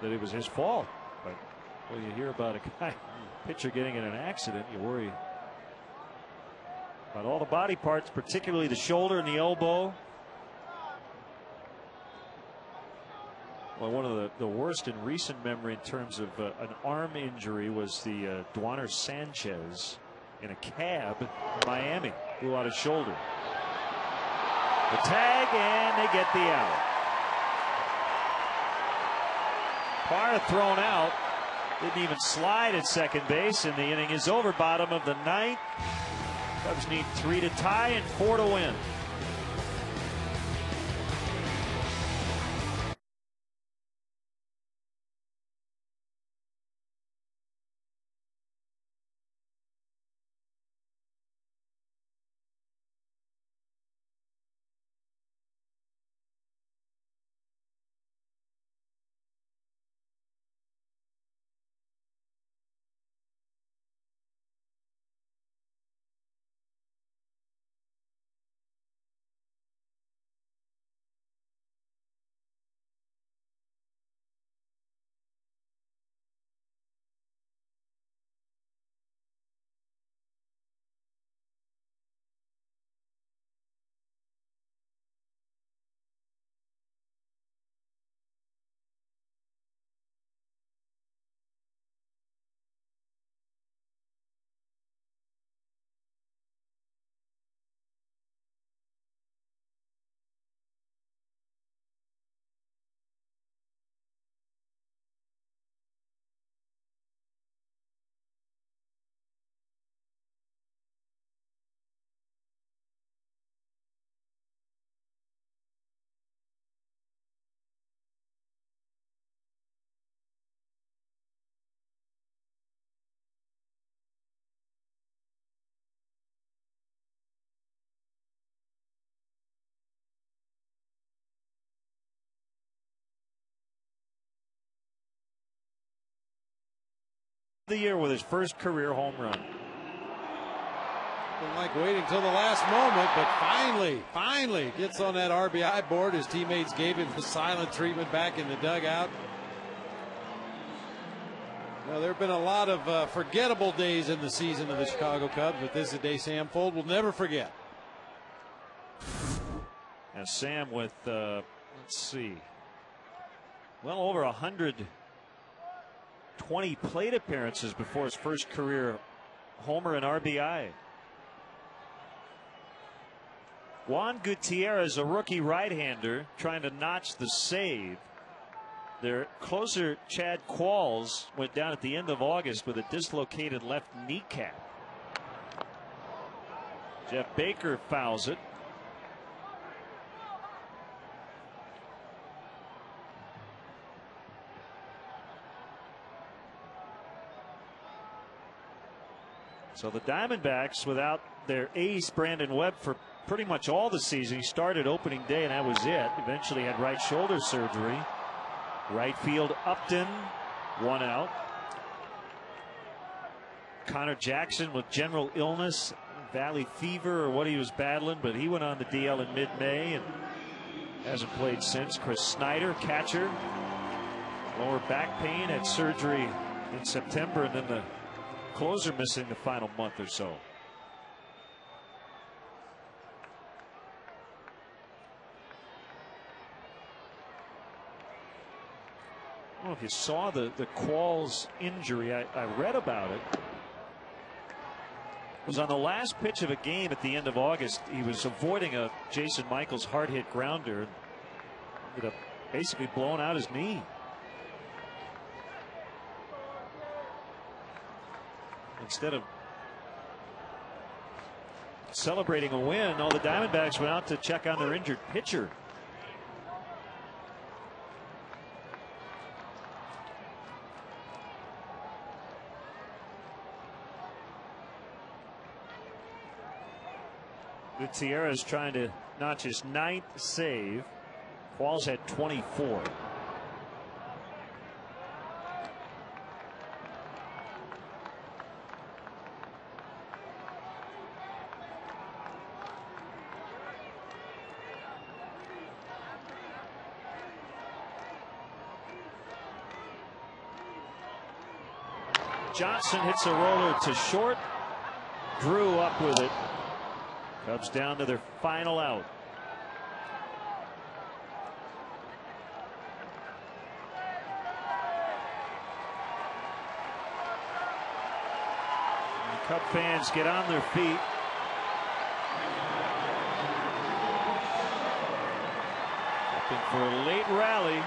that it was his fault. But when you hear about a guy, pitcher getting in an accident, you worry about all the body parts, particularly the shoulder and the elbow. Well, one of the worst in recent memory in terms of an arm injury was the Duaner Sanchez in a cab in Miami. blew out his shoulder. The tag, and they get the out. Parr thrown out. Didn't even slide at second base, and the inning is over. Bottom of the ninth. Cubs need 3 to tie and 4 to win. The year with his first career home run. Been like waiting till the last moment, but finally gets on that RBI board. His teammates gave him the silent treatment back in the dugout. Now, there have been a lot of forgettable days in the season of the Chicago Cubs, but this is a day Sam Fuld will never forget. And Sam with, let's see, well over 120 plate appearances before his first career homer and RBI. Juan Gutierrez, a rookie right-hander, trying to notch the save. Their closer, Chad Qualls, went down at the end of August with a dislocated left kneecap. Jeff Baker fouls it. So the Diamondbacks, without their ace, Brandon Webb, for pretty much all the season. He started opening day, and that was it. Eventually had right shoulder surgery. Right field, Upton, 1 out. Connor Jackson with general illness, valley fever, or what he was battling, but he went on the DL in mid-May and hasn't played since. Chris Snyder, catcher, lower back pain, had surgery in September, and then the closer missing the final month or so. I don't know if you saw the Qualls injury. I read about it. It was on the last pitch of a game at the end of August. He was avoiding a Jason Michaels hard hit grounder and ended up basically blowing out his knee. Instead of celebrating a win, all the Diamondbacks went out to check on their injured pitcher. Gutierrez trying to notch his 9th save. Qualls had 24. Johnson hits a roller to short. Drew up with it. Cubs down to their final out. And Cub fans get on their feet. for a late rally.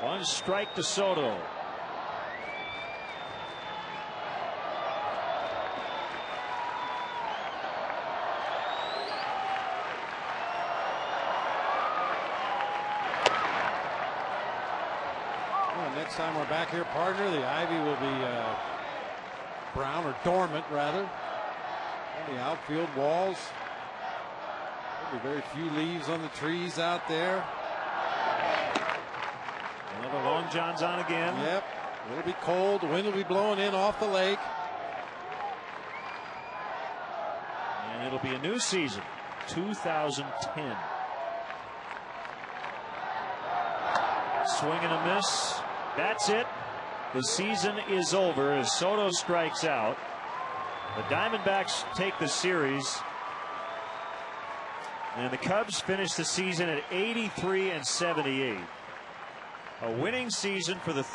One strike to Soto. Well, next time we're back here, partner, the ivy will be brown or dormant, rather. On the outfield walls. There'll be very few leaves on the trees out there. Another long John's on again. Yep. It'll be cold. The wind will be blowing in off the lake. And it'll be a new season, 2010. Swing and a miss. That's it. The season is over as Soto strikes out. The Diamondbacks take the series. And the Cubs finish the season at 83-78. A winning season for the third.